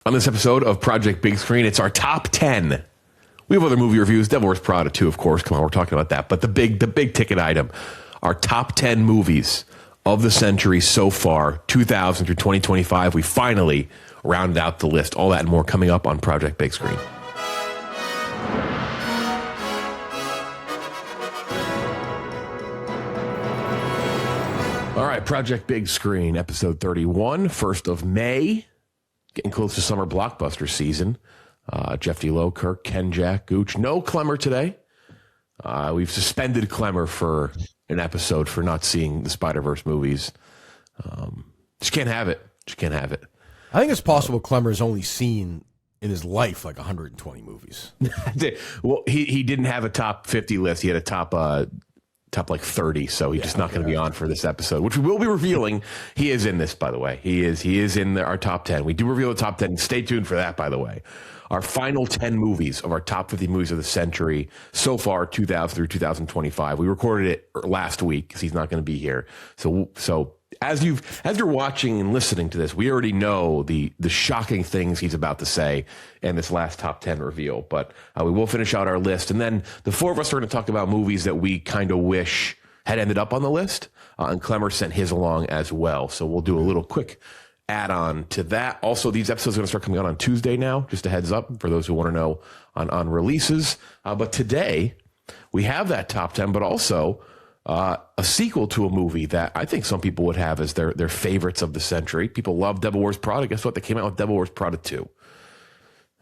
On this episode of Project Big Screen, it's our top 10. We have other movie reviews. Devil Wears Prada 2, of course. Come on, we're talking about that. But the big ticket item, our top 10 movies of the century so far, 2000 through 2025. We finally rounded out the list. All that and more coming up on Project Big Screen. All right, Project Big Screen, episode 31, 1st of May. Getting close to summer blockbuster season. Jeff D. Kirk, Kenjac, Gooch. No Klemmer today. We've suspended Klemmer for an episode for not seeing the Spider-Verse movies. Just can't have it. I think it's possible Klemmer's only seen in his life like 120 movies. Well, he didn't have a top 50 list. He had a top like 30, so he's just not going to be on for this episode, which we will be revealing. He is in this, by the way. He is in our top 10. We do reveal the top 10. Stay tuned for that, by the way. Our final 10 movies of our top 50 movies of the century so far, 2000 through 2025. We recorded it last week because he's not going to be here. So as you're watching and listening to this, we already know the shocking things he's about to say in this last top 10 reveal. But we will finish out our list. And then the four of us are going to talk about movies that we kind of wish had ended up on the list. And Klemmer sent his along as well. So we'll do a little quick add-on to that. Also, these episodes are going to start coming out on Tuesday now. Just a heads up for those who want to know on releases. But today, we have that top 10, but also a sequel to a movie that I think some people would have as their favorites of the century. People love Devil Wears Prada. Guess what? They came out with Devil Wears Prada 2.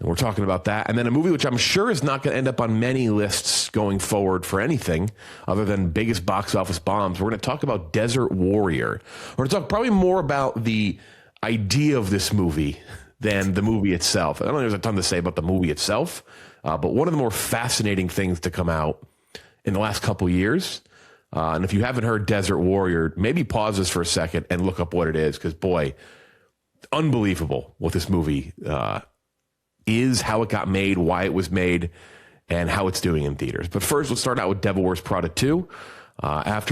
And we're talking about that. And then a movie which I'm sure is not going to end up on many lists going forward for anything other than biggest box office bombs. We're going to talk about Desert Warrior. We're going to talk probably more about the idea of this movie than the movie itself. I don't know if there's a ton to say about the movie itself, but one of the more fascinating things to come out in the last couple years. And if you haven't heard Desert Warrior, maybe pause this for a second and look up what it is, because boy, unbelievable what this movie is, how it got made, why it was made, and how it's doing in theaters. But first, let's start out with Devil Wears Prada 2. As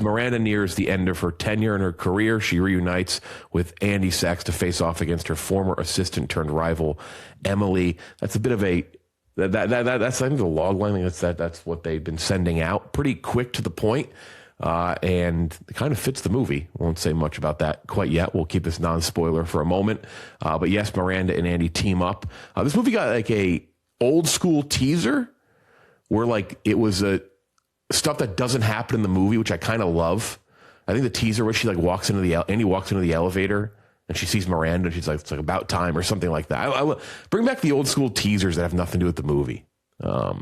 Miranda nears the end of her tenure in her career, she reunites with Andy Sachs to face off against her former assistant turned rival, Emily. That's a bit of a that's I think the log line. That's what they've been sending out, pretty quick to the point, and it kind of fits the movie. Won't say much about that quite yet. We'll keep this non-spoiler for a moment. But yes, Miranda and Andy team up. This movie got like a old school teaser where like it was a stuff that doesn't happen in the movie, which I kind of love. I think the teaser where she like Andy walks into the elevator and she sees Miranda and she's like, it's like about time or something like that. I bring back the old school teasers that have nothing to do with the movie. I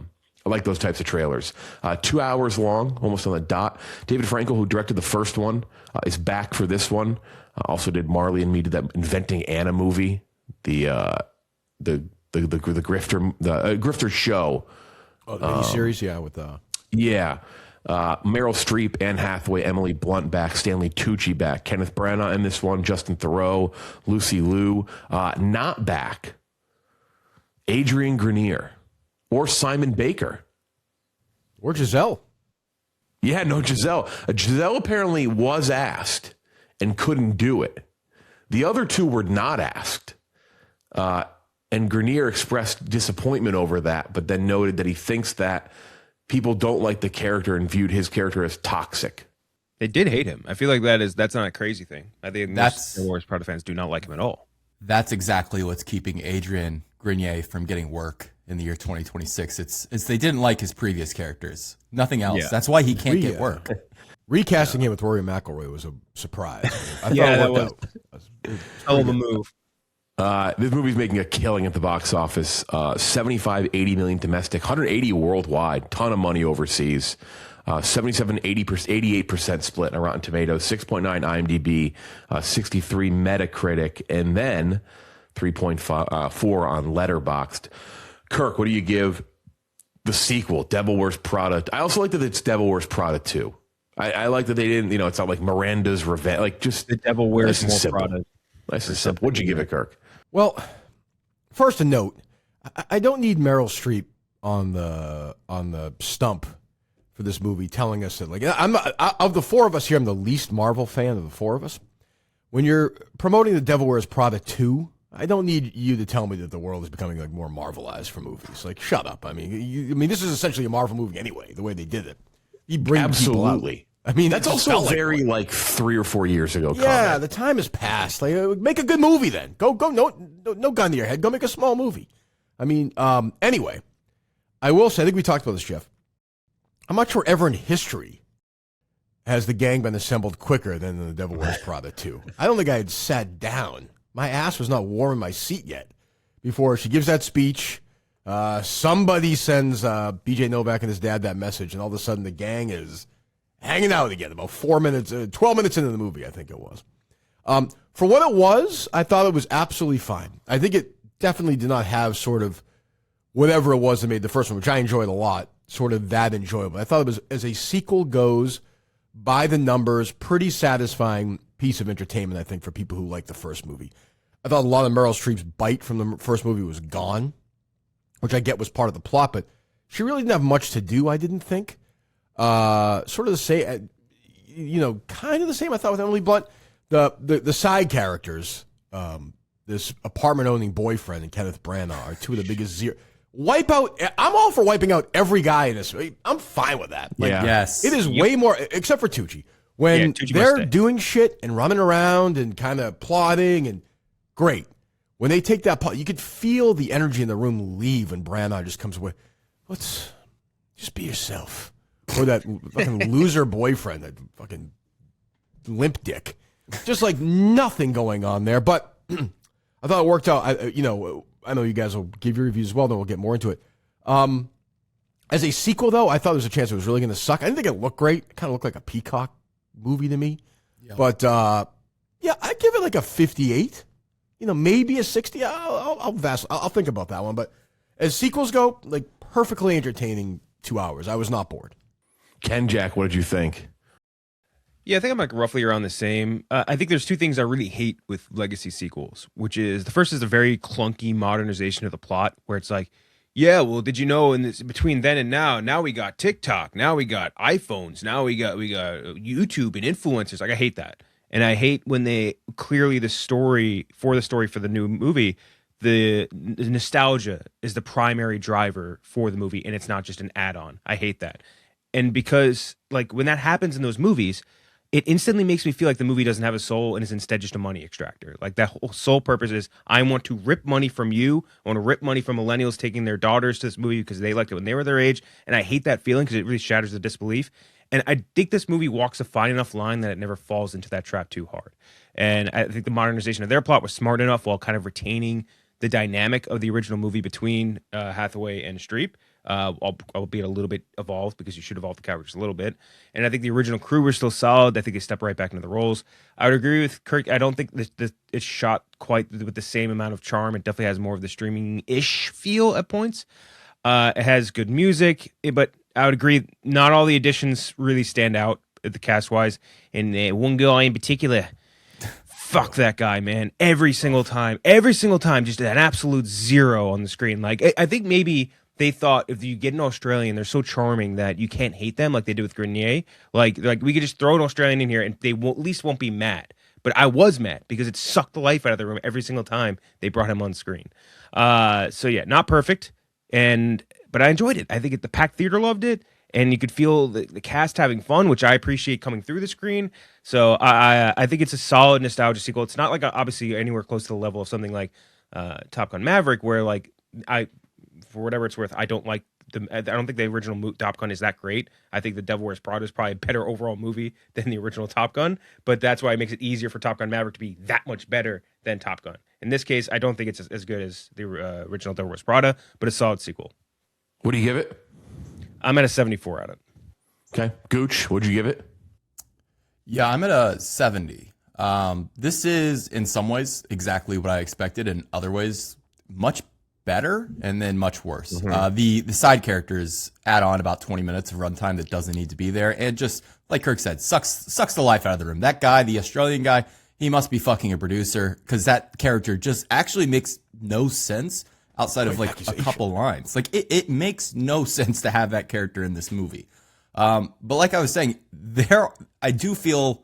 like those types of trailers. 2 hours long, almost on the dot. David Frankel, who directed the first one, is back for this one. Also did Marley and Me, did that Inventing Anna movie, the Grifter Show. Oh, the miniseries, yeah, with Yeah. Meryl Streep, Anne Hathaway, Emily Blunt back, Stanley Tucci back, Kenneth Branagh in this one, Justin Theroux, Lucy Liu. Not back, Adrian Grenier or Simon Baker. Or Giselle. Yeah, no, Giselle. Giselle apparently was asked and couldn't do it. The other two were not asked. And Grenier expressed disappointment over that, but then noted that he thinks that people don't like the character and viewed his character as toxic. They did hate him. I feel like that's not a crazy thing. I think most Star Wars Prada fans do not like him at all. That's exactly what's keeping Adrian Grenier from getting work in the year 2026. It's they didn't like his previous characters. Nothing else. Yeah. That's why he can't get work. Recasting him with Rory McIlroy was a surprise. I thought Yeah, it that worked was- out. Hell of a move. This movie's making a killing at the box office. 75, 80 million domestic, 180 worldwide, ton of money overseas. 77, 88% split on Rotten Tomatoes, 6.9 IMDb, 63 Metacritic, and then 3.4 on Letterboxd. Kirk, what do you give the sequel, Devil Wears Prada? I also like that it's Devil Wears Prada 2. I like that they didn't, it's not like Miranda's Revenge, like just The Devil Wears nice and More simple. Prada. Nice and simple. What'd you give it, Kirk? Well, first a note: I don't need Meryl Streep on the stump for this movie telling us that, like, of the four of us here, I'm the least Marvel fan of the four of us. When you're promoting The Devil Wears Prada 2, I don't need you to tell me that the world is becoming like more Marvelized for movies. Like, shut up. I mean, this is essentially a Marvel movie anyway. The way they did it, you bring absolutely. People out. I mean, that's also very like 3 or 4 years ago. Yeah, comment. the time has passed. Like, make a good movie then. Go. No gun to your head. Go make a small movie. I mean, anyway, I will say. I think we talked about this, Jeff. I'm not sure ever in history has the gang been assembled quicker than The Devil Wears Prada 2. I don't think I had sat down. My ass was not warm in my seat yet before she gives that speech. Somebody sends B.J. Novak and his dad that message, and all of a sudden the gang is hanging out again. About 12 minutes into the movie, I think it was. For what it was, I thought it was absolutely fine. I think it definitely did not have sort of whatever it was that made the first one, which I enjoyed a lot, sort of that enjoyable. I thought it was, as a sequel goes, by the numbers, pretty satisfying piece of entertainment, I think, for people who like the first movie. I thought a lot of Meryl Streep's bite from the first movie was gone, which I get was part of the plot, but she really didn't have much to do, I didn't think. Sort of the same, kind of the same, I thought, with Emily Blunt. The side characters, this apartment-owning boyfriend and Kenneth Branagh are two of the biggest zero. Wipe out. I'm all for wiping out every guy in this. I'm fine with that. Like, yeah. Yes. It is way more, except for Tucci. When they're doing shit and running around and kind of plotting, and great. When they take that pot, you could feel the energy in the room leave when Branagh just comes away. Let's just be yourself. Or that fucking loser boyfriend, that fucking limp dick. Just like nothing going on there. But I thought it worked out. I know you guys will give your reviews as well, then we'll get more into it. As a sequel, though, I thought there was a chance it was really going to suck. I didn't think it looked great. It kind of looked like a Peacock movie to me. Yeah. But, I'd give it like a 58. Maybe a 60. I'll think about that one. But as sequels go, like, perfectly entertaining 2 hours. I was not bored. Kenjac, what did you think? Yeah, I think I'm like roughly around the same. I think there's two things I really hate with legacy sequels, which is the first is a very clunky modernization of the plot, where it's like, yeah, well, did you know in this between then and now we got TikTok, now we got iPhones, now we got YouTube and influencers. Like, I hate that, and I hate when they clearly the story for the new movie, the nostalgia is the primary driver for the movie, and it's not just an add-on. I hate that, and because like when that happens in those movies, it instantly makes me feel like the movie doesn't have a soul and is instead just a money extractor. Like, that whole sole purpose is, I want to rip money from you. I want to rip money from millennials taking their daughters to this movie because they liked it when they were their age. And I hate that feeling because it really shatters the disbelief. And I think this movie walks a fine enough line that it never falls into that trap too hard. And I think the modernization of their plot was smart enough while kind of retaining the dynamic of the original movie between Hathaway and Streep. Albeit a little bit evolved, because you should evolve the characters a little bit. And I think the original crew were still solid. I think they step right back into the roles. I would agree with Kirk. I don't think it's shot quite with the same amount of charm. It definitely has more of the streaming-ish feel at points. It has good music, but I would agree, not all the additions really stand out the cast-wise. And one guy in particular, fuck that guy, man. Every single time, just an absolute zero on the screen. Like, I think maybe they thought if you get an Australian, they're so charming that you can't hate them like they did with Grenier. Like we could just throw an Australian in here and they at least won't be mad. But I was mad because it sucked the life out of the room every single time they brought him on screen. So yeah, not perfect, but I enjoyed it. I think the packed theater loved it, and you could feel the cast having fun, which I appreciate coming through the screen. So I think it's a solid nostalgia sequel. It's not like obviously anywhere close to the level of something like Top Gun Maverick, where like for whatever it's worth, I don't think the original Top Gun is that great. I think The Devil Wears Prada is probably a better overall movie than the original Top Gun, but that's why it makes it easier for Top Gun Maverick to be that much better than Top Gun. In this case, I don't think it's as good as the original Devil Wears Prada, but a solid sequel. What do you give it? I'm at a 74 out of it. Okay. Gooch, what'd you give it? Yeah, I'm at a 70. This is, in some ways, exactly what I expected. In other ways, much better, and then much worse. Mm-hmm. The side characters add on about 20 minutes of runtime that doesn't need to be there, and just like Kirk said, sucks the life out of the room. That guy, the Australian guy, he must be fucking a producer, because that character just actually makes no sense outside of like a couple lines. Like it makes no sense to have that character in this movie. But like I was saying, I do feel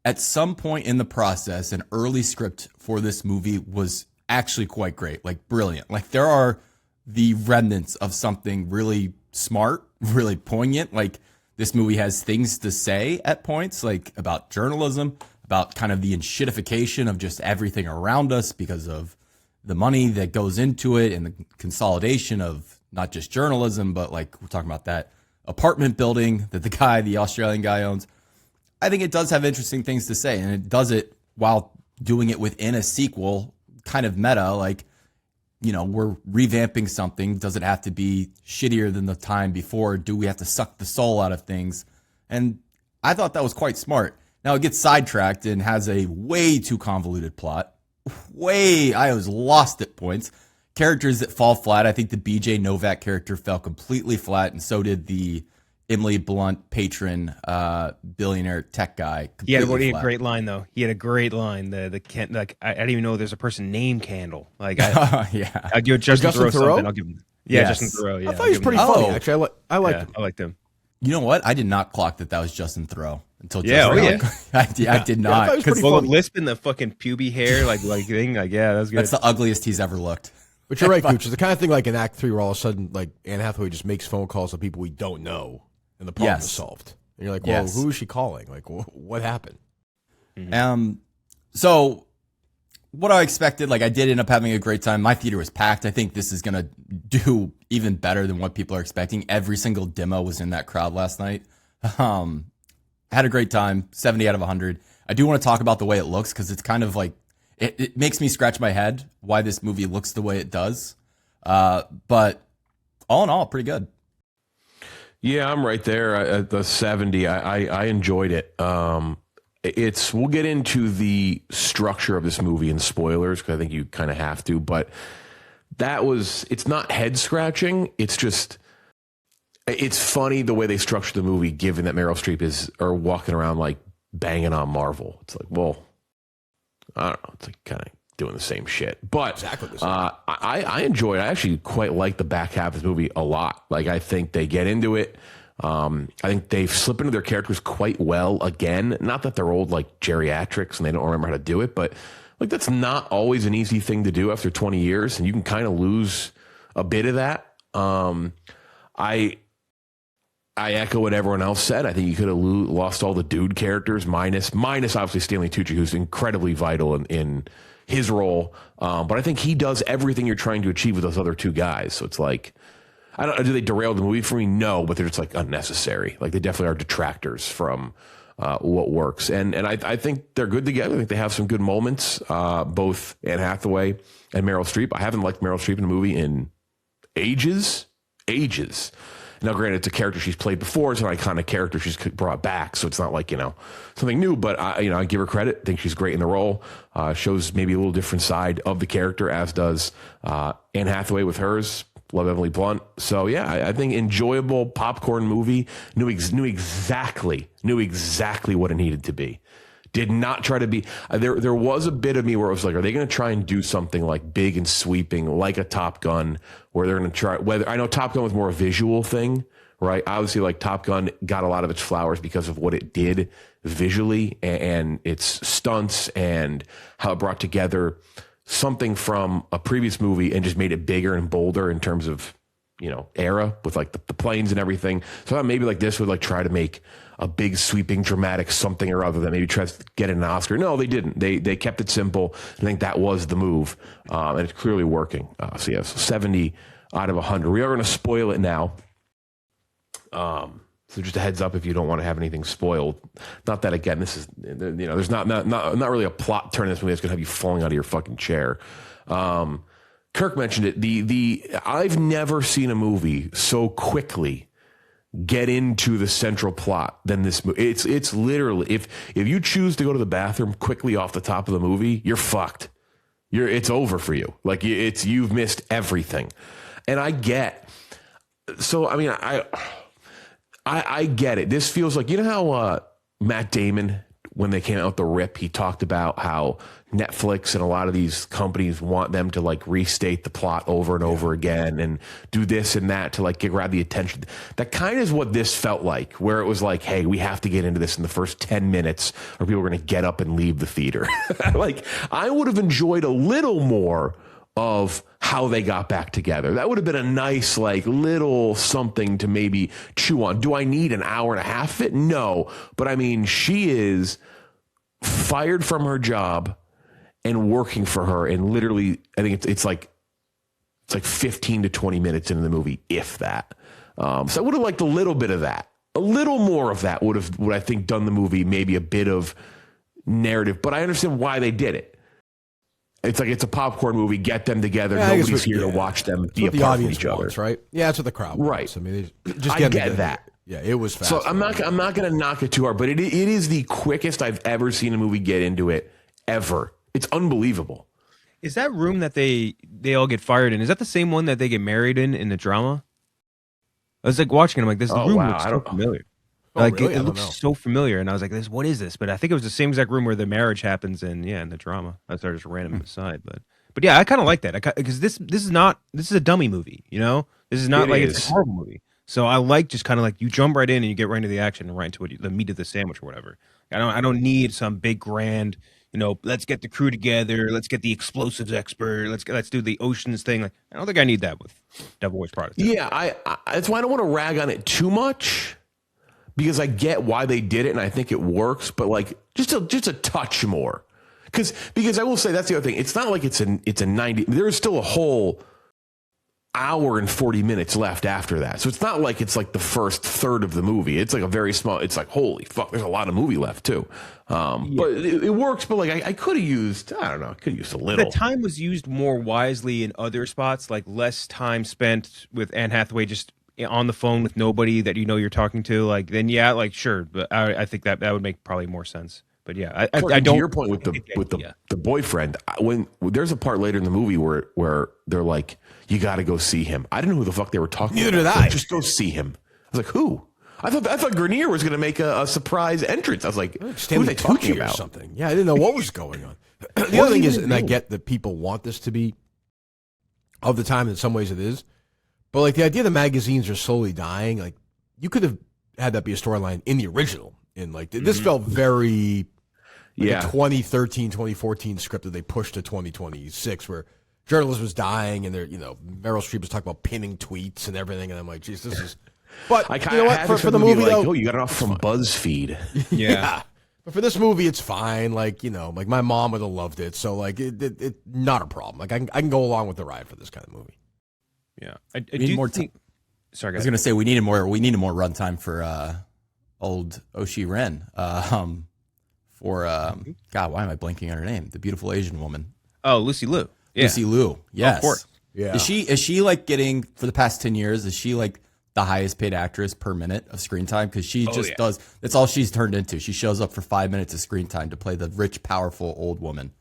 at some point in the process, an early script for this movie was actually quite great, like brilliant. Like there are the remnants of something really smart, really poignant. Like this movie has things to say at points, like about journalism, about kind of the enshittification of just everything around us because of the money that goes into it and the consolidation of not just journalism, but like we're talking about that apartment building that the Australian guy owns. I think it does have interesting things to say, and it does it while doing it within a sequel, kind of meta, like, you know, we're revamping something. Does it have to be shittier than the time before? Do we have to suck the soul out of things? And I thought that was quite smart. Now it gets sidetracked and has a way too convoluted plot. I was lost at points. Characters that fall flat. I think the BJ Novak character fell completely flat, and so did the Emily Blunt patron billionaire tech guy. He had a great line though. He had a great line. The like I didn't even know there's a person named Candle. Like yeah, I give Justin Theroux Theroux? something. I'll give him. Yeah, Yes. Justin Theroux. Yeah, I thought he was pretty funny, actually. I liked him. I liked him. You know what? I did not clock that was Justin Theroux until Yeah, just now. I did I not. thought it was pretty Well, funny. the lisp and the fucking puby hair, like thing, like yeah, that's good. That's the ugliest he's ever looked. But you're right, Gooch. It's the kind of thing like in Act 3 where all of a sudden, like, Anne Hathaway just makes phone calls to people we don't know, and the problem is solved. And you're like, well, Yes. who is she calling? Like, what happened? So what I expected, like I did end up having a great time. My theater was packed. I think this is going to do even better than what people are expecting. Every single demo was in that crowd last night. Had a great time, 70 out of 100. I do want to talk about the way it looks because it's kind of like, it makes me scratch my head why this movie looks the way it does. But all in all, pretty good. Yeah, I'm right there at the 70. I enjoyed it. We'll get into the structure of this movie and spoilers because I think you kind of have to, but it's not head scratching. It's just, it's funny the way they structure the movie, given that Meryl Streep are walking around like banging on Marvel. It's like, well, I don't know. It's like kind of doing the same shit, but Exactly the same. I enjoyed it. I actually quite like the back half of this movie a lot. Like, I think they get into it. I think they slip into their characters quite well again. Not that they're old like geriatrics and they don't remember how to do it, but like that's not always an easy thing to do after 20 years, and you can kind of lose a bit of that. I echo what everyone else said. I think you could have lost all the dude characters, minus obviously Stanley Tucci, who's incredibly vital in his role. But I think he does everything you're trying to achieve with those other two guys. So it's like, I don't know, do they derail the movie for me? No, but they're just like unnecessary. Like they definitely are detractors from what works. And I think they're good together. I think they have some good moments, both Anne Hathaway and Meryl Streep. I haven't liked Meryl Streep in a movie in ages. Now, granted, it's a character she's played before. It's an iconic character she's brought back, so it's not like, something new. But I give her credit. I think she's great in the role. Shows maybe a little different side of the character, as does Anne Hathaway with hers. Love Emily Blunt. So yeah, I think enjoyable popcorn movie. Knew exactly what it needed to be. Did not try to be. There was a bit of me where it was like, are they going to try and do something like big and sweeping, like a Top Gun, where they're going to try? Whether I know Top Gun was more a visual thing, right? Obviously, like Top Gun got a lot of its flowers because of what it did visually and its stunts and how it brought together something from a previous movie and just made it bigger and bolder in terms of era with like the planes and everything. So I thought maybe like this would like try to make a big sweeping dramatic something or other that maybe tries to get an Oscar. No, they didn't. They kept it simple. I think that was the move, and it's clearly working. So 70 out of 100. We are going to spoil it now. So just a heads up if you don't want to have anything spoiled. Not that, again, this is, there's not really a plot turn in this movie that's going to have you falling out of your fucking chair. Kirk mentioned it. I've never seen a movie so quickly get into the central plot than this movie. It's literally, if you choose to go to the bathroom quickly off the top of the movie, you're fucked. It's over for you. Like you've missed everything. And I get it. This feels like, how Matt Damon when they came out with the Rip, he talked about how Netflix and a lot of these companies want them to like restate the plot over and over again and do this and that to like grab the attention. That kind of is what this felt like, where it was like, hey, we have to get into this in the first 10 minutes or people are going to get up and leave the theater. Like, I would have enjoyed a little more of how they got back together. That would have been a nice, like, little something to maybe chew on. Do I need an hour and a half of it? No. But I mean, she is fired from her job and working for her. And literally, I think it's like 15 to 20 minutes into the movie, if that. So I would have liked a little bit of that. A little more of that would I think, done the movie maybe a bit of narrative. But I understand why they did it. It's like it's a popcorn movie. Get them together. Yeah, Nobody's here to watch them be apart from each other, right? Yeah, that's what the crowd wants. Right. I mean, just I get that. Yeah, it was fast. So I'm not going to knock it too hard, but it is the quickest I've ever seen a movie get into it ever. It's unbelievable. Is that room that they all get fired in? Is that the same one that they get married in the drama? I was like watching it. I'm like, this room looks so familiar. Like really? it looks so familiar, and I was like, what is this? But I think it was the same exact room where the marriage happens in the drama. I started just random aside, but yeah, I kind of like that because this is a dummy movie, you know. This is not it's a horrible movie. So I like just kind of like you jump right in and you get right into the action and right into the meat of the sandwich or whatever. I don't need some big grand, let's get the crew together, let's get the explosives expert, let's do the oceans thing. Like, I don't think I need that with Devil Wears Prada. Yeah, I that's why I don't want to rag on it too much. Because I get why they did it and I think it works, but like just a touch more. Because I will say that's the other thing. It's not like it's a 90. There is still a whole hour and 40 minutes left after that. So it's not like it's like the first third of the movie. It's like a very small. It's like holy fuck. There's a lot of movie left too. But it works. But like I could have used. I don't know. I could have used a little. The time was used more wisely in other spots, like less time spent with Anne Hathaway just on the phone with nobody that you're talking to, like then sure, but I think that would make probably more sense. But yeah, I don't. To your point with the boyfriend, when there's a part later in the movie where they're like, you got to go see him. I didn't know who the fuck they were talking about. Neither did I. Like, just go see him. I was like, who? I thought Grenier was going to make a surprise entrance. I was like, who are they talking about? Or something. Yeah, I didn't know what was going on. The other thing is, and I get that people want this to be of the time. In some ways, it is. But like the idea the magazines are slowly dying, like you could have had that be a storyline in the original. In like this felt very a 2013, 2014 script that they pushed to 2026, where journalism was dying and Meryl Streep was talking about pinning tweets and everything, and I'm like, geez, this is. But you know what? For the movie, like, you got it off from BuzzFeed. Yeah. But for this movie, it's fine. Like like my mom would have loved it, so like it not a problem. Like I can go along with the ride for this kind of movie. Yeah, I do more think. Sorry, I was going to say we needed more runtime for old Oshi Ren. For God, why am I blanking on her name? The beautiful Asian woman. Oh, Lucy Liu. Yeah. Lucy Liu. Yes, of course. Yeah. Is she like getting for the past 10 years? Is she like the highest paid actress per minute of screen time? Because she does. That's all she's turned into. She shows up for 5 minutes of screen time to play the rich, powerful old woman.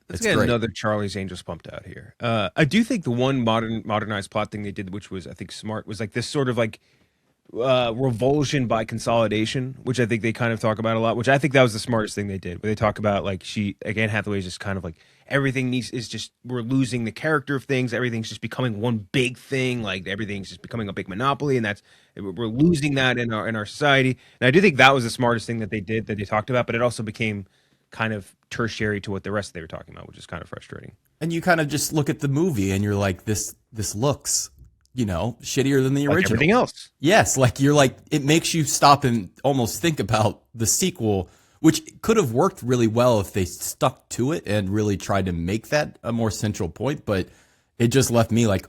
Let's get another Charlie's Angels pumped out here. I do think the one modernized plot thing they did, which was I think smart, was like this sort of like revulsion by consolidation, which I think they kind of talk about a lot. Which I think that was the smartest thing they did. Where they talk about like Anne Hathaway is just kind of like everything is just we're losing the character of things. Everything's just becoming one big thing. Like everything's just becoming a big monopoly, and we're losing that in our society. And I do think that was the smartest thing that they did that they talked about. But it also became kind of tertiary to what the rest they were talking about, which is kind of frustrating. And you kind of just look at the movie and you're like, this looks, shittier than the original. Like everything else. Yes, like you're like, it makes you stop and almost think about the sequel, which could have worked really well if they stuck to it and really tried to make that a more central point. But it just left me like,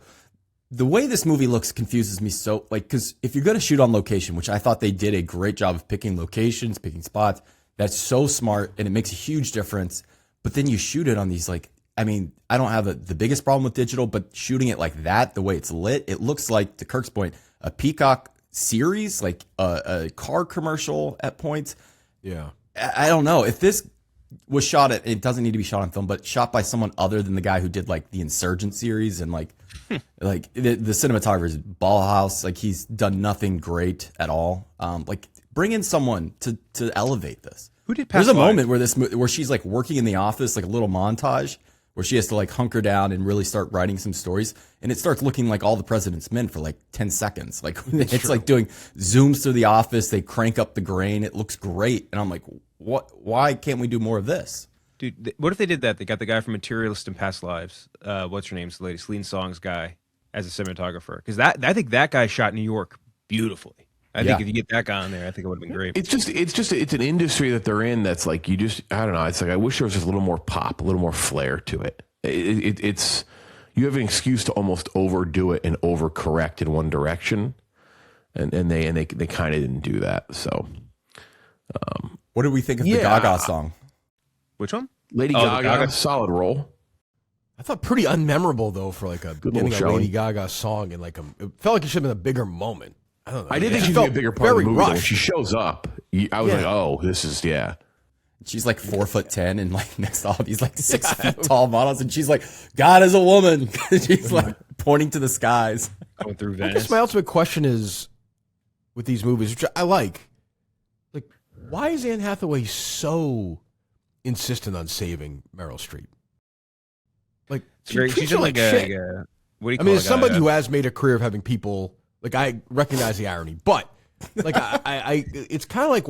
the way this movie looks confuses me so, like, because if you're going to shoot on location, which I thought they did a great job of picking locations, picking spots, that's so smart, and it makes a huge difference. But then you shoot it on these, like, I mean, I don't have the biggest problem with digital, but shooting it like that, the way it's lit, it looks like, to Kirk's point, a Peacock series, like a car commercial at points. Yeah. I don't know. If this was shot it doesn't need to be shot on film, but shot by someone other than the guy who did, like, the Insurgent series and, like, like the cinematographer's Ballhaus, like, he's done nothing great at all. Like, bring in someone to elevate this. Who did Past There's a Lives? moment where she's like working in the office, like a little montage where she has to like hunker down and really start writing some stories. And it starts looking like All the President's Men for like 10 seconds. Like it's like doing zooms through the office. They crank up the grain. It looks great. And I'm like, what? Why can't we do more of this? Dude, what if they did that? They got the guy from Materialist and Past Lives. What's her name? The lady, Celine Song's guy, as a cinematographer. Because I think that guy shot New York beautifully. I think if you get that guy on there, I think it would have been great. It's an industry that they're in that's like, I don't know. It's like, I wish there was just a little more pop, a little more flair to it. It's, you have an excuse to almost overdo it and overcorrect in one direction. And they kind of didn't do that. So, What did we think of the Gaga song? Which one? Lady Gaga, solid role. I thought pretty unmemorable though for like getting a Lady Gaga song and like it felt like it should have been a bigger moment. I don't know. I did think she'd be a bigger part of the movie. When she shows up, I was like, oh, this is She's like 4'10" and like next to all these like 6 feet tall models, and she's like, God is a woman. She's like pointing to the skies. Going through I Venice. guess my ultimate question is, with these movies, which I like why is Anne Hathaway so insistent on saving Meryl Streep? Like she's in like shit. a what do you call I mean, it? as somebody who has made a career of having people, like, I recognize the irony, but like I it's kind of like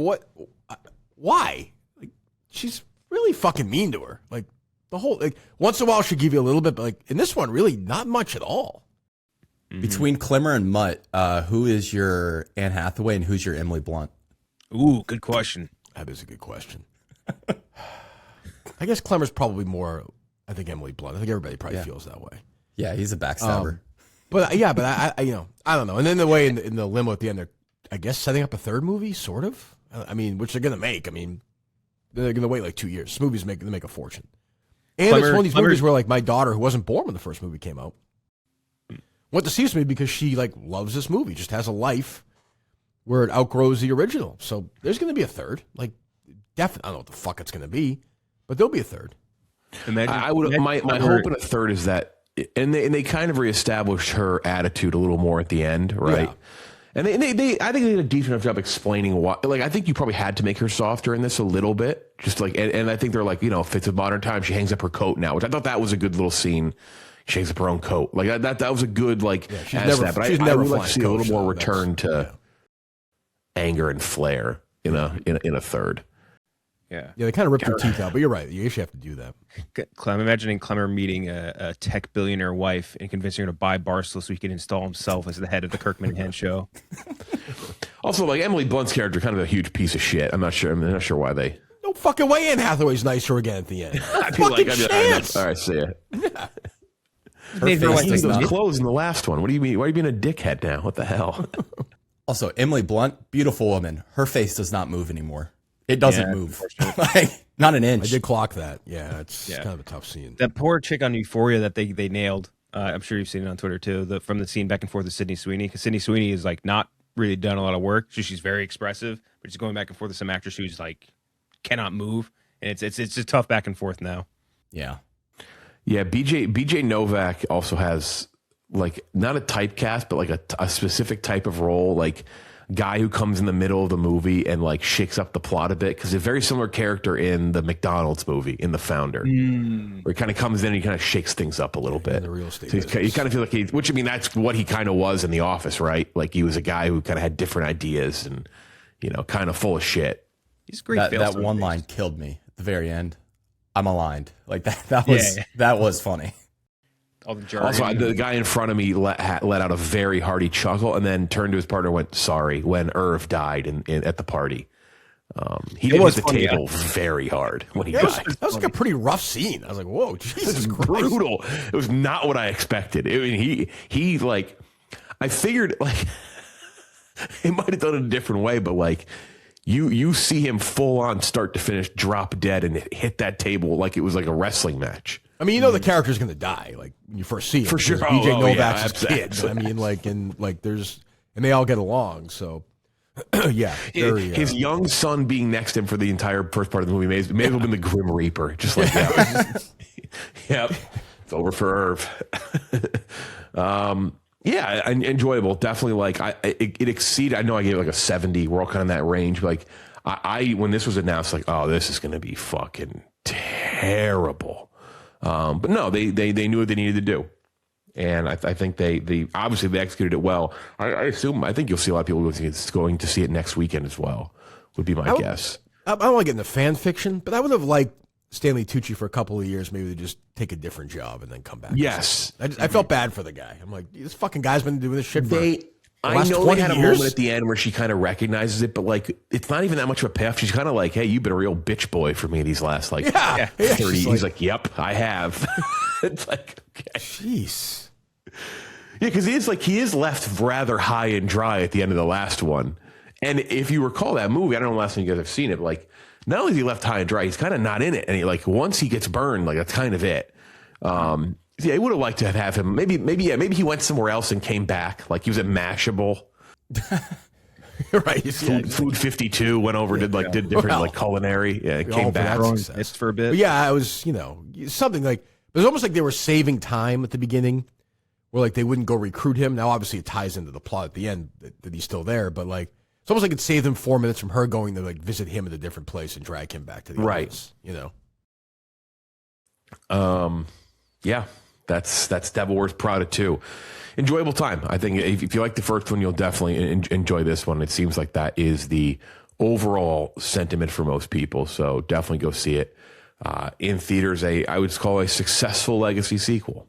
why? Like, she's really fucking mean to her. Like the whole, like, once in a while she'll give you a little bit, but like in this one, really not much at all. Mm-hmm. Between Klemmer and Mutt, who is your Anne Hathaway and who's your Emily Blunt? Ooh, good question. That is a good question. I guess Klemmer's probably more. I think Emily Blunt. I think everybody probably feels that way. Yeah, he's a backstabber. But I I don't know. And then the way in the limo at the end, they're, I guess, setting up a third movie, sort of. I mean, which they're gonna make. I mean, they're gonna wait like 2 years. This movie's they make a fortune. And it's one of these movies where like my daughter, who wasn't born when the first movie came out, went to see this movie because she like loves this movie. Just has a life where it outgrows the original. So there's gonna be a third. Like, definitely, I don't know what the fuck it's gonna be, but there'll be a third. Imagine, my hope in a third is that, and they kind of reestablished her attitude a little more at the end, right? Yeah. And I think they did a decent enough job explaining why. Like, I think you probably had to make her softer in this a little bit, just like, and I think they're like, fits with modern times. She hangs up her coat now, which I thought that was a good little scene. She hangs up her own coat, like that was a good like. Yeah, she's never would like to see a little more return to anger and flair in a third. Yeah, they kind of ripped her teeth out, but you're right. You actually have to do that. I'm imagining Klemmer meeting a tech billionaire wife and convincing her to buy Barstool so he can install himself as the head of the Kirk Minihane show. Also, like, Emily Blunt's character, kind of a huge piece of shit. I'm not sure why they. No fucking way Anne Hathaway's nicer again at the end. I'd be like, all right, see ya. Yeah. He used those clothes in the last one. What do you mean? Why are you being a dickhead now? What the hell? Also, Emily Blunt, beautiful woman. Her face does not move anymore. It doesn't move. Like, not an inch. I did clock that. Yeah, it's kind of a tough scene. That poor chick on Euphoria that they nailed. I'm sure you've seen it on Twitter too. From the scene back and forth with Sydney Sweeney, because Sydney Sweeney is like not really done a lot of work. So she's very expressive, but she's going back and forth with some actress who's like cannot move, and it's a tough back and forth now. Yeah. BJ Novak also has like not a typecast, but like a specific type of role, like guy who comes in the middle of the movie and like shakes up the plot a bit, because a very similar character in the McDonald's movie in The Founder, where he kind of comes in and he kind of shakes things up a little bit. The real estate. So you kind of feel like which I mean that's what he kind of was in The Office, right? Like he was a guy who kind of had different ideas and kind of full of shit. He's great. That one line killed me at the very end. I'm aligned. Like that was funny. Also, the guy in front of me let out a very hearty chuckle and then turned to his partner and went, sorry, when Irv died at the party. He hit the table very hard when he died. That was like a pretty rough scene. I was like, whoa, Jesus Christ. Brutal. It was not what I expected. I mean, he like, I figured like, he might have done it a different way, but like, you see him full on start to finish drop dead and hit that table like it was like a wrestling match. I mean, the character's going to die, like, when you first see him. For sure. BJ Novak's kids. I mean, and they all get along, so, yeah. His young son being next to him for the entire first part of the movie may as well have been the Grim Reaper, just like that. Yep. It's over for Irv. Enjoyable. Definitely, like, it exceeded, I know I gave it like a 70. We're all kind of in that range, but like, I when this was announced, like, oh, this is going to be fucking terrible. But no, they knew what they needed to do. And I think they obviously they executed it well. I think you'll see a lot of people going to see it next weekend as well, would be my guess. I don't want to get into fan fiction, but I would have liked Stanley Tucci for a couple of years, maybe to just take a different job and then come back. Yes. I felt bad for the guy. I'm like, this fucking guy's been doing this shit for I know they had a moment at the end where she kind of recognizes it, but like it's not even that much of a payoff. She's kind of like, hey, you've been a real bitch boy for me these last 30. He's like, yep, I have. It's like, okay. Jeez. Yeah, because he is left rather high and dry at the end of the last one. And if you recall that movie, I don't know the last time you guys have seen it, but like not only is he left high and dry, he's kind of not in it. And once he gets burned, like that's kind of it. Yeah, I would have liked to have him. Maybe he went somewhere else and came back. Like he was at Mashable. Right. Food 52 went over, did different culinary. Yeah, came back. It's for a bit. But yeah, I was, something like, it was almost like they were saving time at the beginning where like they wouldn't go recruit him. Now, obviously it ties into the plot at the end that he's still there, but like, it's almost like it saved them 4 minutes from her going to like visit him at a different place and drag him back to the office, Yeah, that's Devil Wears Prada 2. Enjoyable time. I think if you like the first one, you'll definitely enjoy this one. It seems like that is the overall sentiment for most people. So definitely go see it in theaters. I would call a successful legacy sequel.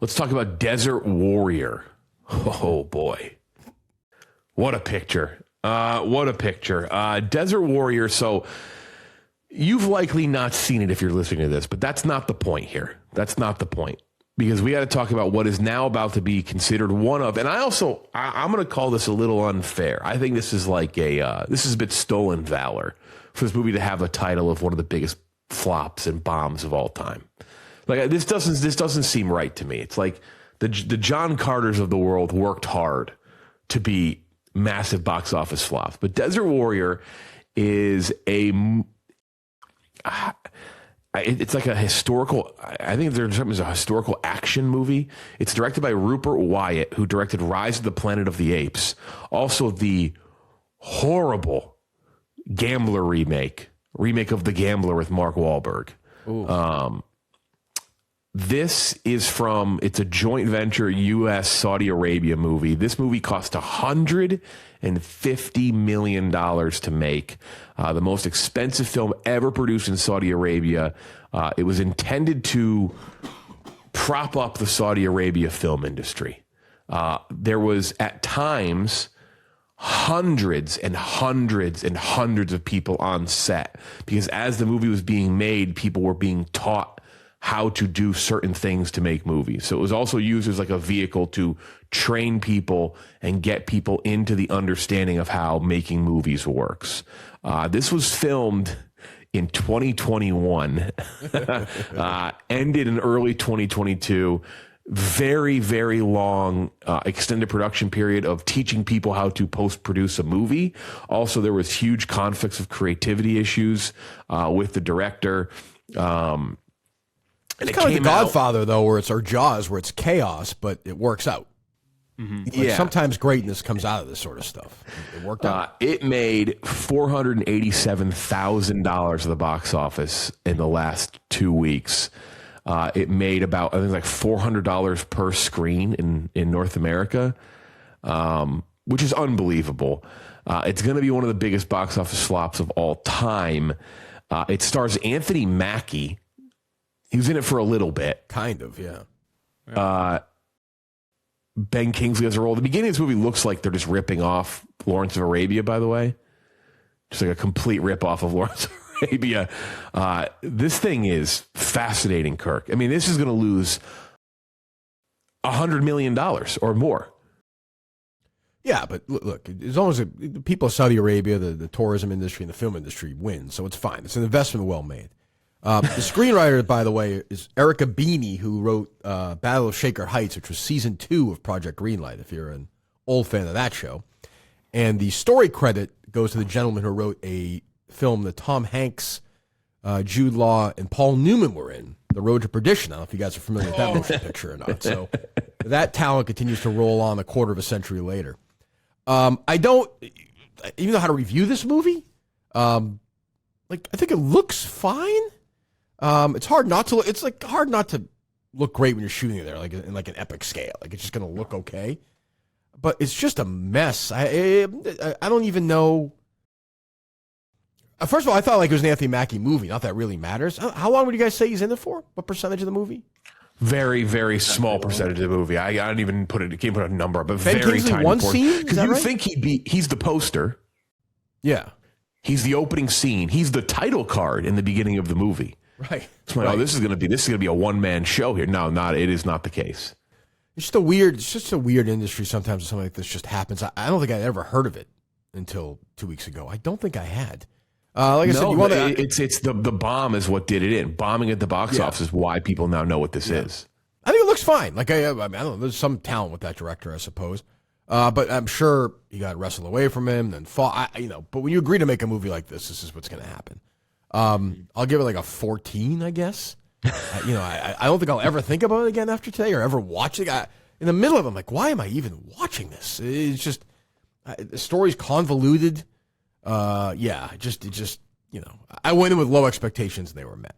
Let's talk about Desert Warrior. Oh boy, what a picture! What a picture! Desert Warrior. So. You've likely not seen it if you're listening to this, but that's not the point here. That's not the point. Because we got to talk about what is now about to be considered one of, and I'm going to call this a little unfair. I think this is like this is a bit stolen valor for this movie to have a title of one of the biggest flops and bombs of all time. Like this doesn't seem right to me. It's like the John Carters of the world worked hard to be massive box office flops, but Desert Warrior is it's like a historical, I think there's something as a historical action movie. It's directed by Rupert Wyatt, who directed Rise of the Planet of the Apes. Also the horrible Gambler remake of The Gambler with Mark Wahlberg. This is it's a joint venture U.S. Saudi Arabia movie. This movie cost $150 million to make. The most expensive film ever produced in Saudi Arabia. It was intended to prop up the Saudi Arabia film industry. There was at times hundreds and hundreds and hundreds of people on set because as the movie was being made, people were being taught how to do certain things to make movies. So it was also used as like a vehicle to train people and get people into the understanding of how making movies works. This was filmed in 2021, ended in early 2022. Very, very long extended production period of teaching people how to post-produce a movie. Also, there was huge conflicts of creativity issues with the director. It's kind of like The Godfather, though, where it's our Jaws, where it's chaos, but it works out. Mm-hmm. Like sometimes greatness comes out of this sort of stuff. It worked out. It made $487,000 at the box office in the last 2 weeks. It made about, I think, like $400 per screen in North America, which is unbelievable. It's going to be one of the biggest box office flops of all time. It stars Anthony Mackie. He was in it for a little bit. Kind of, yeah. Ben Kingsley has a role. The beginning of this movie looks like they're just ripping off Lawrence of Arabia, by the way. Just like a complete rip-off of Lawrence of Arabia. This thing is fascinating, Kirk. I mean, this is going to lose $100 million or more. Yeah, but look, as long as the people of Saudi Arabia, the tourism industry, and the film industry win, so it's fine. It's an investment well made. The screenwriter, by the way, is Erica Beanie, who wrote Battle of Shaker Heights, which was season 2 of Project Greenlight, if you're an old fan of that show. And the story credit goes to the gentleman who wrote a film that Tom Hanks, Jude Law, and Paul Newman were in, The Road to Perdition. I don't know if you guys are familiar with that motion picture or not. So that talent continues to roll on a quarter of a century later. I don't even know how to review this movie. Like I think it looks fine. It's hard not to. It's like hard not to look great when you're shooting it there, like in like an epic scale. Like it's just gonna look okay, but it's just a mess. I don't even know. First of all, I thought like it was an Anthony Mackie movie. Not that it really matters. How long would you guys say he's in it for? What percentage of the movie? Very, very small percentage of the movie. I don't even can't put a number, but Ben very Kingsley, tiny one portion. scene? Is Because that you right? think he's the poster. Yeah. He's the opening scene. He's the title card in the beginning of the movie. Right. It's like, oh, this is gonna be a one-man show here. No, it is not the case. It's just a weird industry sometimes when something like this just happens. I don't think I'd ever heard of it until 2 weeks ago. I don't think I had. Like I said, you want to. It's the bomb is what did it in. Bombing at the box office is why people now know what this is. I think it looks fine. Like I mean, I don't know. There's some talent with that director, I suppose. But I'm sure he got wrestled away from him, then fought. But when you agree to make a movie like this is what's going to happen. I'll give it like a 14, I guess. I don't think I'll ever think about it again after today or ever watch it. In the middle of it, I'm like, why am I even watching this? It's just the story's convoluted. I went in with low expectations and they were met.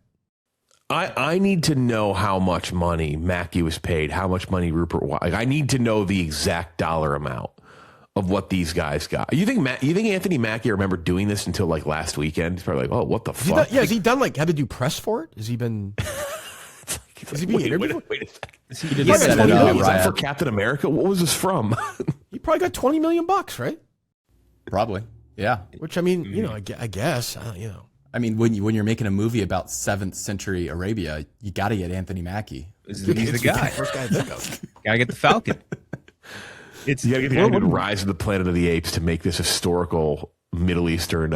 I need to know how much money Mackie was paid, how much money Rupert. Like, I need to know the exact dollar amount of what these guys got. You think Anthony Mackie remembered doing this until like last weekend? He's probably like, oh, what the fuck? Has he done had to do press for it? Has he been? Is he being interviewed? Wait a second. He did set it up, Is that for Captain America? What was this from? He probably got $20 million, right? Probably. Yeah. Which I mean, I guess. I mean, when you're making a movie about 7th century Arabia, you got to get Anthony Mackie. He's the guy. First guy I think of. Gotta get the Falcon. You gotta get the guy who did Rise of the Planet of the Apes to make this historical Middle Eastern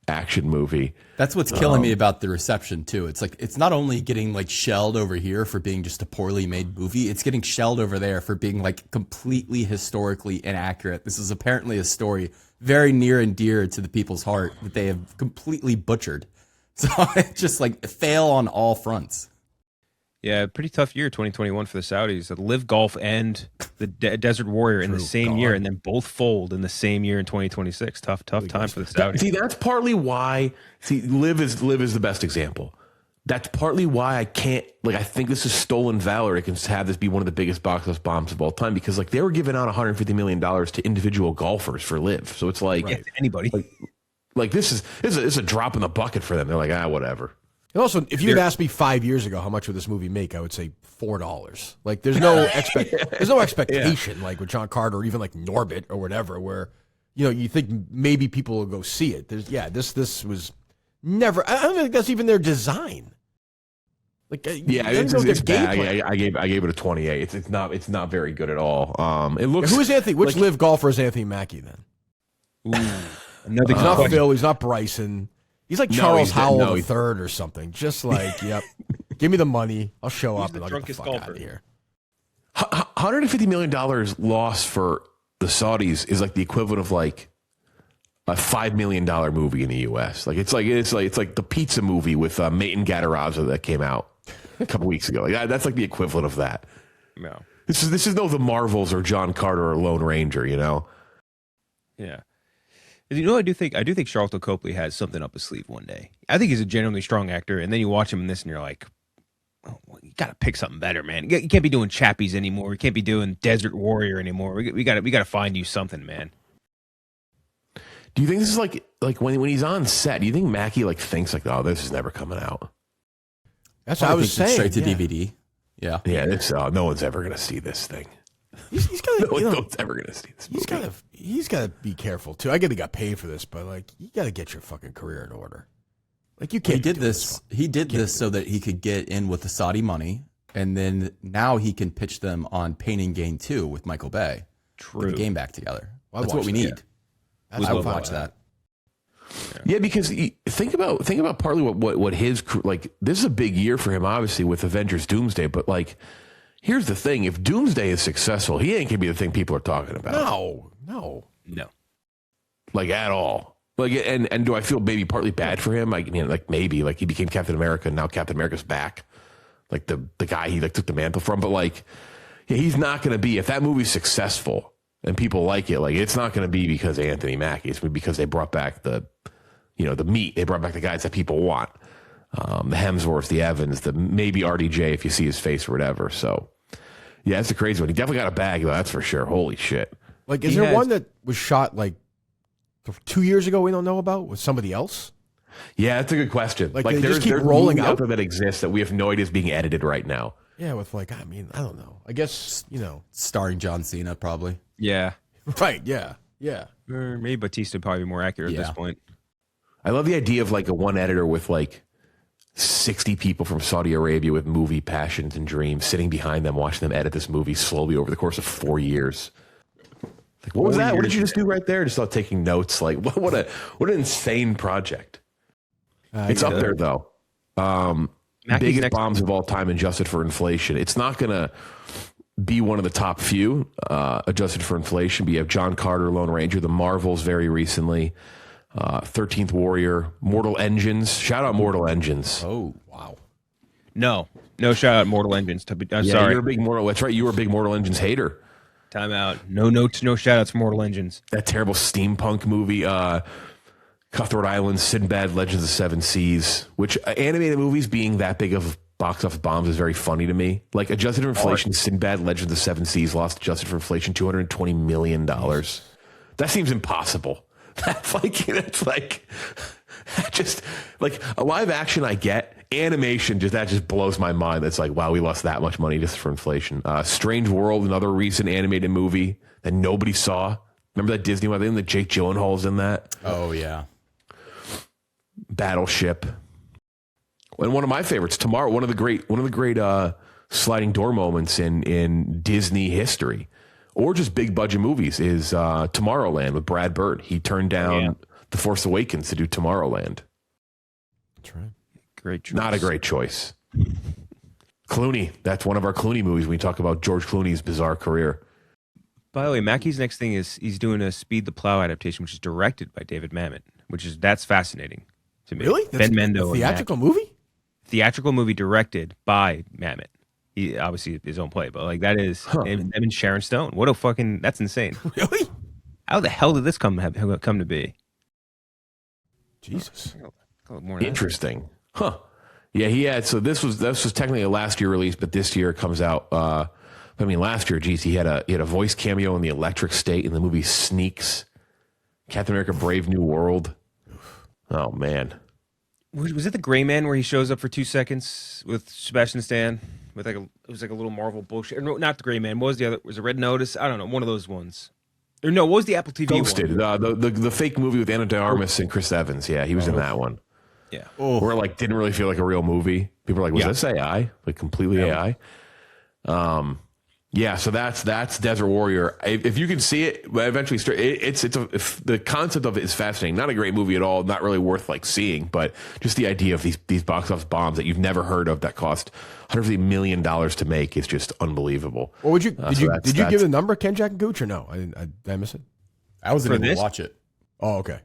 action movie. That's what's killing me about the reception too. It's like it's not only getting like shelled over here for being just a poorly made movie, it's getting shelled over there for being like completely historically inaccurate. This is apparently a story very near and dear to the people's heart that they have completely butchered. So it's just like fail on all fronts. Yeah, pretty tough year 2021 for the Saudis. Live Golf and the Desert Warrior in the same year, and then both fold in the same year in 2026. Tough time for the Saudis. See, that's partly why. Live is the best example. That's partly why I can't. I think this is stolen valor. It can have this be one of the biggest box office bombs of all time because they were giving out $150 million to individual golfers for Live. So it's like anybody. Like this is a drop in the bucket for them. They're like, whatever. And also, if you had asked me 5 years ago how much would this movie make, I would say $4. Like, there's no expectation, like with John Carter or even like Norbit or whatever, where you think maybe people will go see it. This was never. I don't think that's even their design. It's bad. I gave it a 28. It's not very good at all. It looks. Who is Anthony? Which Live golfer is Anthony Mackie then? Another he's not Phil. He's not Bryson. He's like Charles Howell III or something. Just like, yep. Give me the money. I'll show up and I'll get the fuck out of here. $150 million loss for the Saudis is like the equivalent of like a $5 million movie in the U.S. It's like the pizza movie with Maiten Gataraza that came out a couple weeks ago. That's like the equivalent of that. No, this is no The Marvels or John Carter or Lone Ranger. Yeah. I do think Charlton Copley has something up his sleeve one day. I think he's a genuinely strong actor, and then you watch him in this, and you're like, oh, well, you got to pick something better, man. You can't be doing Chappies anymore. You can't be doing Desert Warrior anymore. We got to find you something, man. Do you think this is like when he's on set? Do you think Mackie thinks oh, this is never coming out? That's what I was saying. Straight to DVD. Yeah. Yeah. No one's ever gonna see this thing. He's got no one's ever gonna see this movie. He's got to be careful too. I get he got paid for this, but you got to get your fucking career in order. You can't. He did this so that he could get in with the Saudi money, and then now he can pitch them on Pain and Gain 2 with Michael Bay. True. Get the game back together. That's what we need. I would watch that. Yeah, because think about partly what his this is a big year for him, obviously with Avengers Doomsday, but here's the thing: if Doomsday is successful, he ain't gonna be the thing people are talking about. No, at all. And do I feel maybe partly bad for him? Maybe he became Captain America, and now Captain America's back, the guy he took the mantle from. But he's not gonna be, if that movie's successful and people like it, it's not gonna be because of Anthony Mackie. It's because they brought back the the meat. They brought back the guys that people want. The Hemsworths, the Evans, the maybe RDJ if you see his face or whatever. So, yeah, it's a crazy one. He definitely got a bag, though, that's for sure. Holy shit. Like, is there one that was shot like 2 years ago we don't know about with somebody else? Yeah, that's a good question. Like they just keep rolling out there that exists that we have no idea is being edited right now. Yeah, with I don't know. I guess, Starring John Cena, probably. Yeah. Right, yeah. Or maybe Batista would probably be more accurate at this point. I love the idea of a one editor with 60 people from Saudi Arabia with movie passions and dreams sitting behind them, watching them edit this movie slowly over the course of 4 years. What was that? What did you just do right there? Just taking notes. What an insane project. It's up there though. Biggest bombs of all time adjusted for inflation. It's not gonna be one of the top few adjusted for inflation. But you have John Carter, Lone Ranger, The Marvels very recently, 13th Warrior, Mortal Engines. Shout out Mortal Engines. Oh wow. No shout out Mortal Engines. Sorry, you're a big Mortal. That's right. You were a big Mortal Engines hater. Time out. No shout outs for Mortal Engines. That terrible steampunk movie, Cutthroat Island, Sinbad, Legends of the Seven Seas, which animated movies being that big of box office bombs is very funny to me. Adjusted for inflation, Sinbad, Legends of the Seven Seas lost adjusted for inflation $220 million. That seems impossible. That's just a live action I get. Animation that just blows my mind. That's wow, we lost that much money just for inflation. Strange World, another recent animated movie that nobody saw. Remember that Disney one? I think that Jake Gyllenhaal's in that. Oh yeah. Battleship. And one of my favorites, Tomorrow, one of the great sliding door moments in Disney history, or just big budget movies, is Tomorrowland with Brad Bird. He turned down The Force Awakens to do Tomorrowland. That's right. Great choice. Not a great choice. Clooney. That's one of our Clooney movies when we talk about George Clooney's bizarre career. By the way, Mackey's next thing is he's doing a Speed the Plow adaptation, which is directed by David Mamet, that's fascinating to me. Really? Ben Mendo. A theatrical movie? Theatrical movie directed by Mamet. He obviously his own play, but that is him and Sharon Stone. What a fucking, that's insane. Really? How the hell did this come to be? Jesus. Interesting. Huh. Yeah, he had, so this was technically a last year release, but this year it comes out, last year, geez, he had a voice cameo in The Electric State in the movie Sneaks. Captain America Brave New World. Oh, man. Was it The Gray Man where he shows up for 2 seconds with Sebastian Stan? With it was a little Marvel bullshit. No, not The Gray Man. What was the other? Was it Red Notice? I don't know. One of those ones. Or no, what was the Apple TV Ghosted. one? The fake movie with Anna de Armas and Chris Evans. Yeah, he was in that one. Yeah. Where didn't really feel like a real movie. People were was this AI? Completely AI? Yeah, so that's Desert Warrior. If you can see it, eventually, the concept of it is fascinating. Not a great movie at all. Not really worth seeing, but just the idea of these box office bombs that you've never heard of that cost $150 million to make is just unbelievable. Well, did you give the number, Kenjac and Gooch, or no? Did I miss it? I wasn't able to watch it. Oh, okay.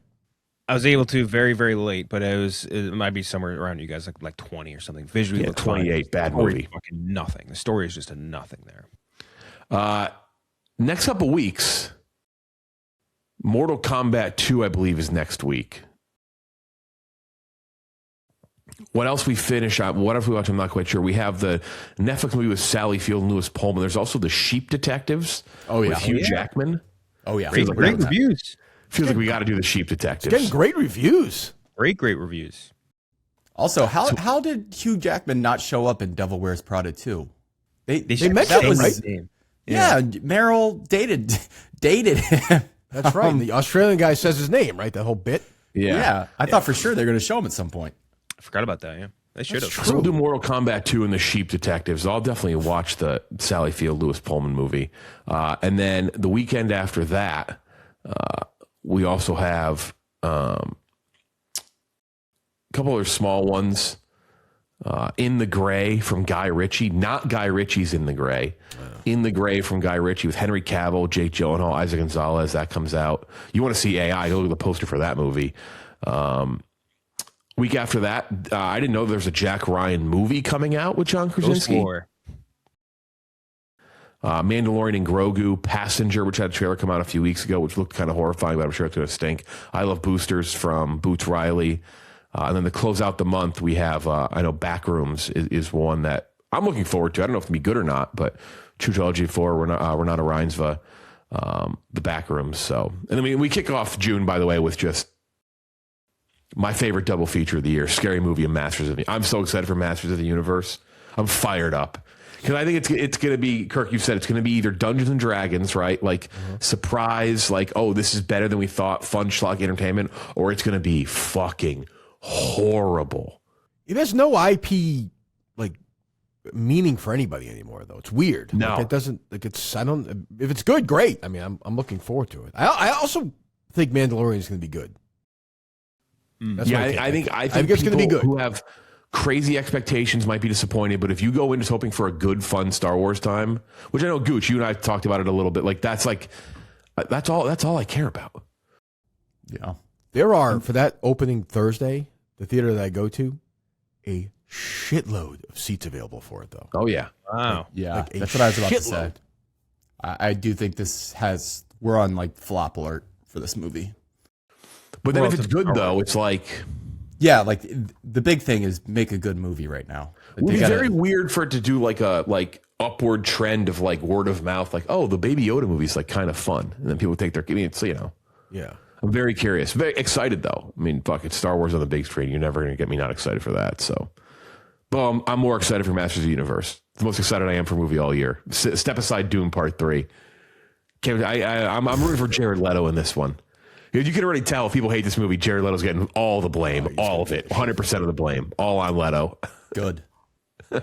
I was able to very, very late, but it might be somewhere around you guys, like 20 or something. Visually, 28, bad movie. Fucking nothing. The story is just a nothing there. Next couple weeks, Mortal Kombat 2, I believe, is next week. What else we finish up? What else we watch? I'm not quite sure. We have the Netflix movie with Sally Field and Lewis Pullman. There's also the Sheep Detectives with Hugh Jackman. Oh, yeah. Great reviews. Feels like we got to do the Sheep Detectives. It's getting great reviews. Great reviews. Also, how did Hugh Jackman not show up in Devil Wears Prada 2? They mentioned that him, right? Yeah, Meryl dated him. That's right. The Australian guy says his name, right? That whole bit. Yeah. I thought for sure they're going to show him at some point. I forgot about that. Yeah, they should have. So we'll do Mortal Kombat 2 and the Sheep Detectives. I'll definitely watch the Sally Field Lewis Pullman movie, and then the weekend after that, we also have a couple other small ones. In the Gray from Guy Ritchie, not Guy Ritchie's In the Gray. In the Gray from Guy Ritchie with Henry Cavill, Jake Gyllenhaal, Isaac Gonzalez. That comes out. You want to see AI? Go look at the poster for that movie. Week after that, I didn't know there's a Jack Ryan movie coming out with John Krasinski. Mandalorian and Grogu, Passenger, which had a trailer come out a few weeks ago, which looked kind of horrifying, but I'm sure it's going to stink. I Love Boosters from Boots Riley. And then to close out the month, we have, I know Backrooms is one that I'm looking forward to. I don't know if it's going to be good or not, but True Trilogy 4, Renata Reinsva, the Backrooms. So, and then we kick off June, by the way, with just my favorite double feature of the year, Scary Movie and Masters of the I'm so excited for Masters of the Universe. I'm fired up. Because I think it's going to be, Kirk, you said it's going to be either Dungeons and Dragons, right? Like surprise, like, oh, this is better than we thought, fun schlock entertainment, or it's going to be fucking horrible. There's no IP like meaning for anybody anymore, though. It's weird. No, like, it doesn't. Like it's. I don't. If it's good, great. I mean, I'm looking forward to it. I also think Mandalorian is going to be good. That's I think it's going to be good. Who have crazy expectations might be disappointed, but if you go in just hoping for a good, fun Star Wars time, which I know, Gooch, you and I talked about it a little bit. That's all I care about. Yeah, there are for that opening Thursday, the theater that I go to, a shitload of seats available for it, though. Oh yeah, wow, yeah, that's what I was about to say. I do think we're on like flop alert for this movie. But then if it's good though, it's like. Yeah, like the big thing is make a good movie right now. It would be very weird for it to do like a upward trend of like word of mouth, like, oh, the Baby Yoda movie is like kind of fun, and then people take their. I mean, it's Yeah, I'm very curious, very excited though. I mean, fuck, it's Star Wars on the big screen. You're never gonna get me not excited for that. So, but I'm more excited for Masters of the Universe. It's the most excited I am for a movie all year. Step aside Dune Part 3. I'm rooting for Jared Leto in this one. You can already tell if people hate this movie, Jared Leto's getting all the blame, all of it, 100% of the blame, all on Leto. Good. All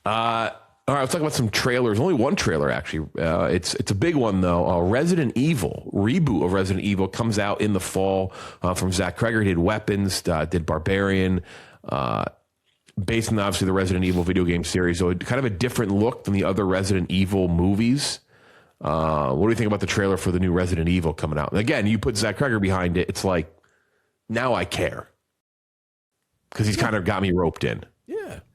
right, let's talk about some trailers. Only one trailer, actually. It's a big one, though. Resident Evil, reboot of Resident Evil, comes out in the fall from Zach Kreger. He did Weapons, did Barbarian, based on, obviously, the Resident Evil video game series. So kind of a different look than the other Resident Evil movies. What do you think about the trailer for the new Resident Evil coming out? And again, you put Zach Kreger behind it. It's like, now I care. Because he's kind of got me roped in.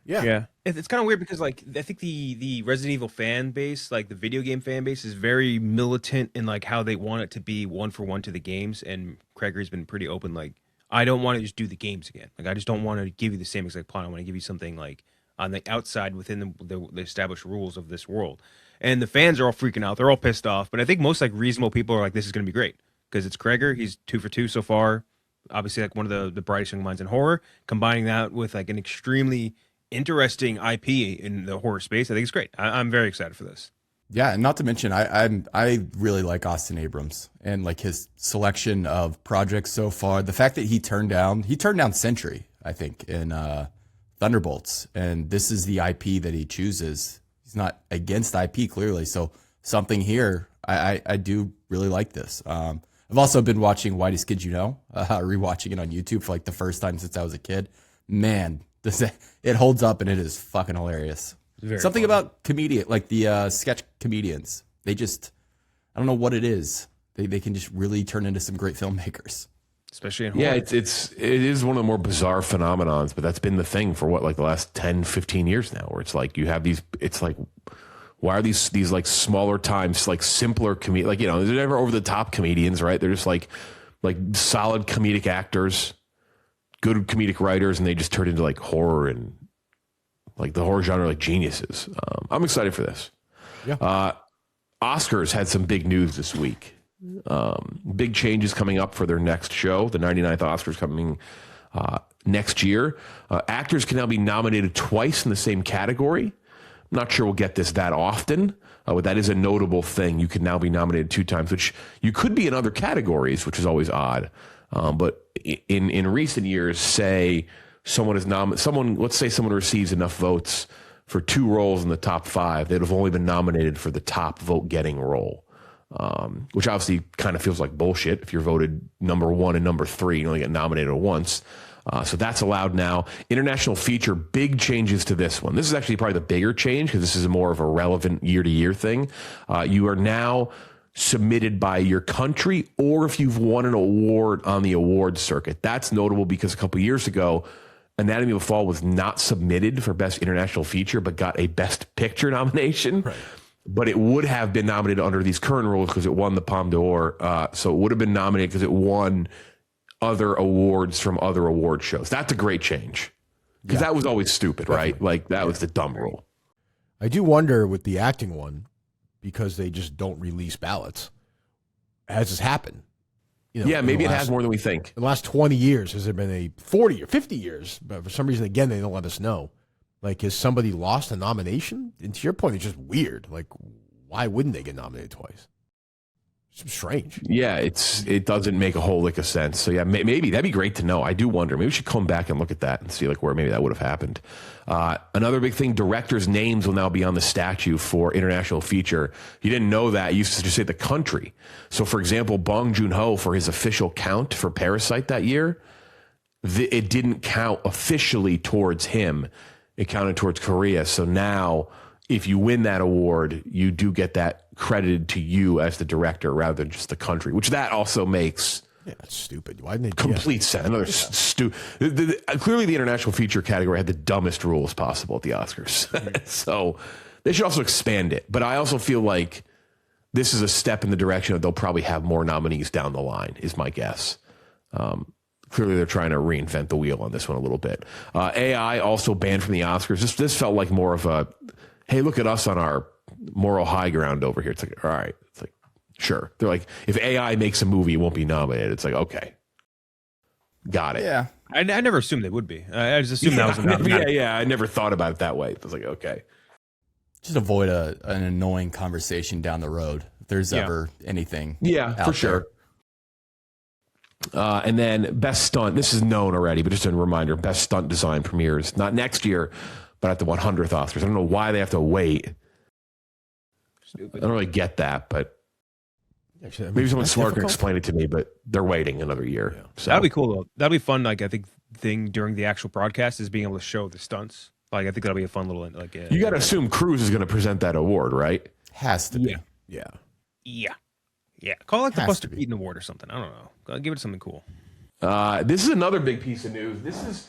Yeah. It's kind of weird because like I think the Resident Evil fan base, like the video game fan base, is very militant in like how they want it to be one for one to the games. And Kreger's been pretty open, like, I don't want to just do the games again. Like I just don't want to give you the same exact plot. I want to give you something like on the outside within the established rules of this world. And the fans are all freaking out. They're all pissed off. But I think most like reasonable people are like, this is going to be great because it's Kreger. He's 2 for 2 so far. Obviously, like one of the brightest young minds in horror. Combining that with like an extremely interesting IP in the horror space, I think it's great. I'm very excited for this. Yeah, and not to mention, I really like Austin Abrams and like his selection of projects so far. The fact that he turned down Sentry, I think, in Thunderbolts, and this is the IP that he chooses. He's not against IP clearly, so something here. I do really like this. I've also been watching Whitest Kids You Know, rewatching it on YouTube for like the first time since I was a kid. Man, it holds up and it is fucking hilarious. Something funny about comedian, like the sketch comedians. They just, I don't know what it is. They can just really turn into some great filmmakers. Especially in horror. Yeah, it is one of the more bizarre phenomenons, but that's been the thing for what, like the last 10, 15 years now, where it's like you have these, it's like, why are these like smaller times, like simpler like, they're never over the top comedians, right? They're just like solid comedic actors, good comedic writers, and they just turn into like horror and like the horror genre, like geniuses. I'm excited for this. Yeah. Oscars had some big news this week. Big changes coming up for their next show. The 99th Oscars coming next year. Actors can now be nominated twice in the same category. I'm not sure we'll get this that often, but that is a notable thing. You can now be nominated 2 times, which you could be in other categories, which is always odd. But in recent years, say let's say someone receives enough votes for 2 roles in the top 5, they'd have only been nominated for the top vote-getting role. Which obviously kind of feels like bullshit. If you're voted number 1 and number 3, you only get nominated once. So that's allowed now. International feature, big changes to this one. This is actually probably the bigger change because this is more of a relevant year-to-year thing. You are now submitted by your country or if you've won an award on the award circuit. That's notable because a couple years ago, Anatomy of a Fall was not submitted for Best International Feature, but got a Best Picture nomination. Right. But it would have been nominated under these current rules because it won the Palme d'Or. So it would have been nominated because it won other awards from other award shows. That's a great change. Because that was always stupid, right? Like, that was the dumb rule. I do wonder with the acting one, because they just don't release ballots. Has this happened? You know, Maybe it has more than we think. In the last 20 years, has there been a 40 or 50 years? But for some reason, again, they don't let us know. Like, has somebody lost a nomination? And to your point, it's just weird. Like, why wouldn't they get nominated twice? It's strange. Yeah, it doesn't make a whole lick of sense. So yeah, maybe that'd be great to know. I do wonder. Maybe we should come back and look at that and see like where maybe that would have happened. Another big thing: directors' names will now be on the statue for international feature. You didn't know that. You used to just say the country. So, for example, Bong Joon-ho, for his official count for Parasite that year, it didn't count officially towards him. It counted towards Korea. So now, if you win that award, you do get that credited to you as the director rather than just the country, which that also makes that's stupid. Why didn't they complete sense? Another clearly the international feature category had the dumbest rules possible at the Oscars. So they should also expand it. But I also feel like this is a step in the direction of they'll probably have more nominees down the line, is my guess. Clearly they're trying to reinvent the wheel on this one a little bit. AI also banned from the Oscars. This felt like more of a, hey, look at us on our moral high ground over here. It's like, all right. It's like, sure. They're like, if AI makes a movie, it won't be nominated. It's like, okay. Got it. Yeah. I never assumed they would be. I just assumed that was enough. Yeah. I never thought about it that way. It was like, okay. Just avoid an annoying conversation down the road if there's ever anything. Yeah, for sure. And then Best Stunt. This is known already, but just a reminder, Best Stunt Design premieres not next year, but at the 100th Oscars. I don't know why they have to wait. Stupid. I don't really get that, but actually, maybe someone smart can explain it to me, but they're waiting another year. Yeah. So that'd be cool, though. That'd be fun. Like, I think thing during the actual broadcast is being able to show the stunts. Like, I think that'll be a fun little, like, you got to assume Cruise is going to present that award, right? Has to be. Yeah. Call it like the Buster Keaton Award or something. I don't know. Give it something cool. This is another big piece of news. This is,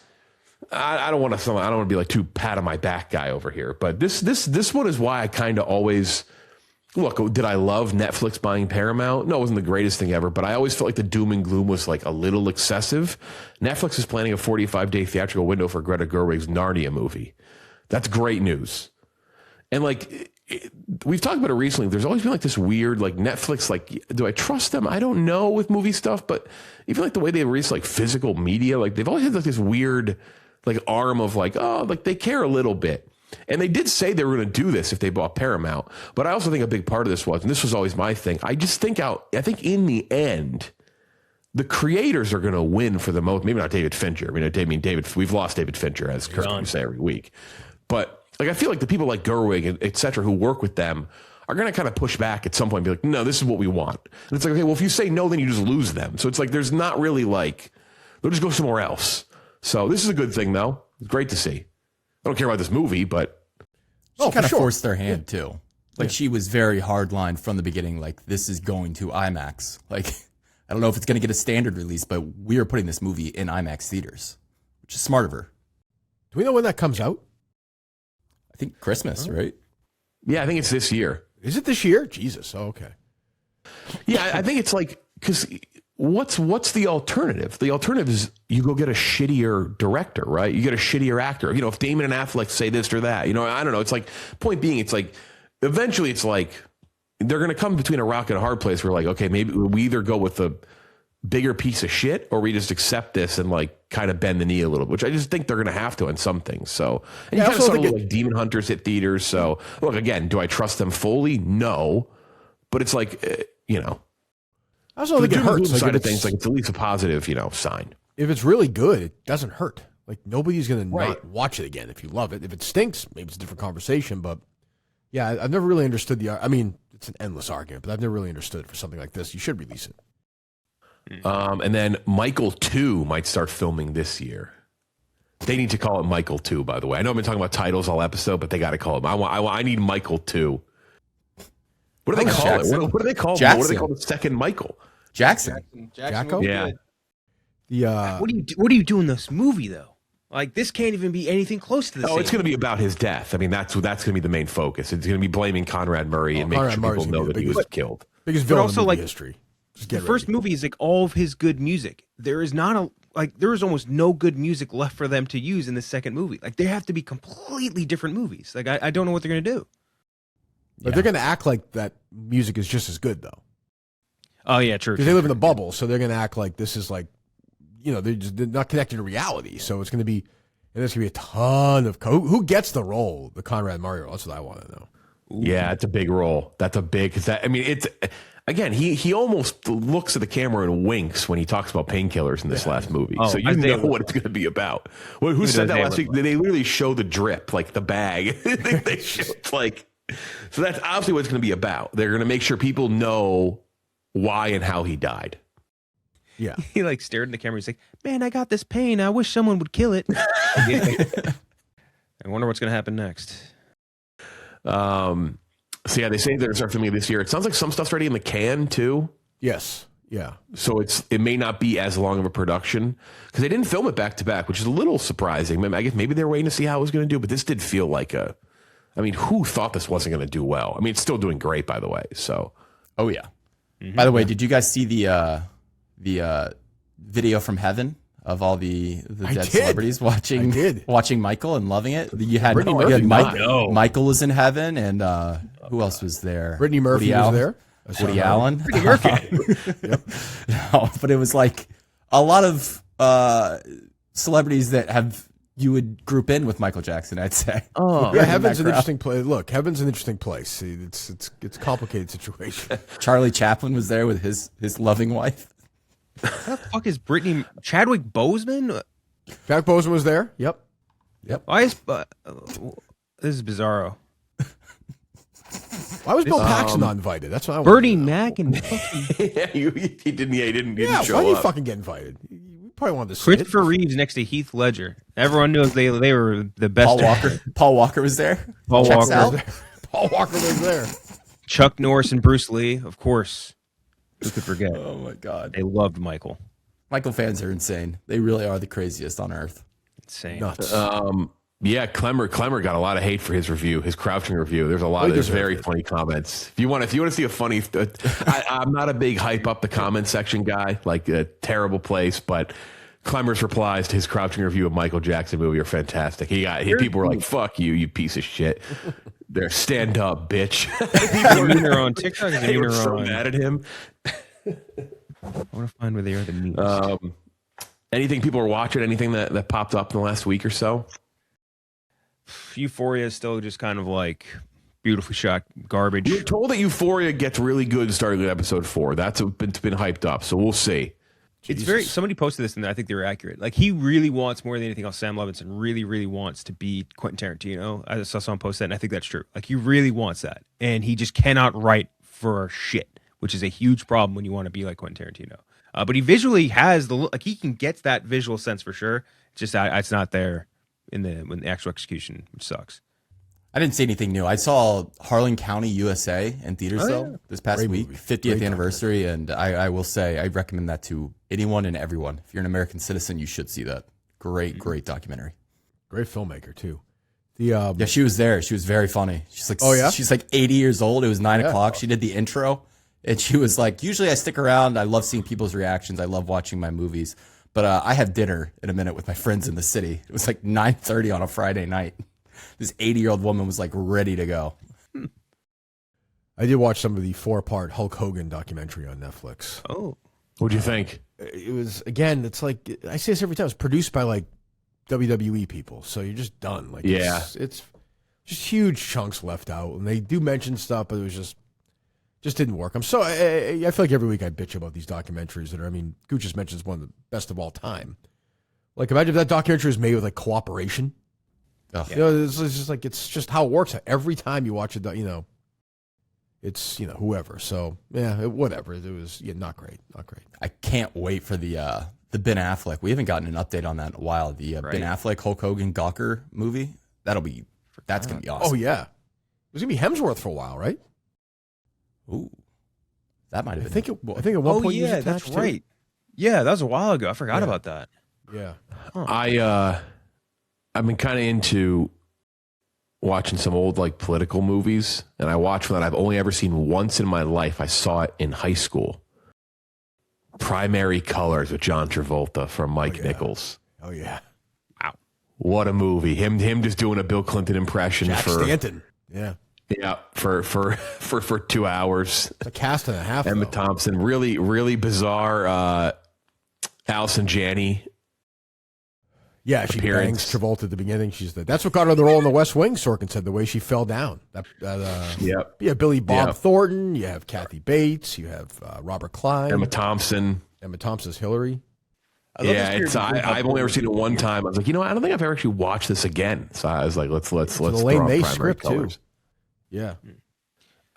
I don't want to be like too pat on my back guy over here, but this one is why I kind of always look. Did I love Netflix buying Paramount? No, it wasn't the greatest thing ever, but I always felt like the doom and gloom was like a little excessive. Netflix is planning a 45-day theatrical window for Greta Gerwig's Narnia movie. That's great news. And like, we've talked about it recently. There's always been like this weird, like Netflix, like, do I trust them? I don't know with movie stuff, but even like the way they release like physical media, like they've always had like this weird, like arm of like, oh, like they care a little bit. And they did say they were going to do this if they bought Paramount. But I also think a big part of this was, and this was always my thing, I think in the end, the creators are going to win for the most, maybe not David Fincher. I mean, we've lost David Fincher, as Kirk would say every week. But like, I feel like the people like Gerwig and et cetera who work with them are going to kind of push back at some point and be like, no, this is what we want. And it's like, okay, well, if you say no, then you just lose them. So it's like, there's not really like, they'll just go somewhere else. So this is a good thing, though. It's great to see. I don't care about this movie, but she kind of forced their hand too. Like she was very hardline from the beginning. Like, this is going to IMAX. Like, I don't know if it's going to get a standard release, but we are putting this movie in IMAX theaters, which is smart of her. Do we know when that comes out? I think Christmas, right? Yeah, I think it's this year. Is it this year? Jesus. Oh, okay. Yeah, I think it's like, because what's the alternative? The alternative is you go get a shittier director, right? You get a shittier actor. You know, if Damon and Affleck say this or that, you know, I don't know. It's like, point being, it's like, eventually it's like, they're going to come between a rock and a hard place where like, okay, maybe we either go with the bigger piece of shit or we just accept this and like kind of bend the knee a little bit, which I just think they're going to have to on some things. So, and you kind of saw like Demon Hunters hit theaters. So look, again, do I trust them fully? No, but it's like, you know, I also think it hurts. Side of things, like it's at least a positive, you know, sign. If it's really good, it doesn't hurt. Like nobody's going to not watch it again if you love it. If it stinks, maybe it's a different conversation. But yeah, I've never really understood I mean, it's an endless argument, but I've never really understood for something like this. You should release it. And then Michael 2 might start filming this year. They need to call it Michael 2, by the way. I know I've been talking about titles all episode, but they got to call it. I need Michael 2. What do they call it? What do they call? What do they call the second Michael? Jackson. Jacko? Yeah. What do you do in this movie though? Like this can't even be anything close to the same. It's going to be about his death. I mean, that's going to be the main focus. It's going to be blaming Conrad Murray and making sure people know that he was killed. Biggest villain also, in movie like, history. The first movie is like all of his good music. There is there is almost no good music left for them to use in the second movie. Like they have to be completely different movies. Like I don't know what they're going to do. But they're going to act like that music is just as good, though. Oh yeah, true. Because they live in the bubble, so they're going to act like this is like, they're not connected to reality. So it's going to be, and there's going to be a ton of who gets the role, the Conrad Murray role. That's what I want to know. Ooh. Yeah, it's a big role. That's a big. It's again. He almost looks at the camera and winks when he talks about painkillers in this last movie. So you know what it's going to be about. Well, who said that last week? They literally show the drip, like the bag. they show, it's like. So that's obviously what it's going to be about. They're going to make sure people know why and how he died. Yeah. He like stared in the camera. He's like, "Man, I got this pain. I wish someone would kill it." I wonder what's going to happen next. So yeah, they say they're going to start filming this year. It sounds like some stuff's already in the can too. Yes. Yeah. So it may not be as long of a production because they didn't film it back to back, which is a little surprising. I guess maybe they're waiting to see how it was going to do, but this did feel like who thought this wasn't going to do well? I mean, it's still doing great, by the way. So, oh yeah. Mm-hmm. By the way, did you guys see the video from heaven of all the dead celebrities watching Michael and loving it? You had Michael was in heaven, and who else was there? Brittany Murphy was there. Woody Allen. Brittany Murphy. Yep. No, but it was like a lot of celebrities that you would group in with Michael Jackson, I'd say. Oh, yeah, heaven's an interesting place. Look, heaven's an interesting place. See, it's a complicated situation. Charlie Chaplin was there with his loving wife. What the fuck is Brittany? Chadwick Boseman? Chadwick Boseman was there. Yep. Why is this is bizarro? Why was Bill Paxton not invited? That's what I want. Bernie Mac and yeah, he didn't show why up. did he fucking get invited? You probably wanted to see Christopher Reeves next to Heath Ledger. Everyone knows they were the best. Paul Walker was there. Paul Walker was there. Chuck Norris and Bruce Lee, of course. Who could forget? Oh my God, they loved Michael. Michael fans are insane. They really are the craziest on earth. Insane. Nuts. Yeah, Klemmer got a lot of hate for his review, his crouching review. There's very funny comments. If you want to see a funny, I'm not a big hype up the comment section guy, like a terrible place, but Klemmer's replies to his crouching review of Michael Jackson movie are fantastic. People were like, "Fuck you, you piece of shit." They're stand up, bitch. People are on TikTok. They were so mad at him. I want to find where they are the memes. Anything people are watching? Anything that popped up in the last week or so? Euphoria is still just kind of like beautifully shot garbage. We're told that Euphoria gets really good starting at episode 4. It's been hyped up, so we'll see. It's somebody posted this and I think they were accurate. Like he really wants more than anything else. Sam Levinson really, really wants to be Quentin Tarantino. I saw someone post that and I think that's true. Like he really wants that. And he just cannot write for shit, which is a huge problem when you want to be like Quentin Tarantino. But he visually has he can get that visual sense for sure. It's just it's not there in the actual execution, which sucks. I didn't see anything new. I saw Harlan County, USA in theaters this past week, 50th anniversary, and I will say I recommend that to anyone and everyone. If you're an American citizen, you should see that. Great documentary. Great filmmaker too. Yeah, she was there. She was very funny. She's like, she's like 80 years old. It was 9 o'clock. She did the intro, and she was like, usually I stick around. I love seeing people's reactions. I love watching my movies. But I have dinner in a minute with my friends in the city. It was like 9:30 on a Friday night. This 80-year-old woman was like ready to go. I did watch some of the 4-part Hulk Hogan documentary on Netflix. Oh, what'd you think? It was, again, it's like, I say this every time, it's produced by like WWE people. So you're just done. Like, it's just huge chunks left out. And they do mention stuff, but it was just didn't work. I feel like every week I bitch about these documentaries that are, Gooch just mentions one of the best of all time. Like, imagine if that documentary was made with like cooperation. Oh. It's just like, it's just how it works. Every time you watch it, it's, whoever. So yeah, whatever. It was not great. I can't wait for the Ben Affleck. We haven't gotten an update on that in a while. The Ben Affleck Hulk Hogan Gawker movie. That's going to be awesome. Oh yeah. It was going to be Hemsworth for a while, right? Ooh, that might have been. I think at one point. Yeah, that's right. Yeah, that was a while ago. I forgot about that. Yeah. Huh. I've been kind of into watching some old like political movies, and I watched one that I've only ever seen once in my life. I saw it in high school. Primary Colors with John Travolta from Mike Nichols. Oh yeah. Wow. What a movie. Him just doing a Bill Clinton impression Jack for Stanton. Yeah. Yeah, for 2 hours. It's a cast and a half. Emma though. Thompson, really bizarre Allison Janney. Yeah, she appearance. bangs Travolta at the beginning. That's what got her the role in The West Wing, Sorkin said, the way she fell down. Yep. You have Billy Bob Yep. Thornton, you have Kathy Bates, you have Robert Klein. Emma Thompson's Hillary. I've only ever seen it one time. I was like, I don't think I've ever actually watched this again. So I was like, let's throw Elaine out May Primary script Colors. too. Yeah.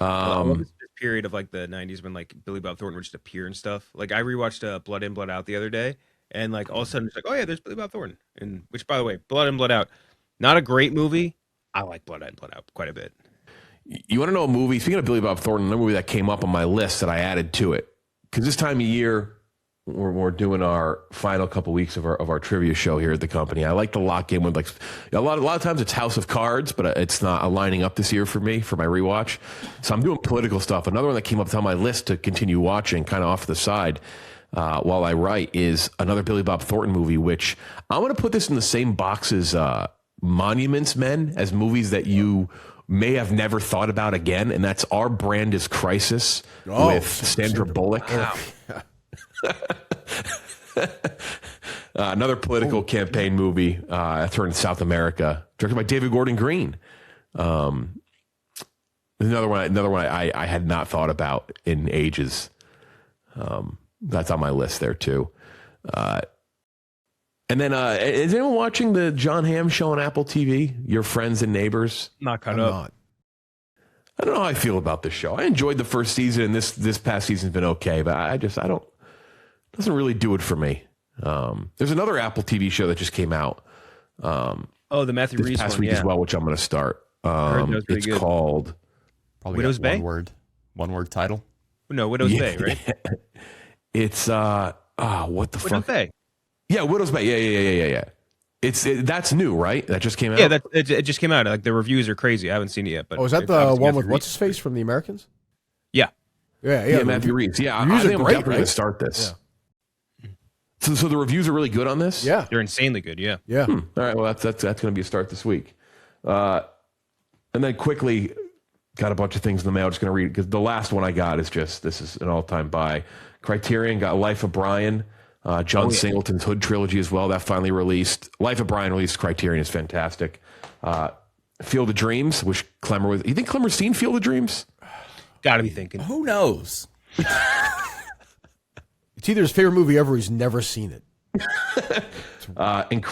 I love this period of like the 90s when like Billy Bob Thornton would just appear and stuff. Like I rewatched Blood In, Blood Out the other day, and like all of a sudden it's like, oh yeah, there's Billy Bob Thornton. And which, by the way, Blood In, Blood Out, not a great movie. I like Blood In, Blood Out quite a bit. You want to know a movie? Speaking of Billy Bob Thornton, another movie that came up on my list that I added to it, because this time of year we're doing our final couple weeks of our trivia show here at the company. I like to lock in with like a lot of times it's House of Cards, but it's not aligning up this year for me for my rewatch. So I'm doing political stuff. Another one that came up on my list to continue watching, kind of off to the side while I write, is another Billy Bob Thornton movie, which I'm going to put this in the same box as Monuments Men, as movies that you may have never thought about again, and that's Our Brand is Crisis with Sandra Bullock. Another political campaign movie. That's in South America, directed by David Gordon Green. Another one I had not thought about in ages. That's on my list there too. And then is anyone watching the John Hamm show on Apple TV? Your Friends and Neighbors? Not caught up. Not. I don't know how I feel about this show. I enjoyed the first season, and this past season's been okay, but I don't. Doesn't really do it for me. There's another Apple TV show that just came out. The Matthew this Reese past one, week as well, which I'm going to start. heard that was pretty It's good. called Probably Widow's got Bay? one word title. No, Widow's Bay, right? It's what the Widow's fuck? Bay. Yeah, Widow's Bay. Yeah. That's new, right? That just came out. Yeah, it just came out. Like the reviews are crazy. I haven't seen it yet, but Oh, is that it's the obviously one Matthew with Reese. what's his face from The Americans? Yeah. Yeah. Matthew Reese. Yeah, I Reviews think are I'm great, definitely going right? to start this. So the reviews are really good on this. Yeah. They're insanely good. Yeah. Yeah. All right. Well, that's going to be a start this week. And then quickly, got a bunch of things in the mail. Just going to read because the last one I got is this is an all-time buy. Criterion got Life of Brian, John Singleton's Hood trilogy as well. That finally released. Life of Brian released. Criterion is fantastic. Field of Dreams, which Klemmer was. You think Klemmer's seen Field of Dreams? Got to be thinking. Who knows? It's either his favorite movie ever or he's never seen it. And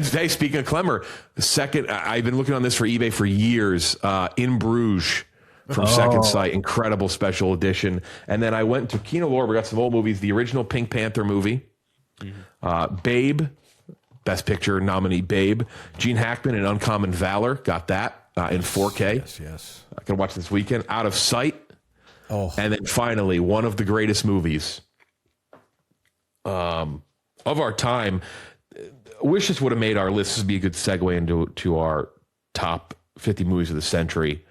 today, speaking of Klemmer, the second I've been looking on this for eBay for years. In Bruges from Second Sight, incredible special edition. And then I went to Kino Lorber, got some old movies. The original Pink Panther movie, Babe, Best Picture nominee, Babe. Gene Hackman and Uncommon Valor, got that in 4K. Yes. I can watch this weekend. Out of Sight. Oh. And then finally, one of the greatest movies of our time. Wish this would have made our list. This would be a good segue into our top 50 movies of the century.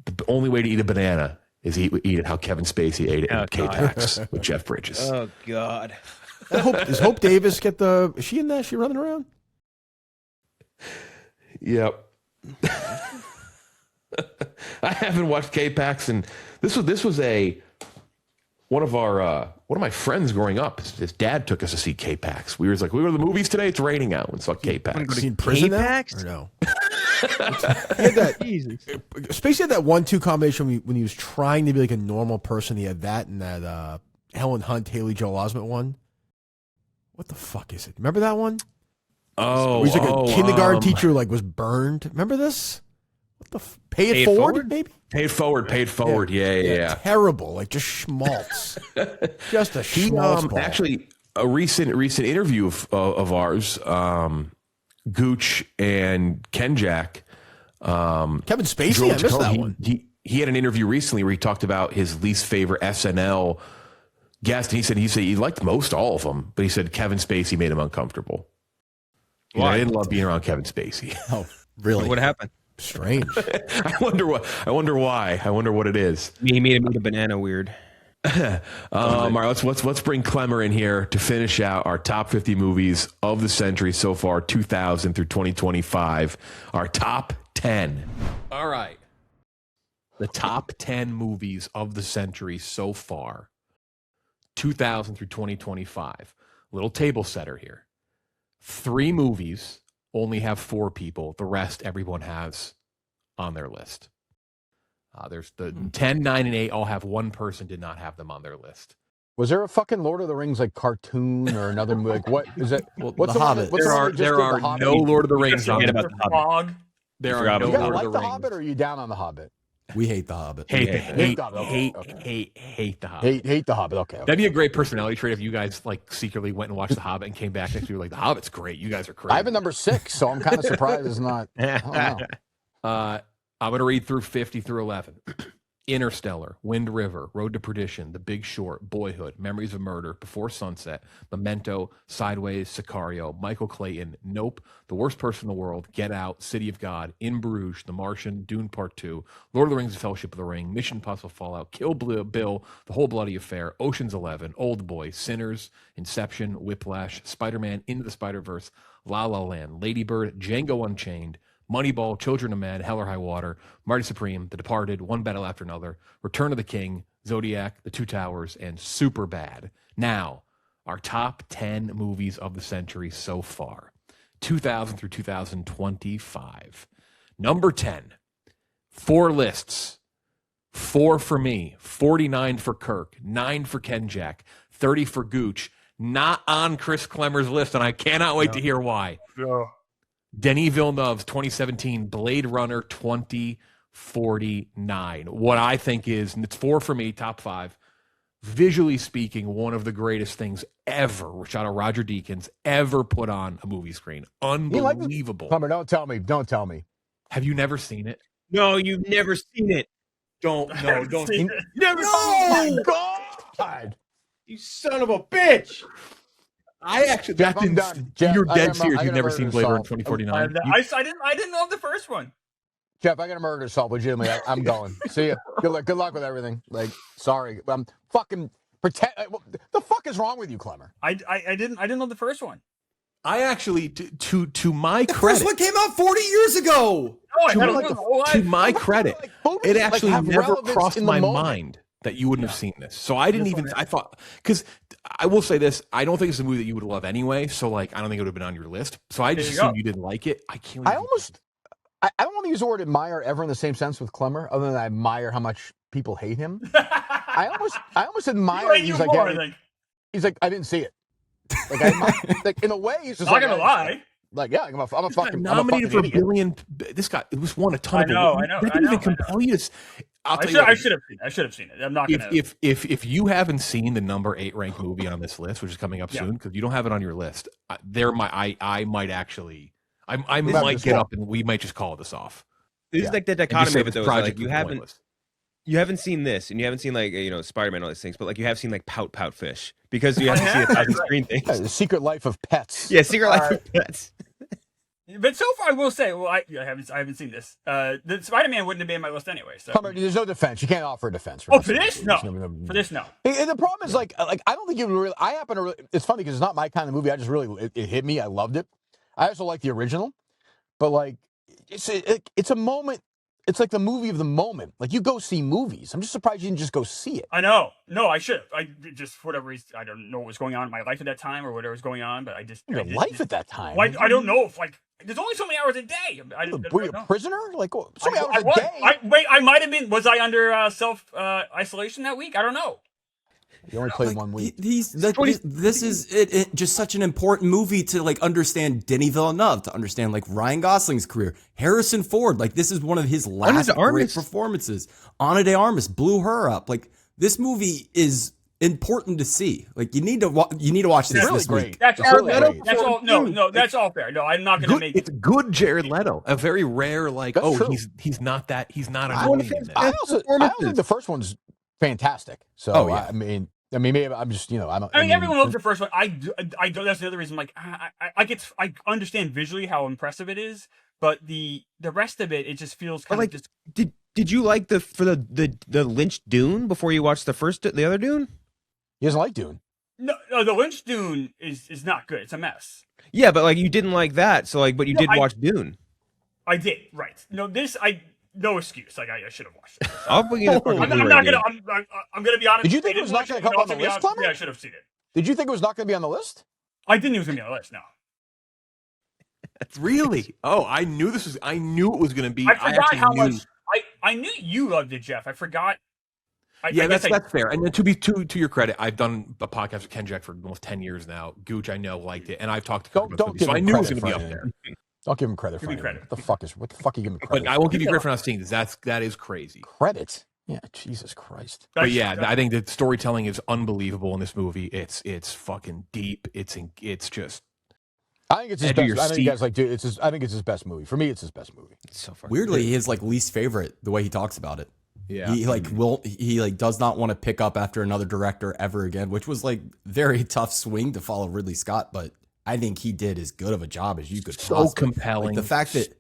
The only way to eat a banana is eat it how Kevin Spacey ate it in K-Pax with Jeff Bridges. Oh God. Does Hope Davis get the? Is she in that? Is she running around? Yep. I haven't watched K-Pax, and this was one of my friends growing up. His dad took us to see K-Pax. We were like, we were to the movies today. It's raining out, and saw K-Pax. Is he in prison now? K-Pax? Or no? He had that, Spacey had that 1-2 combination when he was trying to be like a normal person. He had that and that Helen Hunt, Haley Joel Osment one. What the fuck is it? Remember that one? Oh, Where he's like a kindergarten teacher who like was burned. Remember this? What the Pay It Forward, maybe? Pay it forward. Yeah. Terrible, like just schmaltz. Just a schmaltz ball. Actually, a recent interview of ours, Gooch and Kenjac. Kevin Spacey, I missed that one. He had an interview recently where he talked about his least favorite SNL guest. And he said he liked most all of them, but he said Kevin Spacey made him uncomfortable. You know, I didn't love being around Kevin Spacey. Oh, really? What happened? Strange. I wonder why. I wonder what it is. He made a banana weird. All right, let's bring Klemmer in here to finish out our top 50 movies of the century so far, 2000 through 2025. Our top 10. All right. The top 10 movies of the century so far, 2000 through 2025. Little table setter here. 3 movies only have 4 people. The rest everyone has on their list. There's the 10, 9, and 8 all have one person did not have them on their list. Was there a fucking Lord of the Rings like cartoon or another movie? Like what is it? Well, What's The the one Hobbit. that- what's the one that just There did The are Hobbit? no Lord of the Rings Forget on there. about the Hobbit. Frog. There forgot are no You about guys Lord like of The the Rings. Hobbit or are you down on The Hobbit? We hate The Hobbit. Hate Hate the Hobbit. Hate The Hobbit. Okay. That'd be a great personality trait if you guys like secretly went and watched The Hobbit and came back next year like The Hobbit's great. You guys are crazy. I have a number 6, so I'm kind of surprised it's not. I don't know. I'm going to read through 50 through 11. Interstellar, Wind River, Road to Perdition, The Big Short, Boyhood, Memories of Murder, Before Sunset, Memento, Sideways, Sicario, Michael Clayton, Nope, The Worst Person in the World, Get Out, City of God, In Bruges, The Martian, Dune Part 2, Lord of the Rings, The Fellowship of the Ring, Mission Impossible Fallout, Kill Bill, The Whole Bloody Affair, Ocean's 11, Old Boy, Sinners, Inception, Whiplash, Spider-Man, Into the Spider-Verse, La La Land, Lady Bird, Django Unchained, Moneyball, Children of Men, Hell or High Water, Marty Supreme, The Departed, One Battle After Another, Return of the King, Zodiac, The Two Towers, and Superbad. Now, our top 10 movies of the century so far, 2000 through 2025. Number 10, 4 lists. 4 for me, 49 for Kirk, 9 for Kenjac, 30 for Gooch. Not on Chris Klemmer's list, and I cannot wait to hear why. Denis Villeneuve's 2017 Blade Runner 2049. What I think is, and it's 4 for me, top 5, visually speaking, one of the greatest things ever, shot of Roger Deakins, ever put on a movie screen. Unbelievable. Plumber, don't tell me. Don't tell me. Have you never seen it? No, you've never seen it. Don't. Never Oh, God. You son of a bitch. I actually, Jeff, that I'm didn't, done. Jeff, you're I dead got a- serious. I You've got a never murder seen to Blade Runner solve. 2049? I didn't love the first one. Jeff, I got a murder to solve. Legitimately, I'm going. See ya. Good luck with everything. Like, sorry, I'm fucking pretend. The fuck is wrong with you, Klemmer? I didn't love the first one. I actually, to my The credit, first one came out 40 years ago. Oh, I To had my- the whole to life. my credit, Like, movies, it like, actually have never relevance crossed in the my moment. mind that you wouldn't have seen this. So I didn't even, I thought, because I will say this, I don't think it's a movie that you would love anyway. So like, I don't think it would have been on your list. So I just There you go. assumed you didn't like it. I can't. I don't want to use the word admire ever in the same sense with Klemmer, other than I admire how much people hate him. I almost admire. You He's like, more, I yeah, think. he's like, I didn't see it. Like, I admire, like in a way, he's just Not like, gonna lie. Like, yeah, I'm a fucking nominated for a idiot. billion. This guy, it was won a ton I of know, awards. I know, They I didn't know, even I know. complete it. I'll I tell should you what, have seen it. I'm not gonna. if you haven't seen the number 8 ranked movie on this list, which is coming up Yeah. soon, because you don't have it on your list, I might actually, I Might might just get call. up and we might just call this off. This Yeah. is like the And just dichotomy say of it this though. Is project like you was haven't pointless. you haven't seen this, and you haven't seen like Spider-Man, all these things, but like you have seen like Pout Fish because you have to see 1,000 screen Yeah, things. the Secret Life of Pets. Yeah, Secret Life of Pets. But so far, I will say, well, I haven't seen this. The Spider-Man wouldn't have been on my list anyway. So. Klemmer, there's no defense. You can't offer a defense. Oh, for this, no. There's For this, no. And the problem is, like I don't think you really. I happen to. Really, it's funny because it's not my kind of movie. I just really it hit me. I loved it. I also like the original, but like it's a moment. It's like the movie of the moment. Like you go see movies. I'm just surprised you didn't just go see it. I know. No, I should have. I just for whatever reason, I don't know what was going on in my life at that time or whatever was going on, but I just Your life at that time. Well, I don't know if like there's only so many hours a day. Were you a prisoner? Like so many hours a day. I might have been. Was I under self isolation that week? I don't know. You only played 1 week. This is it, just such an important movie to like understand Denis Villeneuve, to understand like Ryan Gosling's career, Harrison Ford. Like this is one of his last de great Armas. performances. Ana de Armas blew her up. Like this movie is important to see. Like you need to watch this It's really this great. week. That's It's all. really great. That's all. No, that's all fair. No, I'm not gonna make. It's good Jared Leto. A very rare, like, That's oh, true. he's not that, he's not I annoying in this. also think the first one's fantastic. So Oh, yeah. I mean, I mean, maybe I'm just, I mean, everyone loves the first one. I do. That's the other reason. Like, I understand visually how impressive it is, but the rest of it just feels kind of just. Did you like the Lynch Dune before you watched the other Dune? He doesn't like Dune. No, the Lynch Dune is not good. It's a mess. Yeah, but like you didn't like that, so like, but you did watch Dune. I did, right? No, no excuse. Like I should have watched it. I'll bring you the fucking I'm Blu-ray, not dude. gonna. I'm gonna be honest. Did you think it was not going to come on the list, Klemmer? Yeah, I should have seen it. Did you think it was not going to be on the list? I didn't think it was gonna be on the list. No. Really? Oh, I knew this was. I knew it was going to be. I forgot how knew, much. I knew you loved it, Jeff. I forgot. That's fair. And then to your credit, I've done a podcast with Kenjac for almost 10 years now. Gooch, I know, liked it, and I've talked to Kirk about it, so I knew it was going to be up there. Don't give him credit for it. What the fuck are you giving credit? But I won't give you credit for not seeing this. That is crazy. Credit? Yeah, Jesus Christ. But yeah, I think the storytelling is unbelievable in this movie. It's fucking deep. It's just. I think it's his best. I think you guys like. Dude, I think it's his best movie. For me, it's his best movie. It's so fucking Weirdly, his like least favorite. The way he talks about it. Yeah. He does not want to pick up after another director ever again, which was like very tough swing to follow Ridley Scott, but I think he did as good of a job as you could. So compelling. Like, the fact that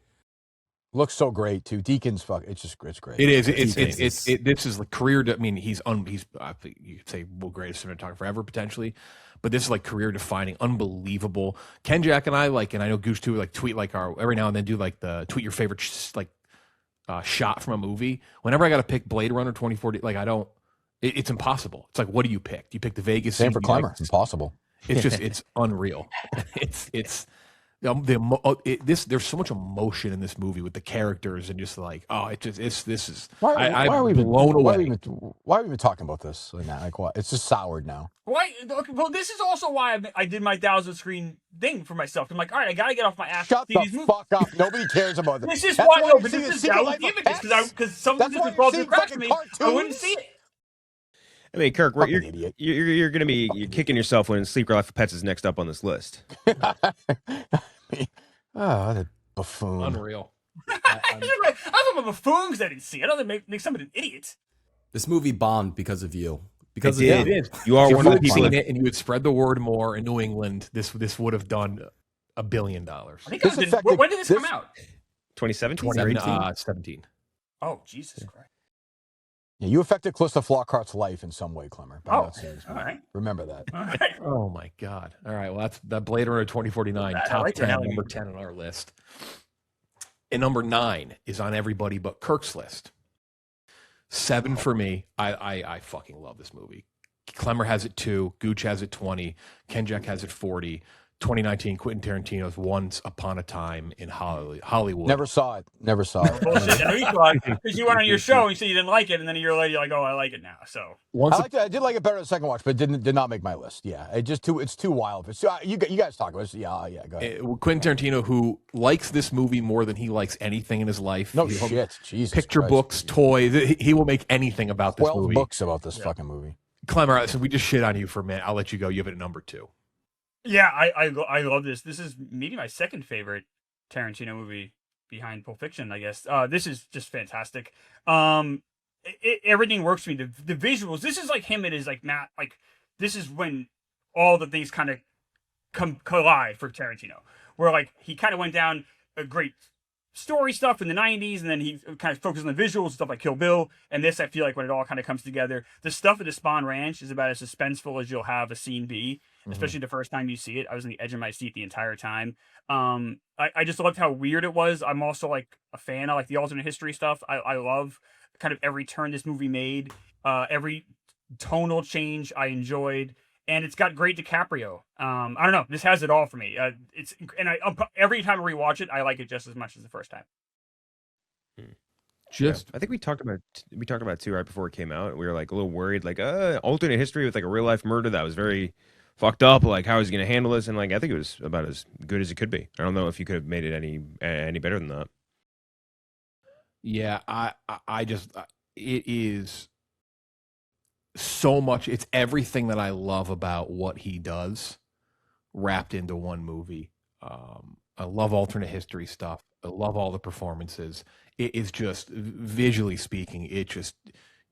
looks so great too. Deacon's it's great. It is. This is like career. I mean, he's I think you could say greatest cinematographer ever potentially, but this is like career defining, unbelievable. Kenjac and I know Gooch too. Like tweet like our every now and then do like the tweet your favorite shot from a movie. Whenever I got to pick Blade Runner 2040, like I don't. It's impossible. It's like, what do you pick? Do you pick the Vegas? Same for Klemmer. It's impossible. It's just it's unreal. There's so much emotion in this movie with the characters and just like this is why are we blown away. Why are we even talking about this right now? Like what? It's just soured now. Why? Well, this is also why I did my 1,000-screen thing for myself. I'm like, all right, I gotta get off my ass. Shut the fuck up. Nobody cares about this. This is why. No, but this is I would give it this because some of this would fall through the cracks for me. I wouldn't see it. I mean, Kirk, you're going to be kicking yourself when Sleep Life of Pets is next up on this list. The buffoon. Unreal. I'm a buffoon because I didn't see it. I don't make somebody an idiot. this movie bombed because of you. Because it is. You are if one you of had the people. seen it and you had spread the word more in New England, this would have done $1 billion. I think when did this come out? 2017? 17. Oh, Jesus Christ. Yeah, you affected Calista Flockhart's life in some way, Klemmer. All right. Remember that. All right. Oh my God! All right, well that's that Blade Runner 2049 top like 10, that. number 10 on our list. And number 9 is on everybody but Kirk's list. 7 for me. I fucking love this movie. Klemmer has it 2. Gooch has it 20. Kenjac has it 40. 2019 Quentin Tarantino's Once Upon a Time in Hollywood. Never saw it. Bullshit. I know you thought because you went on your show and you said you didn't like it, and then a year later you're like, oh, I like it now. So I did like it better the second watch, but did not make my list. Yeah, it's too wild. It's you guys talk about it. Yeah. Go ahead. Quentin Tarantino, who likes this movie more than he likes anything in his life. No shit, Jesus. Picture Christ. books, toys. He will make anything about this 12 movie. books about this fucking movie. Klemmer, so we just shit on you for a minute. I'll let you go. You have it at number 2. yeah, I love this. This is maybe my second favorite Tarantino movie behind Pulp Fiction, I guess. This is just fantastic. Everything works for me. The visuals. This is like him. It is like Matt. Like this is when all the things kind of collide for Tarantino. Where like he kind of went down a great story stuff in the 90s, and then he kind of focused on the visuals, stuff like Kill Bill, and this I feel like when it all kind of comes together. The stuff at the Spawn Ranch is about as suspenseful as you'll have a scene be, especially the first time you see it. I was on the edge of my seat the entire time. I just loved how weird it was. I'm also like a fan of like the alternate history stuff. I love kind of every turn this movie made, every tonal change I enjoyed. And it's got great DiCaprio. I don't know. This has it all for me. Every time I rewatch it, I like it just as much as the first time. I think we talked about it too right before it came out. We were like a little worried, like alternate history with like a real life murder that was very fucked up. Like how is he going to handle this? And like I think it was about as good as it could be. I don't know if you could have made it any better than that. Yeah, it is so much. It's everything that I love about what he does wrapped into one movie. I love alternate history stuff. I love all the performances. It is just visually speaking,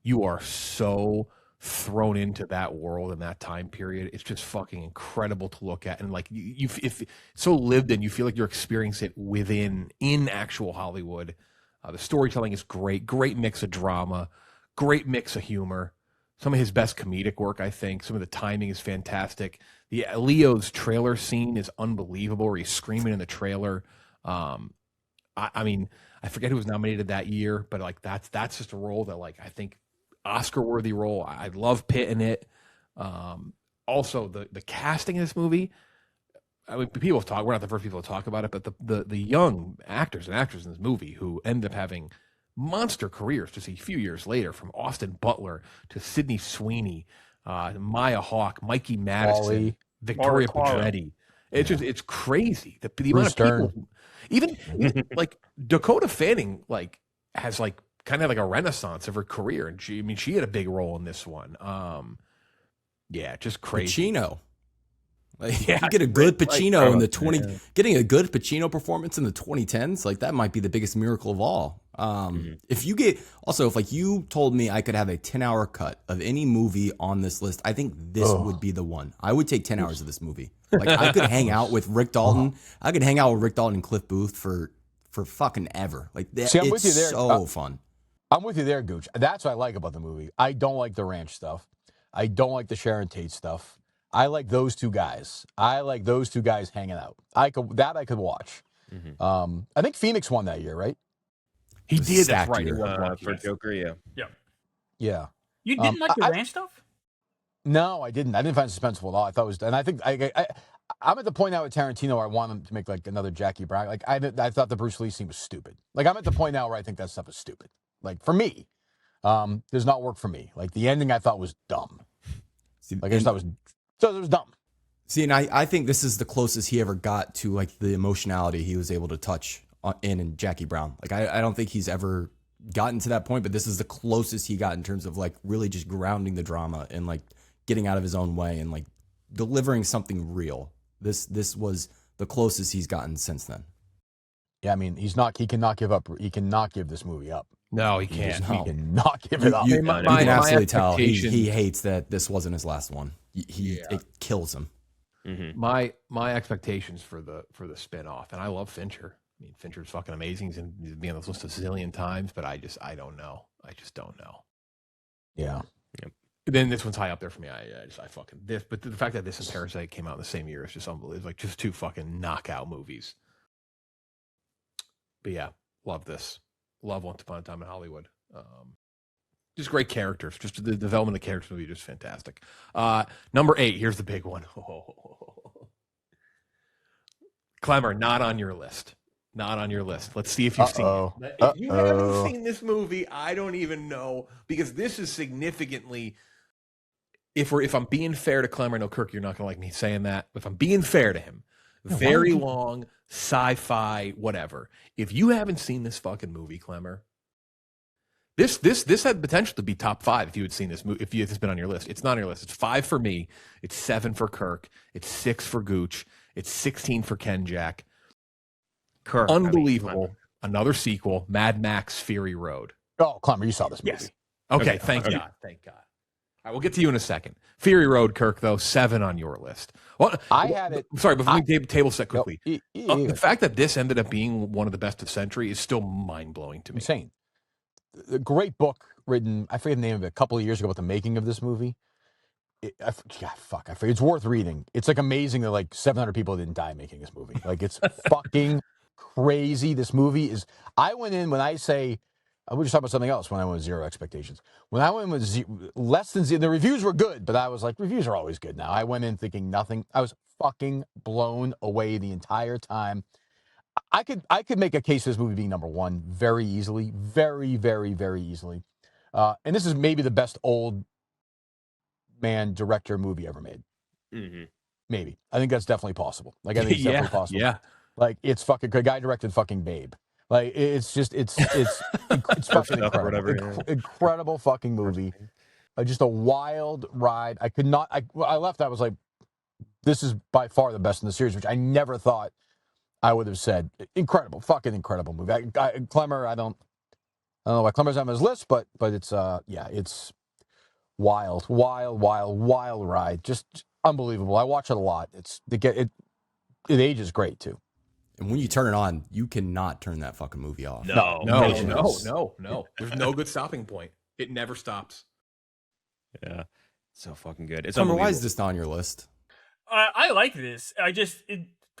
you are so thrown into that world and that time period. It's just fucking incredible to look at, and like if it's so lived in, you feel like you're experiencing it in actual Hollywood. The storytelling is great mix of drama, great mix of humor. Some of his best comedic work, I think. Some of the timing is fantastic. The Leo's trailer scene is unbelievable, where he's screaming in the trailer. I mean, I forget who was nominated that year, but like that's just a role that, like, I think Oscar-worthy role. I love Pitt in it. Also, the casting in this movie. I mean, people talk. We're not the first people to talk about it, but the young actors and actresses in this movie who end up having monster careers just a few years later, from Austin Butler to Sydney Sweeney, Maya Hawke, Mikey Madison, Victoria Pedretti. It's crazy. The amount of people, even like Dakota Fanning, like has like kind of like a renaissance of her career, and she had a big role in this one. Just crazy. Pacino. Like, you get a good Pacino in the getting a good Pacino performance in the 2010s, like that might be the biggest miracle of all. If you told me I could have a 10-hour cut of any movie on this list, I think this would be the one. I would take 10 hours of this movie. Like, I could hang out with Rick Dalton. I could hang out with Rick Dalton and Cliff Booth for fucking ever. Like, I'm with you there. So fun. I'm with you there, Gooch. That's what I like about the movie. I don't like the ranch stuff. I don't like the Sharon Tate stuff. I like those two guys. I like those two guys hanging out. I could watch. Mm-hmm. I think Phoenix won that year, right? He did. That's right. For Joker, yeah. Yeah. You didn't like the ranch stuff? No, I didn't. I didn't find it suspenseful at all. I thought it was, and I think I'm at the point now with Tarantino where I want him to make like another Jackie Brown. Like I thought the Bruce Lee scene was stupid. Like I'm at the point now where I think that stuff is stupid. Like for me, does not work for me. Like the ending I thought was dumb. Like I just thought it was dumb. See, and I think this is the closest he ever got to like the emotionality he was able to touch in Jackie Brown. Like I don't think he's ever gotten to that point, but this is the closest he got in terms of like really just grounding the drama and like getting out of his own way and like delivering something real. This was the closest he's gotten since then. Yeah, I mean, he cannot give up. He cannot give this movie up. No, he can't. He cannot give it up. You can absolutely tell he hates that this wasn't his last one. It kills him. Mm-hmm. My expectations for the spinoff, and I love Fincher. I mean, Fincher's fucking amazing. He's been on this list a zillion times, but I don't know. I just don't know. Yeah. Yep. Then this one's high up there for me. I fucking this, but the fact that this and Parasite came out in the same year is just unbelievable. It's like just two fucking knockout movies. But yeah, love this. Love Once Upon a Time in Hollywood. Just great characters. Just the development of the characters movie is just fantastic. Number 8. Here's the big one. Klemmer, not on your list. Not on your list. Let's see if you've seen it. If you haven't seen this movie, I don't even know, because this is significantly. If I'm being fair to Klemmer, no, Kirk, you're not gonna like me saying that. If I'm being fair to him, very long sci-fi, whatever. If you haven't seen this fucking movie, Klemmer, this had potential to be top 5 if you had seen this movie. If it's been on your list, it's not on your list. It's 5 for me. It's 7 for Kirk. It's 6 for Gooch. It's 16 for Kenjac. Kirk, unbelievable. Another sequel, Mad Max Fury Road. Oh, Klemmer, you saw this movie. Yes. Okay, thank God. Thank God. All right, we'll get to you in a second. Fury Road, Kirk, though, 7 on your list. Well, I had it. Sorry, before we table set quickly. No, the fact that this ended up being one of the best of the century is still mind-blowing to me. Insane. A great book written, I forget the name of it, a couple of years ago about the making of this movie. I forget. It's worth reading. It's like amazing that like 700 people didn't die making this movie. Like it's fucking crazy. This movie is. I went in when I say. We just talked about something else when I went with 0 expectations. When I went with less than 0, the reviews were good, but I was like, reviews are always good now. I went in thinking nothing. I was fucking blown away the entire time. I could make a case for this movie being number 1 very easily. Very, very, very easily. And this is maybe the best old man director movie ever made. Mm-hmm. Maybe. I think that's definitely possible. Like, I think it's definitely possible. Yeah. Like, it's fucking, the guy directed fucking Babe. Like, it's fucking incredible. Incredible fucking movie. Just a wild ride. I could not, I left, I was like, this is by far the best in the series, which I never thought I would have said. Incredible. Fucking incredible movie. Klemmer, I don't know why Klemmer's on his list, but it's, it's Wild ride. Just unbelievable. I watch it a lot. It ages great too. And when you turn it on, you cannot turn that fucking movie off. No. There's no good stopping point. It never stops. Yeah, so fucking good. It's Summer, why unbelievable. is this not on your list? I like this.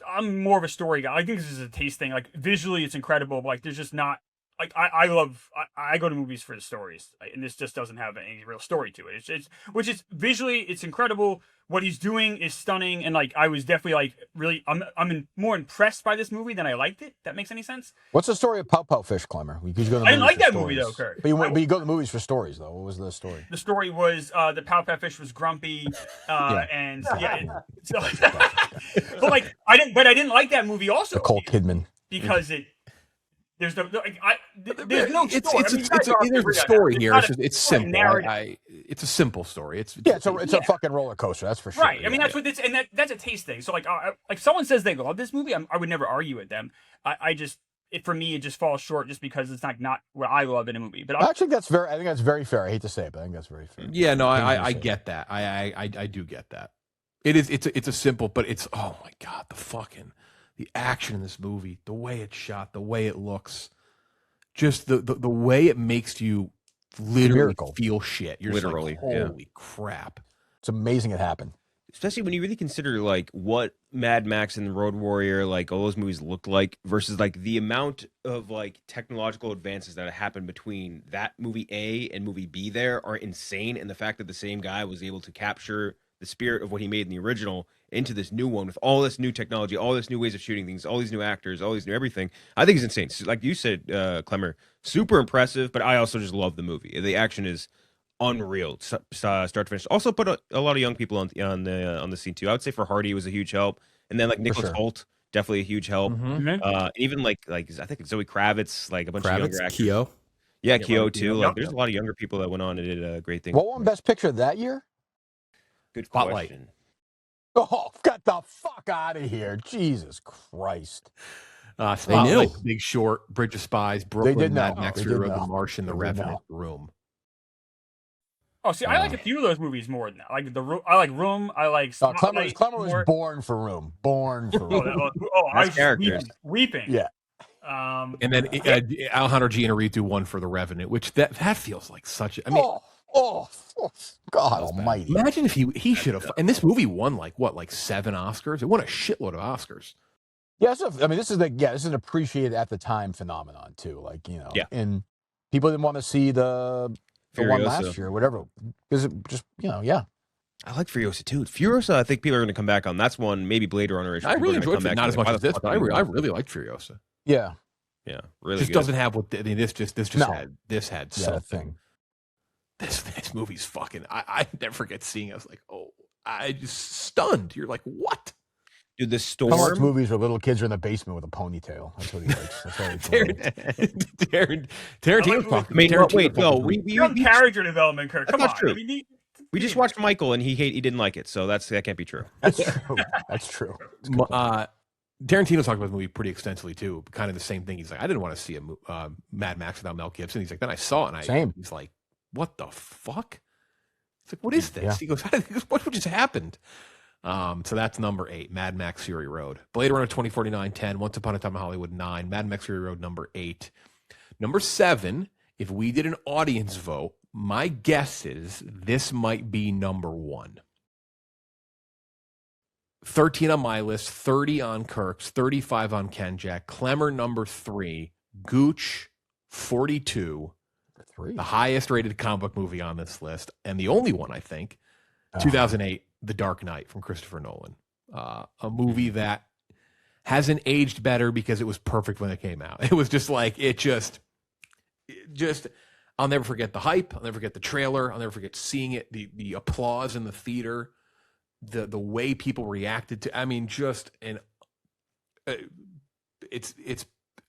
I'm more of a story guy. I think this is a taste thing. Like visually, it's incredible. But like, there's just not like I go to movies for the stories, and this just doesn't have any real story to it. It's which is visually it's incredible. What he's doing is stunning, and like I was definitely like really I'm more impressed by this movie than I liked it. That makes any sense? What's the story of Pow Pow Fish, Klemmer? Because you go to the I didn't movies like for that movie, stories. though, Kirk. But you go to the movies for stories though. What was the story? The story was the Pow Pow Fish was grumpy, and so, but like I didn't like that movie also Nicole Kidman. because there's no there's no It's story. there's a story here. It's not a simple. narrative. It's a simple story. It's a fucking roller coaster. That's for sure. Right. I mean, that's what it's, and that's a taste thing. So like someone says they love this movie, I would never argue with them. For me, it just falls short just because it's not what I love in a movie. But I think that's very fair. I hate to say it, but I think that's very fair. Yeah, no, I get that. I do get that. It's a simple, but it's, oh my God, the action in this movie, the way it's shot, the way it looks, just the way it makes you literally feel shit. You're Literally, just like, holy crap. It's amazing it happened. Especially when you really consider like what Mad Max and the Road Warrior, like all those movies look like versus like the amount of like technological advances that happened between that movie A and movie B there are insane. And the fact that the same guy was able to capture the spirit of what he made in the original into this new one with all this new technology, all this new ways of shooting things, all these new actors, all these new everything, I think is insane. So, like you said, Klemmer, super impressive, but I also just love the movie. The action is unreal, start to finish. Also put a lot of young people on the scene too. I would say for Hardy was a huge help, and then like Nicholas Hoult, definitely a huge help. Even like I think Zoe Kravitz, like a bunch of younger actors. Keo. Yeah, Keo too. Like there's a lot of younger people that went on and did great things. What won Best Picture that year? Good Spotlight. question. Oh, get the fuck out of here. Jesus Christ. Spotlight, Big Short, Bridge of Spies, Brooklyn, Mad Max, Fury Road, The Martian, The Revenant, Room. Oh, see, I like a few of those movies more than that. Like I like Room. I like Spotlight. Klemmer was born for Room. Born for Room. I was weeping. Yeah. And then Alejandro Gianarritu won for The Revenant, which that feels like such. I mean, God Almighty! Imagine if he should have. And this movie won like 7 Oscars. It won a shitload of Oscars. Yeah, this is an appreciated at the time phenomenon too. Like and people didn't want to see the one last year, whatever, because it just I like Furiosa too. Furiosa, I think people are going to come back on. That's one, maybe Blade Runner. I really enjoyed it, not as much as this, but I really liked Furiosa. Yeah, really. Just good. doesn't have what this had something. This movie's fucking. I never forget seeing it. I was like, I just stunned. You're like, what? Dude, the storm. He likes movies where little kids are in the basement with a ponytail. That's what he likes. That's all Tarantino talking. Wait, no, we character development, Kirk. Come on. True. We just watched Michael, and he didn't like it, so that can't be true. That's true. That's true. Tarantino talked about the movie pretty extensively too. Kind of the same thing. He's like, I didn't want to see a Mad Max without Mel Gibson. He's like, then I saw it, and he's like, what the fuck? It's like, what is this? Yeah. He goes, what just happened? So that's number 8, Mad Max Fury Road. Blade Runner 2049, 10, Once Upon a Time in Hollywood, 9, Mad Max Fury Road, number 8. Number 7, if we did an audience vote, my guess is this might be number 1. 13 on my list, 30 on Kirk's, 35 on Kenjac, Klemmer number 3, Gooch 42, the highest rated comic book movie on this list, and the only one, I think, 2008, The Dark Knight from Christopher Nolan. A movie that hasn't aged better because it was perfect when it came out. It was just like, I'll never forget the hype. I'll never forget the trailer. I'll never forget seeing it, the applause in the theater, the way people reacted to. I mean, it's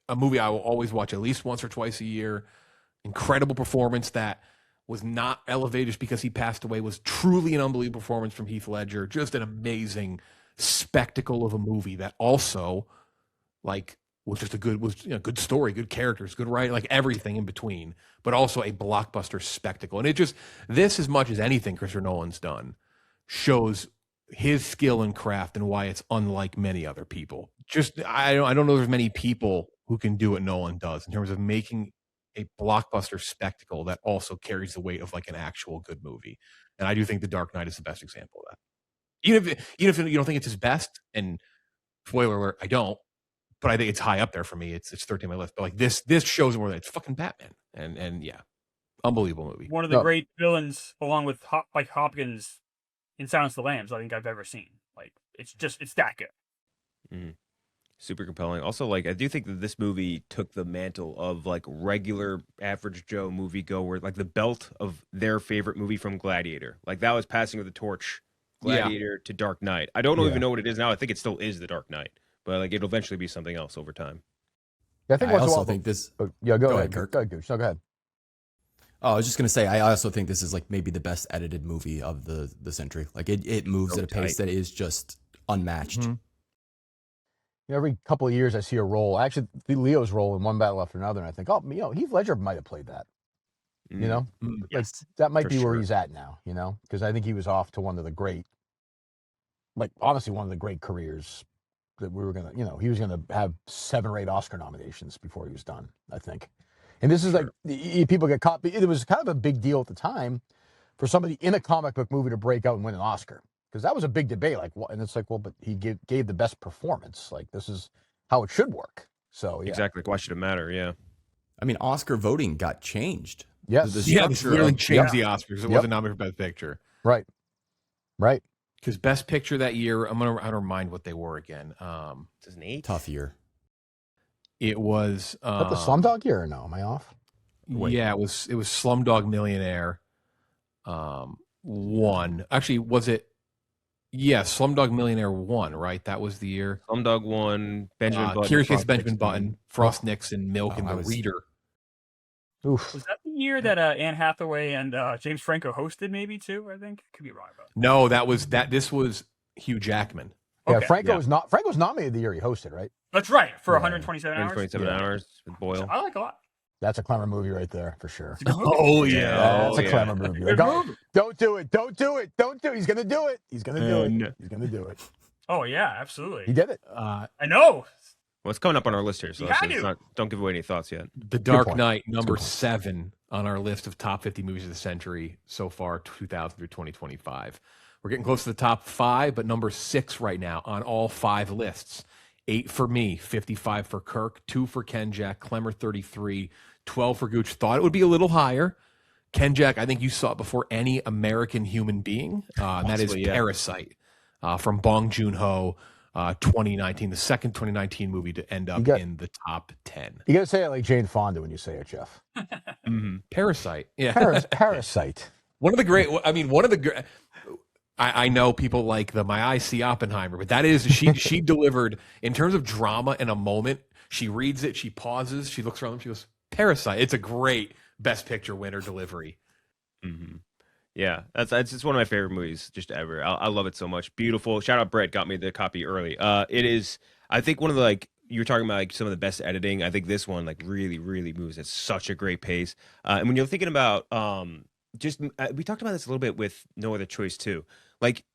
a movie I will always watch at least once or twice a year. Incredible performance that was not elevated just because he passed away, was truly an unbelievable performance from Heath Ledger. Just an amazing spectacle of a movie that also, like, was just good story, good characters, good writing, like everything in between, but also a blockbuster spectacle. And this, as much as anything Christopher Nolan's done, shows his skill and craft and why it's unlike many other people. I don't know there's many people who can do what Nolan does in terms of making a blockbuster spectacle that also carries the weight of like an actual good movie. And I do think The Dark Knight is the best example of that. Even if you don't think it's his best, and spoiler alert, I don't, but I think it's high up there for me. It's 13 on my list. But like this shows more that it's fucking Batman. And yeah, unbelievable movie. One of the great villains, along with Hopkins in Silence of the Lambs, I think I've ever seen. Like it's that good. Mm. Super compelling. Also, like I do think that this movie took the mantle of like regular average Joe moviegoer, like the belt of their favorite movie from Gladiator. Like that was passing of the torch, Gladiator to Dark Knight. I don't even know what it is now. I think it still is the Dark Knight, but like it'll eventually be something else over time. Yeah, I also think this. Yeah, go ahead, Kirk. Go ahead, Gooch. No, go ahead. Oh, I was just gonna say, I also think this is like maybe the best edited movie of the century. Like it moves at a pace that is just unmatched. Mm-hmm. Every couple of years, I see a role. Actually, Leo's role in One Battle After Another, and I think, Heath Ledger might have played that. You know, Yes, that might be sure. where he's at now. You know, because I think he was off to one of the great, like honestly, one of the great careers that we were gonna. You know, he was gonna have 7 or 8 Oscar nominations before he was done. I think, and this is like people get caught. It was kind of a big deal at the time for somebody in a comic book movie to break out and win an Oscar. Because that was a big debate, like, and it's like, well, but he gave the best performance. Like, this is how it should work. So, yeah. Exactly. Why should it matter? Yeah. I mean, Oscar voting got changed. Yes. This structure really of- changed the Oscars. It wasn't nominated for Best Picture. Right. Because Best Picture that year, I'm gonna remind what they were again. 2008. Tough year. It was Is that the Slumdog year or no? Am I off? Wait. Yeah, it was Slumdog Millionaire. Won. Actually, was it? Yeah, Slumdog Millionaire won, right? That was the year. Slumdog won. Benjamin Button. Curious Case Frost of Benjamin Nixon. Button, Frost Nixon, Milk, Oh, and I The was- Reader. Oof. Was that the year that Anne Hathaway and James Franco hosted? Maybe too. I think could be wrong about that. No, this was Hugh Jackman. Yeah, Okay. Franco's nominated the year he hosted, right? That's right for Yeah. 127 hours. 127 hours with Boyle. I like a lot. That's a Klemmer movie right there for sure. It's a good movie. Oh That's a Klemmer movie. Good Like, movie. don't do it. Don't do it. Don't do it. He's gonna do it. He's gonna do it. He's gonna do it. Oh yeah, He absolutely. did it. I know. Well, it's coming up on our list here, so You that's- had it's to. not, don't give away any thoughts yet. The Dark point. Knight, number point. 7 on our list of top 50 movies of the century so far, 2000 through 2025. We're getting close to the top 5, but number 6 right now on all 5 lists. 8 for me, 55 for Kirk, 2 for Kenjac, Klemmer 33, 12 for Gooch. Thought it would be a little higher. Kenjac, I think you saw it before any American human being, and that is Possibly, yeah. Parasite from Bong Joon-ho, 2019, the second 2019 movie to end up in the top 10. You gotta say it like Jane Fonda when you say it, Jeff. Parasite, yeah. Parasite. One of the great. I mean, one of the great. I know people like My Eyes See Oppenheimer, but that is she delivered in terms of drama in a moment. She reads it, she pauses, she looks around them, she goes, Parasite. It's a great Best Picture winner delivery. Mm-hmm. Yeah, that's it's one of my favorite movies just ever. I love it so much. Beautiful. Shout out Brett, got me the copy early. It is, I think, one of the, like, you were talking about like some of the best editing. I think this one like really, really moves at such a great pace. And when you're thinking about we talked about this a little bit with No Other Choice too. Like,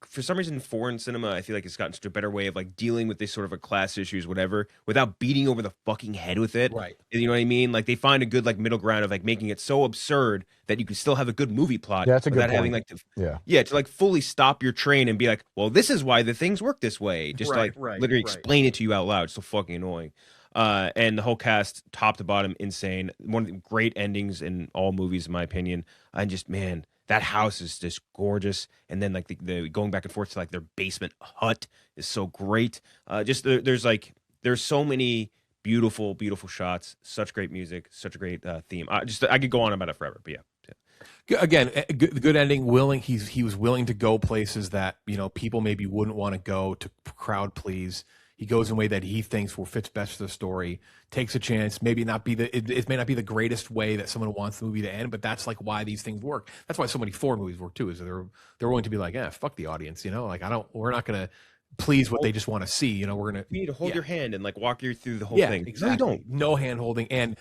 for some reason, foreign cinema, I feel like it's gotten such a better way of like dealing with this sort of a class issues, whatever, without beating over the fucking head with it. Right. You know what I mean? Like, they find a good like middle ground of like making it so absurd that you can still have a good movie plot. Yeah, that's a good without point. having like Yeah. to like fully stop your train and be like, well, this is why the things work this way. Just Right, to, like right, literally right. explain it to you out loud. It's so fucking annoying. And the whole cast, top to bottom, insane. One of the great endings in all movies, in my opinion. And just, man, that house is just gorgeous. And then like the going back and forth to like their basement hut is so great. There's so many beautiful, beautiful shots. Such great music. Such a great theme. I could go on about it forever. But yeah. Again, good ending. He was willing to go places that people maybe wouldn't want to go to crowd please. He goes in a way that he thinks fits best for the story. Takes a chance. Maybe not be it may not be the greatest way that someone wants the movie to end, but that's like why these things work. That's why so many foreign movies work too. Is they're willing to be like, fuck the audience. Like we're not gonna please what they just want to see. You know, we're gonna You need to hold your hand and like walk you through the whole yeah, thing. exactly. No, you don't. No hand holding, and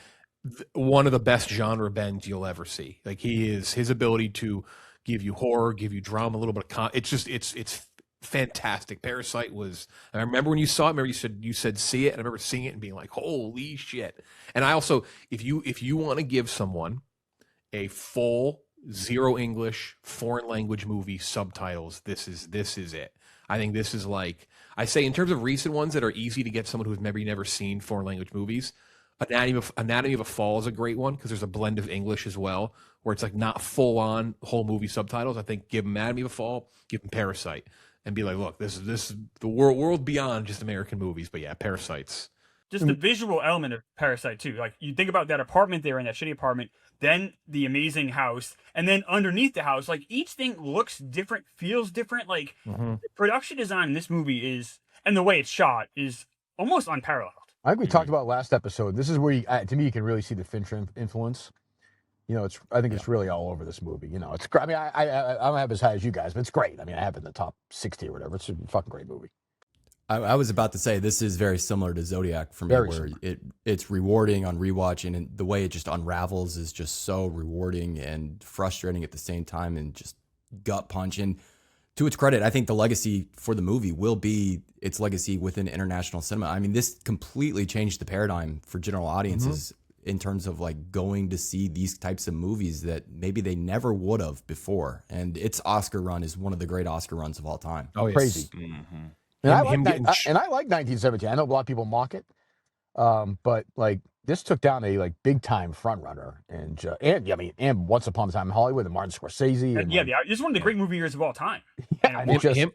one of the best genre bends you'll ever see. Like his ability to give you horror, give you drama, a little bit of it's fantastic. Parasite was. I remember when you saw it. Remember you said see it, and I remember seeing it and being like, holy shit. And I also, if you want to give someone a full zero English foreign language movie subtitles, this is it. I think this is like, I say in terms of recent ones that are easy to get someone who's maybe never seen foreign language movies. Anatomy of a Fall is a great one because there's a blend of English as well, where it's like not full on whole movie subtitles. I think give them Anatomy of a Fall, give them Parasite, and be like, look, this is the world beyond just American movies. But yeah, Parasite's Just the visual element of Parasite too. Like you think about that apartment they're in, that shitty apartment, then the amazing house, and then underneath the house, like each thing looks different, feels different. Like the production design in this movie is, and the way it's shot is almost unparalleled. I think we talked about last episode. This is where, to me, you can really see the Fincher influence. You know, I think it's really all over this movie. You know, it's. I mean, I don't have as high as you guys, but it's great. I mean, I have it in the top 60 or whatever. It's a fucking great movie. I was about to say this is very similar to Zodiac for me, Very where similar. it's rewarding on rewatching, and the way it just unravels is just so rewarding and frustrating at the same time, and just gut punch. And to its credit, I think the legacy for the movie will be its legacy within international cinema. I mean, this completely changed the paradigm for general audiences in terms of like going to see these types of movies that maybe they never would have before. And its Oscar run is one of the great Oscar runs of all time. oh, Crazy. And I like 1917. I know a lot of people mock it, but like this took down a like big time front runner, and I mean, and Once Upon a Time in Hollywood and Martin Scorsese. And Yeah, this is one of the great movie years of all time. yeah, and it just, him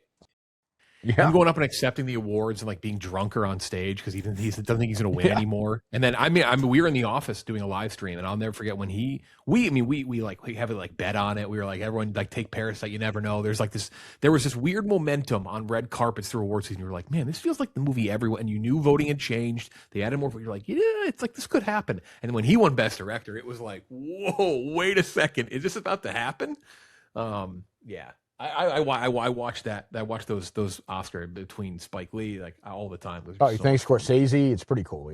going up and accepting the awards and like being drunker on stage because he doesn't think he's going to win anymore. And then I mean, we were in the office doing a live stream, and I'll never forget when we have it like bet on it. We were like, everyone like take Parasite. You never know. There was this weird momentum on red carpets through awards season. You were like, man, this feels like the movie everyone. And you knew voting had changed. They added more. You're like, yeah, it's like this could happen. And when he won Best Director, it was like, whoa, wait a second, is this about to happen? Yeah. I watched that. I watched those Oscar between Spike Lee like all the time. thanks Scorsese. It's pretty cool.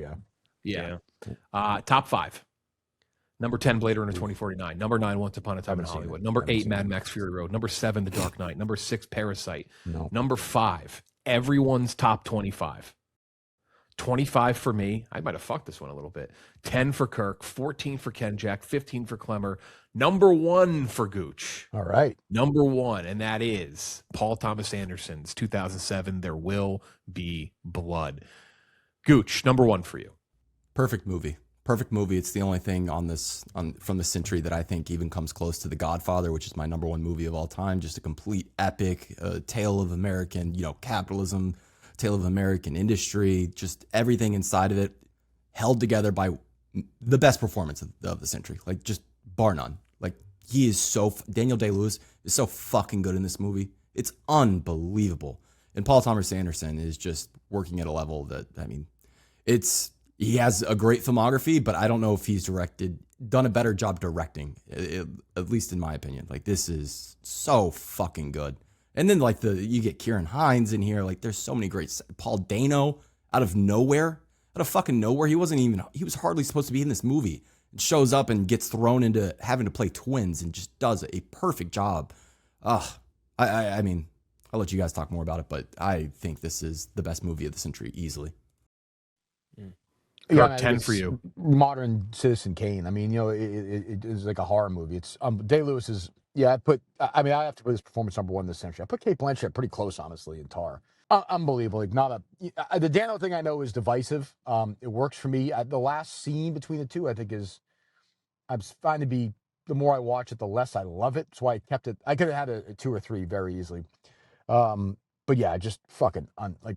Yeah. Top 5. Number 10, Blade Runner 2049. Number 9, Once Upon a Time in Hollywood. Number 8, Mad Max Fury Road. Number 7, The Dark Knight. Number 6, Parasite. No. Number 5, everyone's top 25. 25 for me. I might have fucked this one a little bit. 10 for Kirk. 14 for Kenjac. 15 for Klemmer. Number 1 for Gooch. All right. Number 1, and that is Paul Thomas Anderson's 2007 There Will Be Blood. Gooch, number 1 for you. Perfect movie. Perfect movie. It's the only thing from the century that I think even comes close to The Godfather, which is my number 1 movie of all time. Just a complete epic tale of American, capitalism, tale of American industry, just everything inside of it held together by the best performance of the century, like just bar none. Like he is Daniel Day-Lewis is so fucking good in this movie. It's unbelievable. And Paul Thomas Anderson is just working at a level that, I mean, he has a great filmography, but I don't know if he's done a better job directing, at least in my opinion. Like this is so fucking good. And then like you get Kieran Hines in here. Like there's so many great. Paul Dano out of fucking nowhere. He was hardly supposed to be in this movie. It shows up and gets thrown into having to play twins and just does a perfect job. I mean, I'll let you guys talk more about it, but I think this is the best movie of the century easily. Kirk, 10 for you. Modern Citizen Kane. I mean, it is like a horror movie. It's Day-Lewis is. Yeah, I have to put his performance number 1 this century. I put Kate Blanchett pretty close, honestly, in Tar. Unbelievable. Like the Dano thing I know is divisive. It works for me. The last scene between the two, I think I'm finding to be, the more I watch it, the less I love it. That's why I kept it. I could have had a 2 or 3 very easily. But yeah, just fucking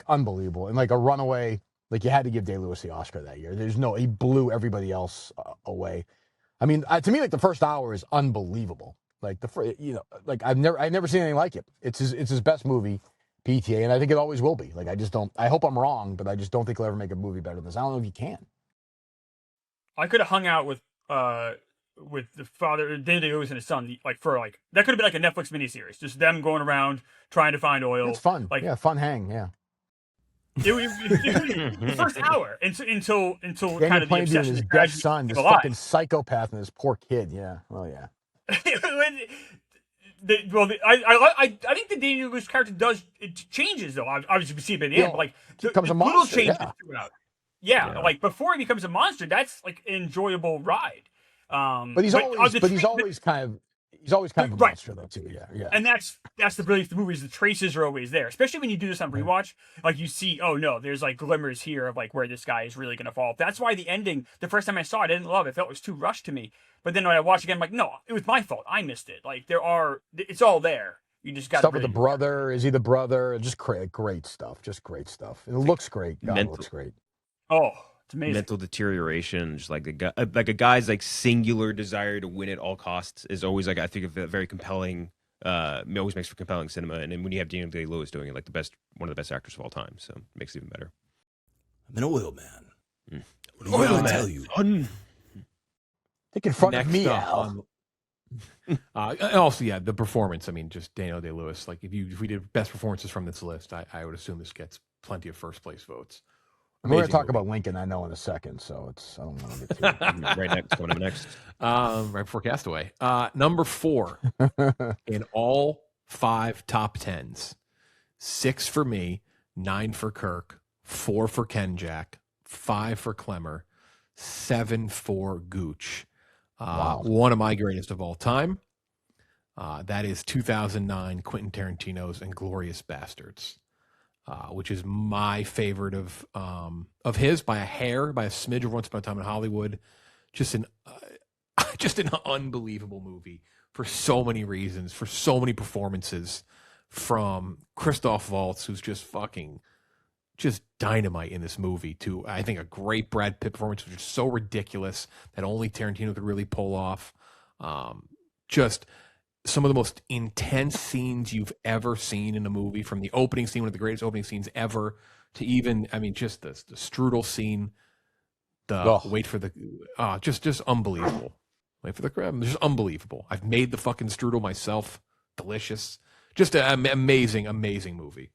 unbelievable. And like a runaway, like you had to give Day-Lewis the Oscar that year. He blew everybody else away. I mean, to me, like the first hour is unbelievable. Like I've never seen anything like it. It's his best movie, PTA, and I think it always will be. Like I hope I'm wrong, but I just don't think he'll ever make a movie better than this. I don't know if you can. I could have hung out with with the father, Daniel Day-Lewis and his son, like for like that could have been like a Netflix miniseries, just them going around trying to find oil. It's fun. Like Yeah, fun hang. Yeah. The first hour until Daniel kind of the Plainview and obsession, his the dead tragedy son, this of alive. fucking psychopath and this poor kid. Yeah. Oh yeah. I think the Daniel Day-Lewis character changes though. Obviously, we see it by the end, but like becomes a little monster, changes yeah. throughout. Yeah, like before he becomes a monster, that's like an enjoyable ride. But he's always kind of a right. monster though too. Yeah, yeah. And that's the brilliance of the movies. The traces are always there, especially when you do this on rewatch. Like you see, oh no, there's like glimmers here of like where this guy is really going to fall. That's why the ending, the first time I saw it, I didn't love it. I felt it was too rushed to me. But then when I watch again, I'm like, no, it was my fault. I missed it. Like it's all there. You just got stuff with the brother. Is he the brother? Just great stuff. Just great stuff. And it looks great. God, it looks great. Oh, it's amazing. Mental deterioration, just like a guy's like singular desire to win at all costs is always like I think of a very compelling. It always makes for compelling cinema, and then when you have Daniel Day-Lewis doing it, like one of the best actors of all time, so it makes it even better. I'm an oil man. What do I tell you? Think in front of me, Al. Also, yeah, the performance. I mean, just Daniel Day-Lewis. Like, if we did best performances from this list, I would assume this gets plenty of first place votes. We're going to talk about Lincoln, I know, in a second, so I don't want to get too right next. Going next. Right before Castaway. Number 4 in all 5 top 10s. 6 for me, 9 for Kirk, 4 for Kenjac, 5 for Klemmer, 7 for Gooch. Wow. One of my greatest of all time. That is 2009 Quentin Tarantino's Inglourious Bastards. Which is my favorite of his by a hair, by a smidge of Once Upon a Time in Hollywood. Just an unbelievable movie for so many reasons, for so many performances from Christoph Waltz, who's just dynamite in this movie, to I think a great Brad Pitt performance, which is so ridiculous that only Tarantino could really pull off. Just some of the most intense scenes you've ever seen in a movie, from the opening scene, one of the greatest opening scenes ever, to even, I mean, just the strudel scene, wait for the, just unbelievable. Wait for the crab, just unbelievable. I've made the fucking strudel myself. Delicious. Just an amazing, amazing movie.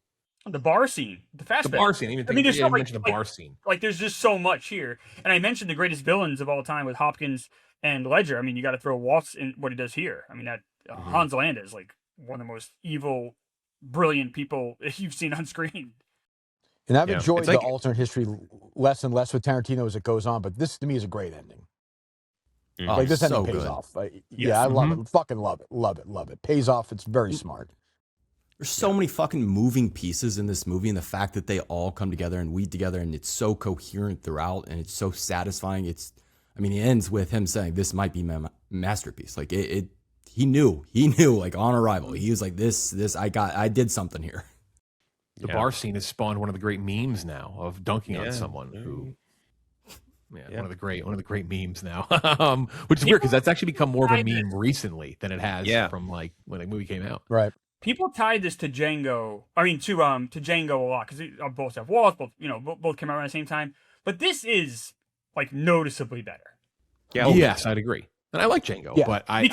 The bar scene, the bar scene. I mean, there's mentioned the bar scene. Like, there's just so much here. And I mentioned the greatest villains of all time with Hopkins and Ledger. I mean, you got to throw Waltz in what he does here. I mean, that Hans Landa is like one of the most evil, brilliant people you've seen on screen. And I've enjoyed the alternate history less and less with Tarantino as it goes on, but this to me is a great ending. Like, this ending pays off. I love it. Fucking love it. Pays off. It's very smart. There's so many fucking moving pieces in this movie, and the fact that they all come together and weave together, and it's so coherent throughout, and it's so satisfying. It ends with him saying, "This might be my masterpiece." Like he knew, like on arrival, he was like, I did something here. The bar scene has spawned one of the great memes now of dunking on someone who. One of the great memes now, which is weird because that's actually become more of a meme recently than it has from like when the movie came out. Right. People tied this to Django. I mean, to Django a lot because both have walls, both came out around the same time. But this is like noticeably better. Yeah. Yes, I'd agree. And I like Django, but I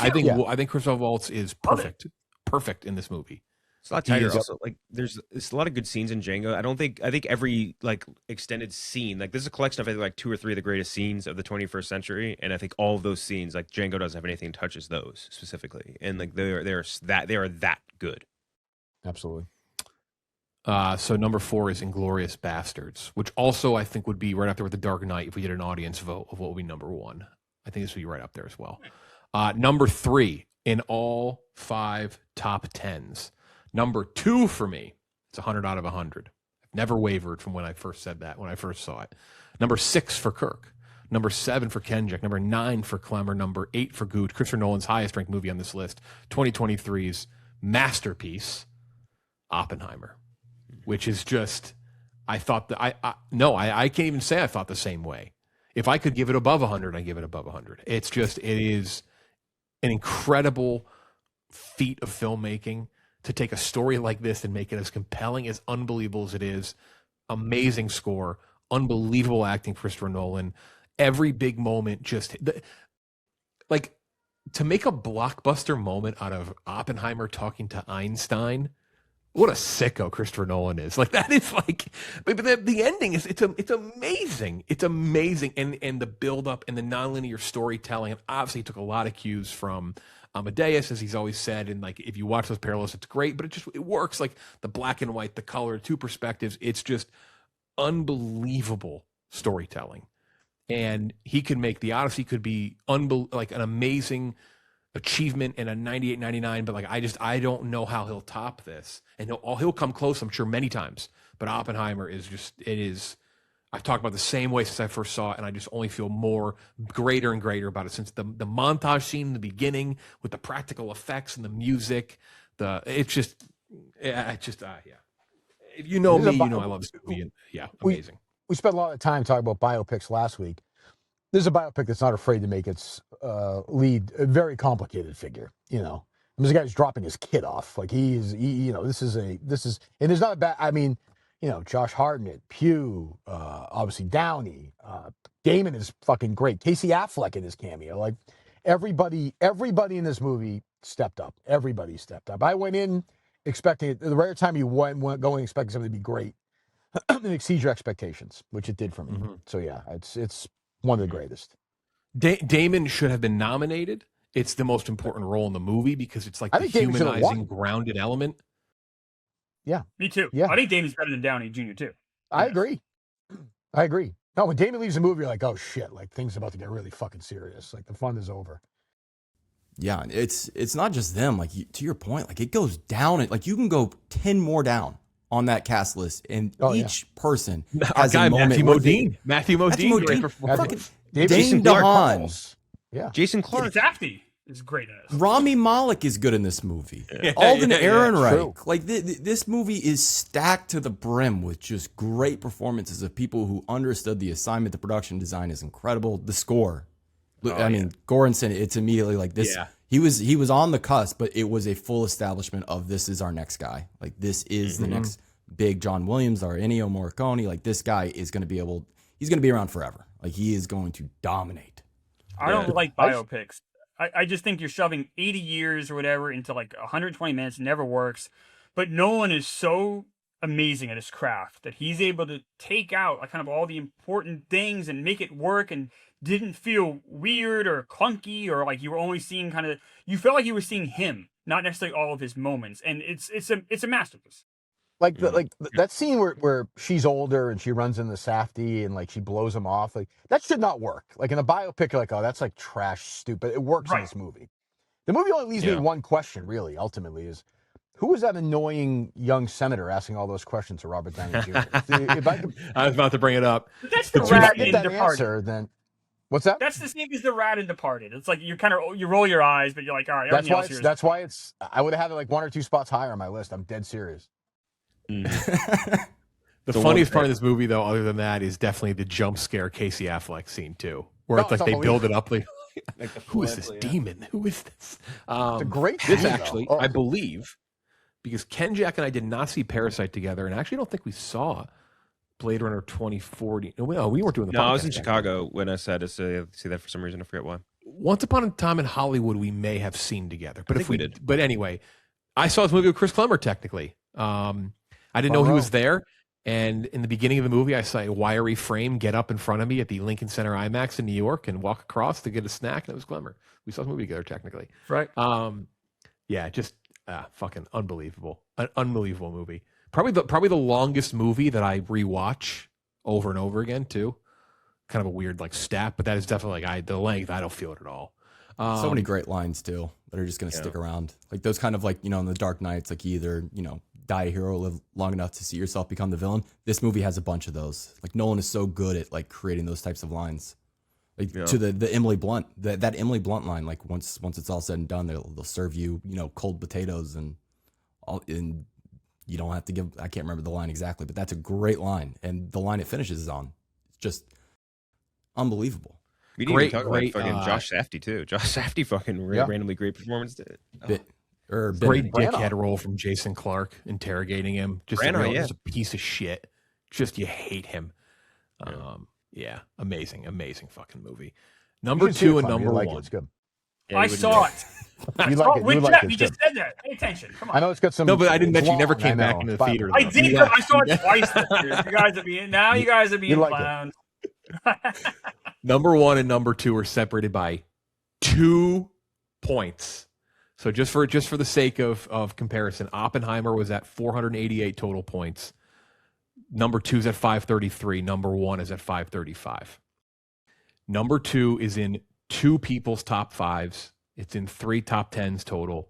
think Christoph Waltz is perfect in this movie. It's a lot tighter. Also, like there's a lot of good scenes in Django. I think every like extended scene, like this is a collection of I think like 2 or 3 of the greatest scenes of the 21st century, and I think all of those scenes, like Django doesn't have anything that touches those specifically, and like they are that good. Absolutely. So number 4 is Inglourious Bastards, which also I think would be right up there with The Dark Knight if we did an audience vote of what would be number 1. I think this would be right up there as well. Number 3 in all 5 top 10s. Number 2 for me, it's 100 out of 100. I've never wavered from when I first said that, when I first saw it. Number 6 for Kirk. Number 7 for Kenjac. Number 9 for Klemmer. Number 8 for Gooch. Christopher Nolan's highest ranked movie on this list. 2023's masterpiece, Oppenheimer. Which is just, I thought that, I can't even say I thought the same way. If I could give it above 100, I give it above 100. It is an incredible feat of filmmaking to take a story like this and make it as compelling, as unbelievable as it is. Amazing score, unbelievable acting, Christopher Nolan. Every big moment, like to make a blockbuster moment out of Oppenheimer talking to Einstein. What a sicko Christopher Nolan is. Like that is like, but the ending is it's amazing. It's amazing, and the build up and the nonlinear storytelling. And obviously, he took a lot of cues from Amadeus, as he's always said. And like, if you watch those parallels, it's great. But it works. Like the black and white, the color, two perspectives. It's just unbelievable storytelling. And he could make the Odyssey could be like an amazing achievement in a 98-99, but like I don't know how he'll top this, and he'll come close, I'm sure, many times. But Oppenheimer is just I've talked about the same way since I first saw it, and I just only feel greater and greater about it since the montage scene in the beginning with the practical effects and the music. If you know me, you know I love this movie. And, amazing. We spent a lot of time talking about biopics last week. This is a biopic that's not afraid to make its lead a very complicated figure. You know, I mean, this guy's dropping his kid off. Like this is, and there's not a bad. I mean, you know, Josh Hartnett, Pugh, obviously Downey, Damon is fucking great. Casey Affleck in his cameo. Like everybody in this movie stepped up. Everybody stepped up. I went in expecting it. The rare time you went going expecting something to be great and exceed your expectations, which it did for me. Mm-hmm. So yeah, it's one of the greatest. Damon should have been nominated. It's the most important role in the movie because it's like the humanizing, grounded element. Yeah. Me too. Yeah. I think Damon's better than Downey Jr. too. I agree. No, when Damon leaves the movie, you're like, oh shit, like things are about to get really fucking serious. Like the fun is over. Yeah, it's not just them. Like to your point, like it goes down. Like you can go 10 more down on that cast list, and each person has a moment. Matthew Modine, great performance. Dane DeHaan. Yeah. Jason Clarke. Safdie is great in it. Rami Malek is good in this movie. Alden Ehrenreich. Like this movie is stacked to the brim with just great performances of people who understood the assignment. The production design is incredible. The score. I mean, Göransson, it's immediately like this. Yeah. He was on the cusp, but it was a full establishment of this is our next guy. Like this is the next big John Williams or Ennio Morricone. Like this guy is going to he's going to be around forever. Like he is going to dominate. I don't like biopics. I just think you're shoving 80 years or whatever into like 120 minutes. It never works. But Nolan is so amazing at his craft that he's able to take out like kind of all the important things and make it work and didn't feel weird or clunky or like you were only seeing you felt like you were seeing him, not necessarily all of his moments. And it's a masterpiece. Like that scene where she's older and she runs into Safdie and like she blows him off, like that should not work. Like in a biopic, you're like, oh, that's like trash, stupid. It works in this movie. The movie only leaves me with one question, really, ultimately, is who was that annoying young senator asking all those questions to Robert Downey Jr.? I was about to bring it up. That's the rat in that Departed. Answer, then what's that? That's the same as the rat in Departed. It's like you roll your eyes, but you're like, all right. That's why it's. I would have had it like 1 or 2 spots higher on my list. I'm dead serious. The funniest part of this movie, though, other than that, is definitely the jump scare Casey Affleck scene too, where it's like they build it up. Like, who is this demon? Who is this? It's a great. This actually, I believe, because Kenjac and I did not see Parasite together, and I actually don't think we saw Blade Runner 2040. No, we weren't doing the. No, I was in Chicago when I said to see that for some reason. I forget why. Once upon a time in Hollywood, we may have seen together, but if we did. But anyway, I saw this movie with Chris Klemmer. Technically, I didn't know he was there. And in the beginning of the movie, I saw a wiry frame get up in front of me at the Lincoln Center IMAX in New York and walk across to get a snack, and it was Klemmer. We saw the movie together, technically. Right. Yeah, just fucking unbelievable. An unbelievable movie. Probably the longest movie that I rewatch over and over again, too. Kind of a weird like stat, but that is definitely like the length. I don't feel it at all. So many great lines, too, that are just going to stick around. Like those kind of like, in the Dark Knights, like you either, die a hero, live long enough to see yourself become the villain. This movie has a bunch of those. Like Nolan is so good at like creating those types of lines. Like to the Emily Blunt, that Emily Blunt line. Like once it's all said and done, they'll serve you cold potatoes and you don't have to give. I can't remember the line exactly, but that's a great line, and the line it finishes on, it's just unbelievable. We didn't even talk about fucking Josh Safdie too. Josh Safdie fucking randomly great performance. Great dickhead role from Jason Clarke interrogating him. Just a piece of shit. Just you hate him. Amazing fucking movie. Number 2 and number 1. It's good. Yeah, I you wouldn't saw know. it. You like it. With You like Jeff, it. you Jeff. just said that. Pay attention. Come on. I know it's got some. No, but I didn't it's mention you never long, came I back know. into the It's fine. theater. I though. did. Yeah. I saw it twice this year. You guys are being like it. clowns. Number 1 and number 2 are separated by 2 points. So just for the sake of comparison, Oppenheimer was at 488 total points. Number 2 is at 533. Number 1 is at 535. Number 2 is in 2 people's top 5s. It's in 3 top 10s total.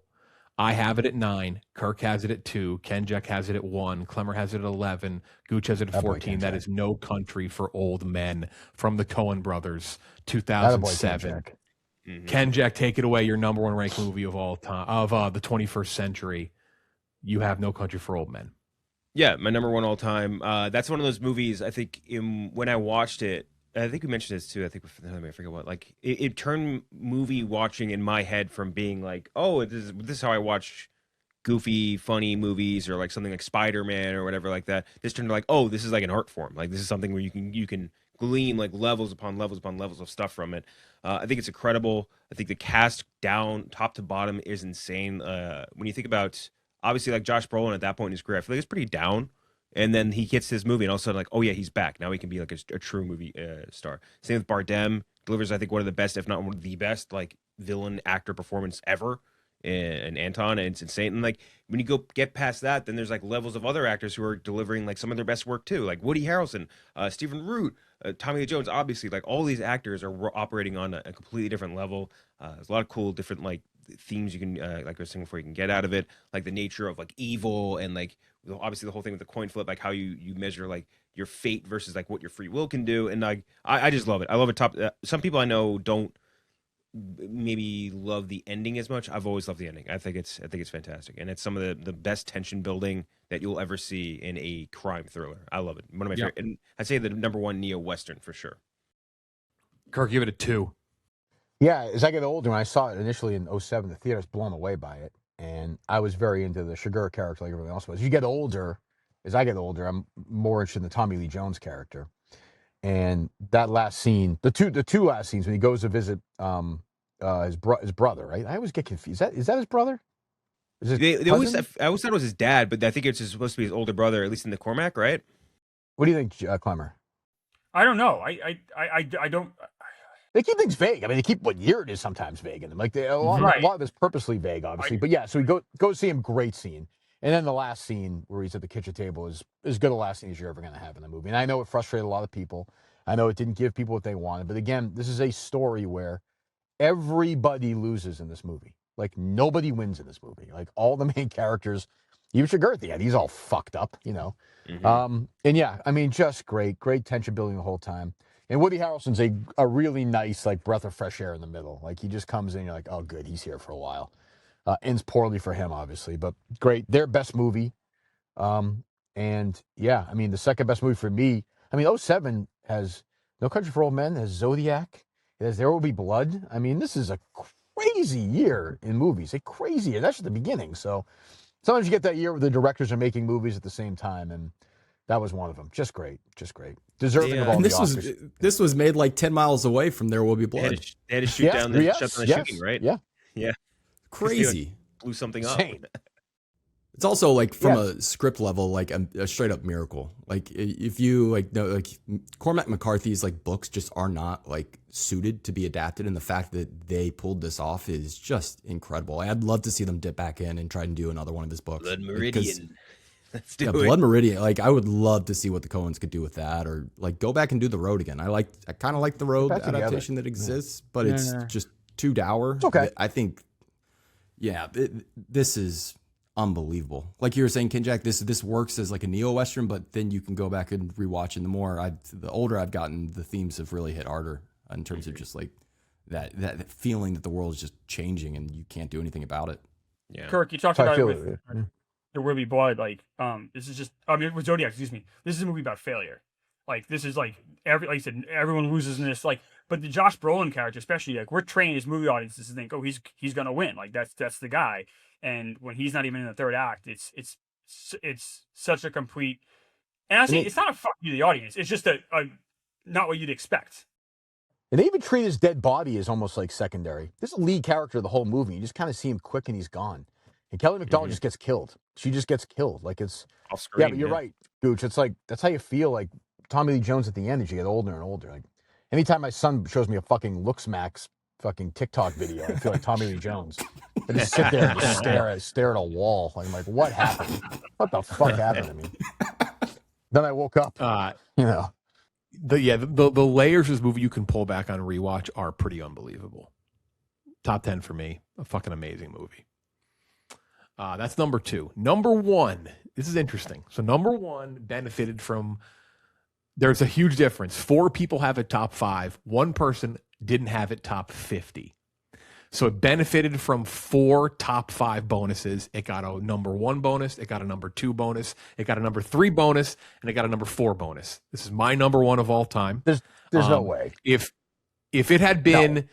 I have it at 9. Kirk has it at 2. Kenjac has it at 1. Klemmer has it at 11. Gooch has it at That boy 14. That Kenjac. is No Country for Old Men from the Coen brothers, Attaboy, 2007. Kenjac. Kenjac, take it away. Your number 1 ranked movie of all time, of the 21st century. You have No Country for Old Men. Yeah, my number 1 all time. That's one of those movies. I think when I watched it, I think we mentioned this too. I think I forget what. Like it turned movie watching in my head from being like, oh, this is how I watch goofy, funny movies, or like something like Spider-Man or whatever like that. This turned to like, oh, this is like an art form. Like this is something where you can glean like levels upon levels upon levels of stuff from it. I think it's incredible. I think the cast down top to bottom is insane. When you think about obviously like Josh Brolin at that point in his career, I feel like it's pretty down. And then he gets his movie, and all of a sudden, like, oh yeah, he's back. Now he can be like a true movie star. Same with Bardem, delivers I think one of the best, if not one of the best, like villain actor performance ever. And Anton, and it's insane. And like when you get past that, then there's like levels of other actors who are delivering like some of their best work too, like Woody Harrelson, Stephen Root, Tommy Lee Jones. Obviously, like all these actors are operating on a completely different level. There's a lot of cool different like themes you can like I was saying before, you can get out of it, like the nature of like evil, and like obviously the whole thing with the coin flip, like how you measure like your fate versus like what your free will can do. And like I just love it. I love it. Some people I know don't maybe love the ending as much. I've always loved the ending. I think it's fantastic, and it's some of the best tension building that you'll ever see in a crime thriller. I love it. One of my favorite, and I'd say the number 1 neo western for sure. Kirk, give it a 2. Yeah, as I get older, when I saw it initially in 07, the theater was blown away by it. And I was very into the Shiger character like everyone else was. You get older, as I get older, I'm more interested in the Tommy Lee Jones character. And that last scene, the two last scenes when he goes to visit his brother, right? I always get confused. Is that his brother? Is it They always, I always thought it was his dad, but I think it's supposed to be his older brother, at least in the Cormac, right? What do you think, Klemmer? I don't know. I don't. They keep things vague. I mean, they keep what year it is sometimes vague in them. Like a lot of it's purposely vague, obviously. But yeah, so we go see him. Great scene, and then the last scene where he's at the kitchen table is as good a last scene as you're ever going to have in the movie. And I know it frustrated a lot of people. I know it didn't give people what they wanted. But again, this is a story where everybody loses in this movie. Like nobody wins in this movie. Like all the main characters, even Shiger at the end, he's all fucked up, you know. And yeah, I mean, just great tension building the whole time. And Woody Harrelson's a really nice like breath of fresh air in the middle. Like he just comes in, you're like, oh good, he's here for a while. Ends poorly for him, obviously, but great. Their best movie. And yeah, I mean the second best movie for me. I mean, 07 has No Country for Old Men, has Zodiac, it has There Will Be Blood. I mean, this is a crazy year in movies. A crazy year. That's just the beginning. So sometimes you get that year where the directors are making movies at the same time, and that was one of them. Just great. Deserving of all And the this Oscars. this was made like 10 miles away from There Will Be They Blood. had to shoot down the shooting, right? Yeah. Crazy. Blew something up. Insane. It's also like from a script level, like a straight up miracle. Like if you like know, like Cormac McCarthy's like books just are not like suited to be adapted, and the fact that they pulled this off is just incredible. I'd love to see them dip back in and try and do another one of his books. Blood Meridian. Let's do it. Blood Meridian. Like I would love to see what the Coens could do with that, or like go back and do The Road again. I kind of like the Road adaptation that exists, but it's just too dour. It's okay. I think, this is unbelievable. Like you were saying, Kenjac, this works as like a neo western, but then you can go back and rewatch, and the older I've gotten, the themes have really hit harder in terms of just like that feeling that the world is just changing and you can't do anything about it. Yeah. Kirk, you talked about it with There Will Be Blood. Like, this is just, with Zodiac, excuse me. This is a movie about failure. Like, this is like, like I said, everyone loses in this. Like, but the Josh Brolin character, especially, like, we're trained as movie audiences to think, oh, he's gonna win. Like, that's the guy. And when he's not even in the third act, it's such a complete. And honestly, it's not a fuck you to the audience. It's just a not what you'd expect. And they even treat his dead body as almost like secondary. This is a lead character of the whole movie. You just kind of see him quick and he's gone. And Kelly McDonald just gets killed. She just gets killed. Like it's Off screen. yeah, but you're right, Gooch. It's like that's how you feel like Tommy Lee Jones at the end as you get older and older. Like anytime my son shows me a fucking Looks Max fucking TikTok video, I feel like Tommy Lee Jones. I just sit there and just stare at a wall. Like, I'm like, what happened? What the fuck happened to me? Then I woke up. You know. The layers of this movie you can pull back on rewatch are pretty unbelievable. Top 10 for me. A fucking amazing movie. That's number 2. Number 1. This is interesting. So number 1 benefited from. There's a huge difference. 4 people have it top 5. 1 person didn't have it top 50. So it benefited from 4 top 5 bonuses. It got a number 1 bonus. It got a number 2 bonus. It got a number 3 bonus, and it got a number 4 bonus. This is my number 1 of all time. There's no way. If it had been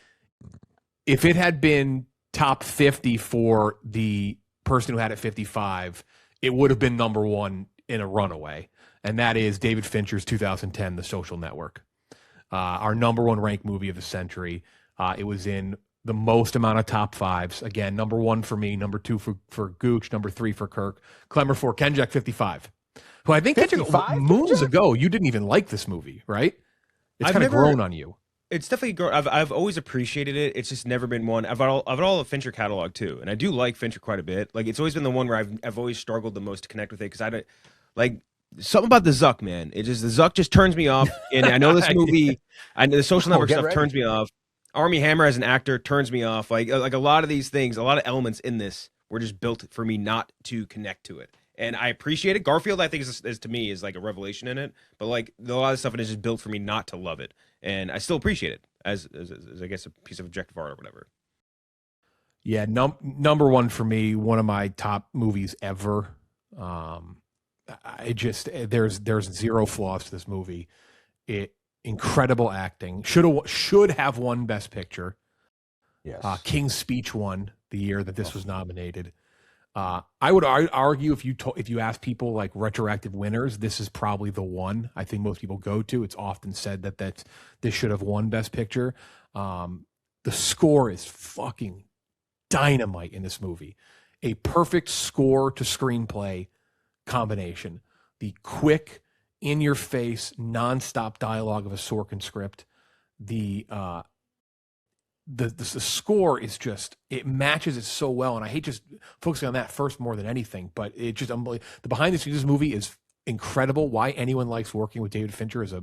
top 50 for the person who had it 55, it would have been number 1 in a runaway, and that is David Fincher's 2010 The Social Network, our number 1 ranked movie of the century. It was in the most amount of top 5s. Again, number 1 for me, number 2 for Gooch, number 3 for Kirk, Klemmer 4, Kenjac 55. Who I think Kenjac, moons ago, you didn't even like this movie, right? It's kind of grown on you. It's definitely grown. I've always appreciated it. It's just never been one. I've got all the Fincher catalog too, and I do like Fincher quite a bit. Like it's always been the one where I've always struggled the most to connect with it because I don't like something about the Zuck, man. The Zuck just turns me off. And I know this movie, the Social Network stuff turns me off. Army Hammer as an actor turns me off. Like a lot of these things, a lot of elements in this were just built for me not to connect to it. And I appreciate it. Garfield, I think, is to me, is like a revelation in it. But like a lot of stuff in it is just built for me not to love it. And I still appreciate it as I guess, a piece of objective art or whatever. Yeah, number 1 for me, one of my top movies ever. There's 0 flaws to this movie. Incredible acting. Should have won Best Picture. Yes. King's Speech won the year that this was nominated. I would argue if you ask people like retroactive winners, this is probably the one I think most people go to. It's often said that this should have won Best Picture. The score is fucking dynamite in this movie. A perfect score to screenplay combination. The quick, in-your-face, nonstop dialogue of a Sorkin script. The score is just, it matches it so well, and I hate just focusing on that first more than anything, but it just unbelievable. The behind the scenes of this movie is incredible. Why anyone likes working with David Fincher is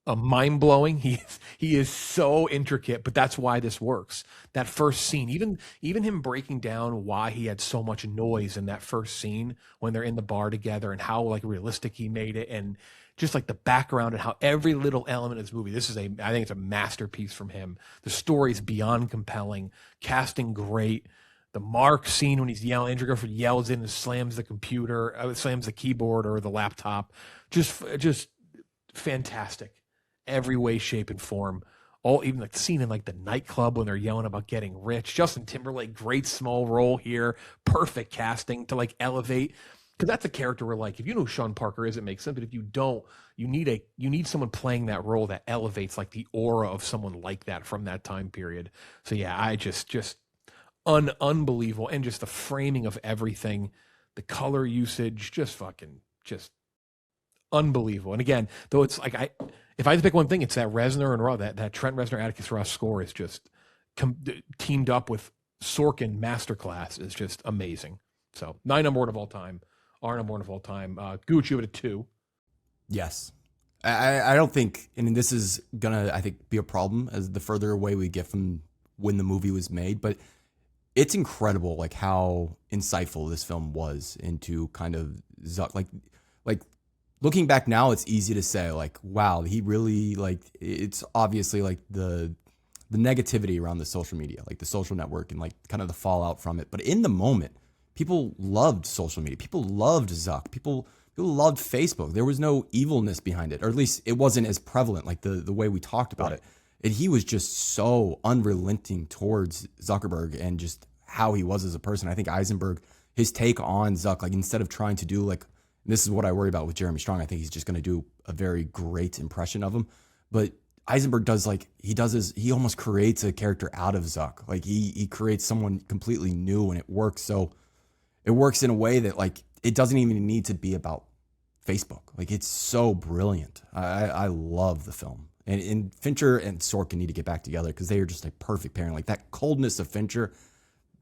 a mind blowing. He is so intricate, but that's why this works. That first scene, even him breaking down why he had so much noise in that first scene when they're in the bar together and how like realistic he made it, and just like the background and how every little element of this movie. I think it's a masterpiece from him. The story is beyond compelling, casting great. The Mark scene when he's yelling, Andrew Garfield yells in and slams the computer, slams the keyboard or the laptop, just fantastic. Every way, shape, and form. Even like the scene in like the nightclub when they're yelling about getting rich. Justin Timberlake, great small role here. Perfect casting to like elevate. Because that's a character where like if you know who Sean Parker is, it makes sense. But if you don't, you need someone playing that role that elevates like the aura of someone like that from that time period. So yeah, I just unbelievable, and just the framing of everything, the color usage, just unbelievable. And again, though it's like if I had to pick one thing, it's that Reznor and Raw, that Trent Reznor Atticus Ross score is just teamed up with Sorkin masterclass is just amazing. So 9 number 1 of all time, our number 1 of all time. Gooch, you have it at 2. Yes. I don't think, and this is gonna, I think, be a problem as the further away we get from when the movie was made, but it's incredible like how insightful this film was into kind of Zuck. Like looking back now, it's easy to say like, wow, he really like, it's obviously like the negativity around the social media, like the social network and like kind of the fallout from it. But in the moment, people loved social media. People loved Zuck. People loved Facebook. There was no evilness behind it, or at least it wasn't as prevalent like the way we talked about it. And he was just so unrelenting towards Zuckerberg and just how he was as a person. I think Eisenberg, his take on Zuck, like instead of trying to do like, this is what I worry about with Jeremy Strong. I think he's just going to do a very great impression of him. But Eisenberg does he almost creates a character out of Zuck. Like he creates someone completely new, and it works. So it works in a way that like it doesn't even need to be about Facebook. Like it's so brilliant. I love the film. And Fincher and Sorkin need to get back together because they are just a perfect pairing. Like that coldness of Fincher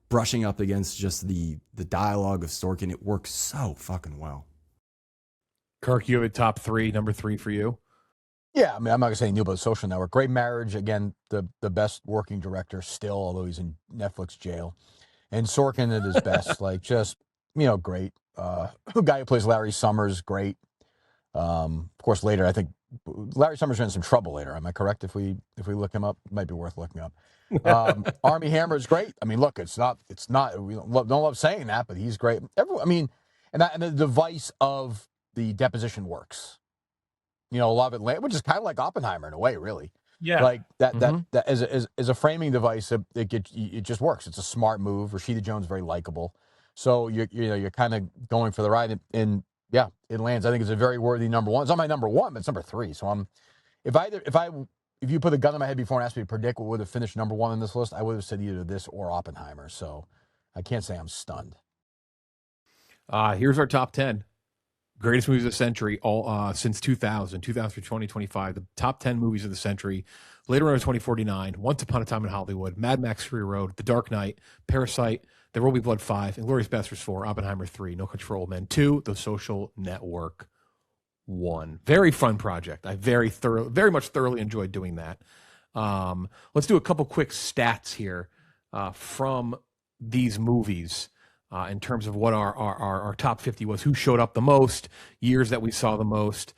brushing up against just the dialogue of Sorkin, it works so fucking well. Kirk, you have a top three, number three for you? Yeah, I mean, I'm not gonna say new, but Social Network, Great Marriage, again, the best working director still, although he's in Netflix jail, and Sorkin at his best, like just great. Guy who plays Larry Summers, great. Of course, later I think Larry Summers is in some trouble later. Am I correct? If we look him up, it might be worth looking up. Army Hammer is great. I mean, look, it's not. We don't love saying that, but he's great. And the device of the deposition works. A lot of it, which is kind of like Oppenheimer in a way, really. Yeah. Like that as a framing device, it just works. It's a smart move. Rashida Jones very likable, so you're kind of going for the ride, and yeah, it lands. I think it's a very worthy number one. It's not my number one, but it's number three. So if you put a gun in my head before and asked me to predict what would have finished number one on this list, I would have said either this or Oppenheimer. So I can't say I'm stunned. Here's our top 10. Greatest movies of the century, all since 2000 through 2025. The top 10 movies of the century. Later on, 2049, Once Upon a Time in Hollywood, Mad Max Fury Road, The Dark Knight, Parasite, There Will Be Blood 5, Inglourious Basterds 4, Oppenheimer 3, No Country for Old Men 2, The Social Network 1. Very fun project. I very much thoroughly enjoyed doing that. Let's do a couple quick stats here from these movies. In terms of what our top 50 was, who showed up the most, years that we saw the most.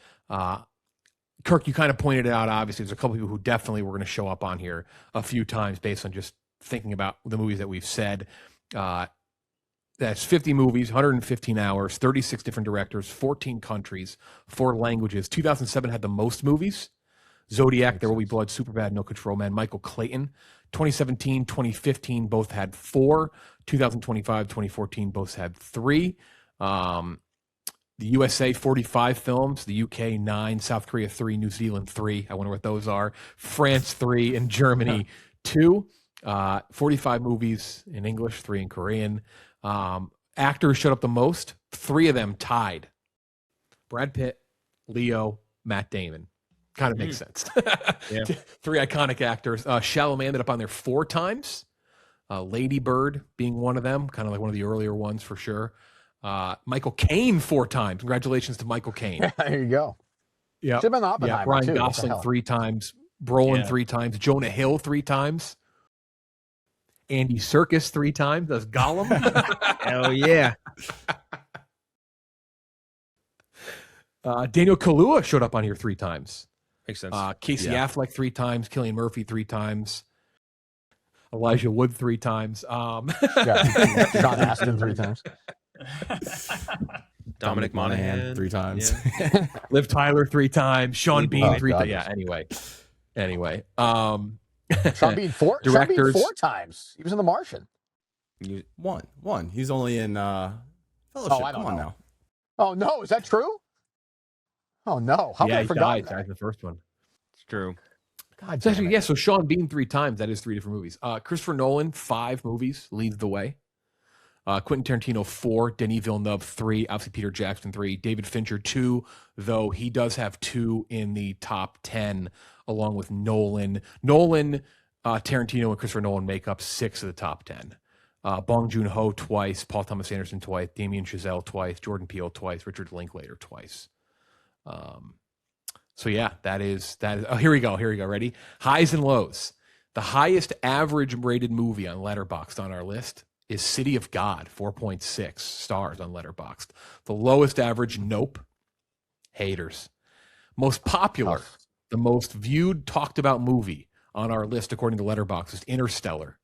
Kirk, you kind of pointed it out, obviously. There's a couple people who definitely were going to show up on here a few times based on just thinking about the movies that we've said. That's 50 movies, 115 hours, 36 different directors, 14 countries, 4 languages. 2007 had the most movies. Zodiac, There Will Be Blood, Superbad, No Control Man, Michael Clayton. 2017, 2015 both had 4. 2025, 2014 both had 3. The USA, 45 films. The UK, 9. South Korea, 3. New Zealand, 3. I wonder what those are. France, 3. And Germany, 2. 45 movies in English, 3 in Korean. Actors showed up the most. 3 of them tied. Brad Pitt, Leo, Matt Damon. Kind of makes sense. Yeah. 3 iconic actors. Chalamet ended up on there 4 times. Lady Bird being one of them, kind of like one of the earlier ones for sure. Michael Caine 4 times. Congratulations to Michael Caine. There you go. Yeah. Should have been Oppenheimer, Ryan too. Gosling 3 times. Brolin 3 times. Jonah Hill 3 times. Andy Serkis 3 times. That's Gollum. Hell yeah. Daniel Kaluuya showed up on here 3 times. Makes sense. Casey Affleck 3 times. Cillian Murphy 3 times. Elijah Wood 3 times. John Aston 3 times. Dominic Monaghan 3 times. Yeah. Liv Tyler 3 times. Sean Bean 3 times. God. Yeah. Anyway. Sean Bean 4 times. He was in The Martian. One. He's only in Fellowship. I don't Come on know. now. Oh no, is that true? Oh no, how could I forget that? Died in the first one. It's true. God It's damn actually, it. yeah, so Sean Bean 3 times. That is 3 different movies. Christopher Nolan, 5 movies, leads the way. Quentin Tarantino, 4. Denis Villeneuve, 3. Obviously, Peter Jackson, 3. David Fincher, 2, though he does have 2 in the top 10, along with Nolan. Tarantino, and Christopher Nolan make up 6 of the top 10. Bong Joon-ho twice, Paul Thomas Anderson twice, Damien Chazelle twice, Jordan Peele twice, Richard Linklater twice. So yeah, that is. Oh, here we go. Ready? Highs and lows. The highest average rated movie on Letterboxd on our list is City of God, 4.6 stars on Letterboxd. The lowest average, Nope. Haters. Most popular, the most viewed, talked about movie on our list according to Letterboxd is Interstellar,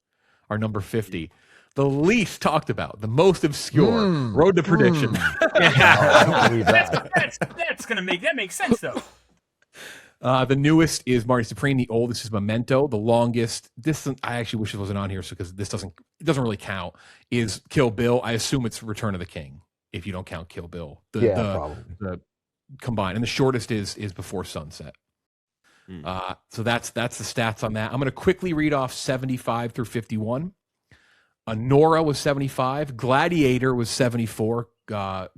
our number 50. The least talked about, the most obscure, Road to Perdition. I don't believe that. That makes sense though. The newest is Marty Supreme. The oldest is Memento. The longest, I actually wish it wasn't on here because it doesn't really count, is Kill Bill. I assume it's Return of the King if you don't count Kill Bill. Probably. The combined. And the shortest is Before Sunset. So that's the stats on that. I'm going to quickly read off 75 through 51. Nora was 75. Gladiator was 74.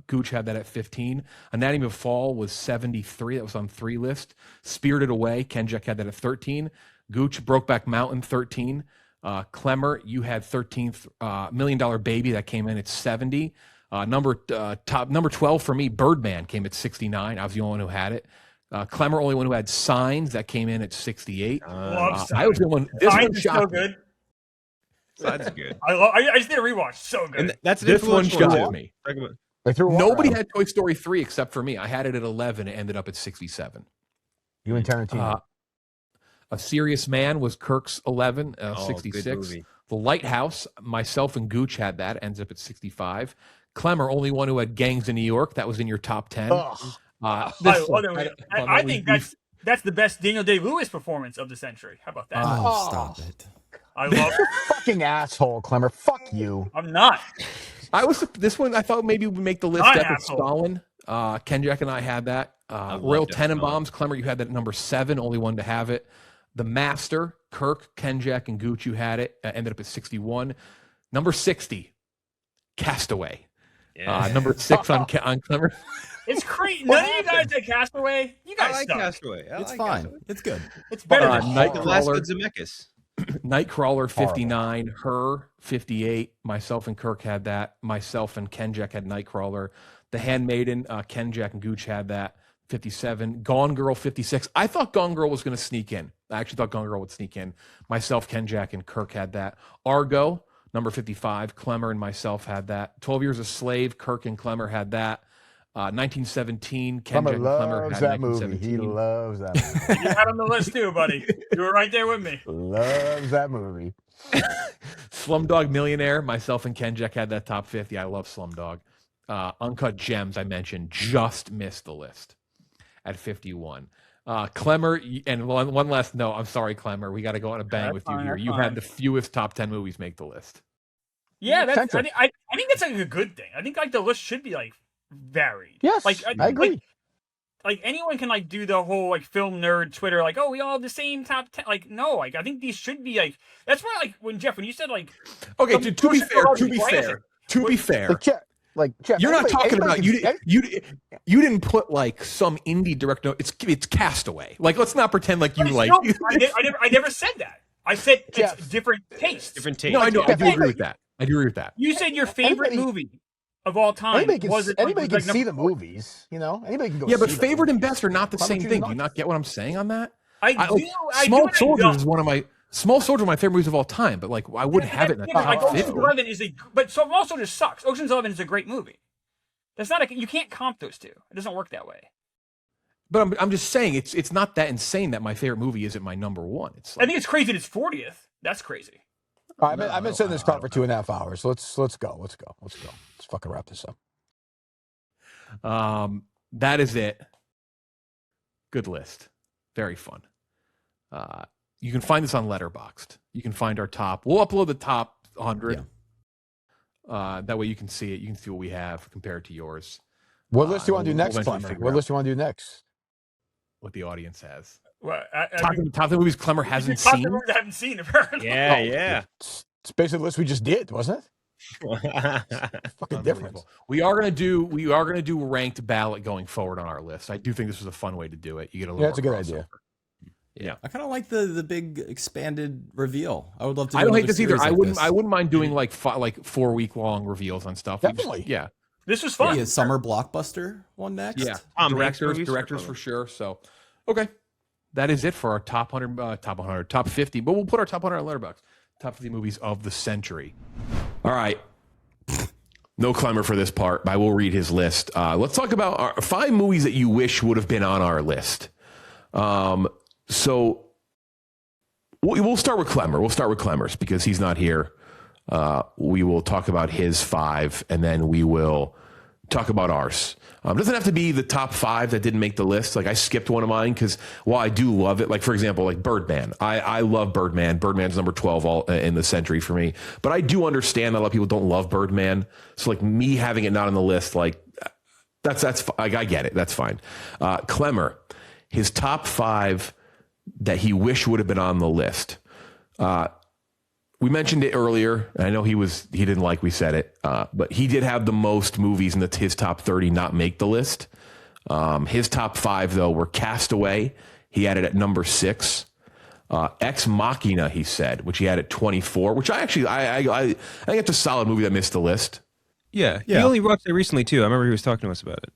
Gooch had that at 15. Anatomy of Fall was 73. That was on 3 list. Spirited Away, Kenjac had that at 13. Gooch, Brokeback Mountain, 13. Klemmer, you had 13th. $1 Million Baby, that came in at 70. Number 12 for me, Birdman, came at 69. I was the only one who had it. Klemmer, only one who had Signs, that came in at 68. Love I was the one. This Signs one is so shocked me. good. That's good. I just did a rewatch. So good. And that's an This one influential one, shocked too. me. They threw water Nobody at him. had Toy Story 3 except for me. I had it at 11. It ended up at 67. You and Tarantino. A Serious Man was Kirk's 11, good 66. movie. The Lighthouse, myself and Gooch had that, ends up at 65. Klemmer, only one who had Gangs in New York. That was in your top 10. Ugh. I This love one, it. I think that's the best Daniel Day-Lewis performance of the century. How about that? Oh, stop it. I love it. Fucking asshole, Klemmer. Fuck you. I'm not. This one I thought maybe would make the list. Not an Death of asshole. Stalin. Kenjac and I had that. love Royal Death of Tenenbaums. Klemmer, you had that at number 7, only one to have it. The Master, Kirk, Kenjac, and Gooch, you had it. Ended up at 61. Number 60, Castaway. Yeah. Number 6 on Klemmer. It's crazy. None of you guys did Castaway. You I guys like suck. Castaway. I It's like fine. Castaway. It's good. It's better than Nightcrawler. The Last of Zemeckis. Nightcrawler 59, Her 58. Myself and Kirk had that. Myself and Kenjac had Nightcrawler. The Handmaiden, Kenjac and Gooch had that. 57. Gone Girl 56. I thought Gone Girl was going to sneak in. I actually thought Gone Girl would sneak in. Myself, Kenjac, and Kirk had that. Argo, number 55. Klemmer and myself had that. 12 Years a Slave. Kirk and Klemmer had that. 1917. Kenjac Klemmer and Klemmer loves had that movie. 1917. He loves that movie. You had on the list too, buddy. You were right there with me. Loves that movie. Slumdog Millionaire, myself and Kenjac had that top 50. I love Slumdog. Uncut Gems, I mentioned, just missed the list at 51. Klemmer, and one last note. I'm sorry, Klemmer. We got to go on a bang That's with you fine, here. that's You fine. had the fewest top 10 movies make the list. Yeah, that's. Centric. I think that's like a good thing. I think like the list should be like varied. Yes, like I agree. Like anyone can like do the whole like film nerd Twitter like, oh, we all have the same top 10. Like no, like I think these should be like. That's why like when Jeff, when you said like Okay, some to be person fair, called to be Brandon. fair, to be fair, Jeff, you're not anybody- talking about anybody can- you didn't put like some indie director. It's Castaway. Like let's not pretend like you But it's like. still- I never said that. I said Jeff. it's different taste. Different taste. No, I know. I do Jeff, agree with that. I do agree with that. You said your favorite Anybody- movie of all time Anybody can, wasn't anybody like, can like see the number 4. movies, you know. Anybody can go. Yeah, but see the favorite and movies. best are not the Why same would you thing. not? Do you not get what I'm saying on that? I I, do. like, I Small do, and I Soldiers don't. is one of my Small Soldiers are my favorite movies of all time. But like, I wouldn't have it in the Like top Ocean's 50. 11 is a, but so also just sucks. Ocean's 11 is a great movie. That's not a. You can't comp those two. It doesn't work that way. But I'm just saying it's not that insane that my favorite movie isn't my number one. It's I like, think it's crazy that it's 40th. That's crazy. All right, I've been sitting in this car for 2.5 hours. Let's go. Let's fucking wrap this up. that is it. Good list. Very fun. You can find this on Letterboxd. You can find our top. We'll upload the top 100. That way you can see it. You can see what we have compared to yours. What list do you want to do we'll next, eventually Klemmer? figure What out list do you want to do next? what the audience has. Well, Top 10 movies Klemmer hasn't seen. I haven't seen apparently. Yeah, Oh, yeah. It's basically the list we just did, wasn't it? Fucking difference. We are gonna do ranked ballot going forward on our list. I do think this was a fun way to do it. You get a little. Yeah, it's a more good idea. crossover. Yeah. I kind of like the big expanded reveal. I would love to. I do don't hate another this either. series like I this. wouldn't mind doing like 4-week long reveals on stuff. We just- Definitely. yeah. This was fun. Maybe a summer blockbuster one next. Yeah. Tom Hanks directors movies? for sure. So, okay. That is it for our top 100, top 50. But we'll put our top 100 on Letterboxd. Top 50 movies of the century. All right. No Klemmer for this part, but I will read his list. Let's talk about our 5 movies that you wish would have been on our list. So we'll start with Klemmer. We'll start with Klemmer's because he's not here. We will talk about his 5, and then we will talk about ours. It doesn't have to be the top 5 that didn't make the list. Like I skipped one of mine because while I do love it, like for example, like Birdman. I love Birdman. Birdman's number 12 in the century for me. But I do understand that a lot of people don't love Birdman. So like me having it not on the list, like that's like, I get it. That's fine. Klemmer, his top 5 that he wished would have been on the list. We mentioned it earlier. I know he didn't like we said it, but he did have the most movies in his top 30 not make the list. His top 5 though were Castaway. He had it at number 6. Ex Machina, he said, which he had at 24. Which I think it's a solid movie that missed the list. Yeah. He only watched it recently too. I remember he was talking to us about it.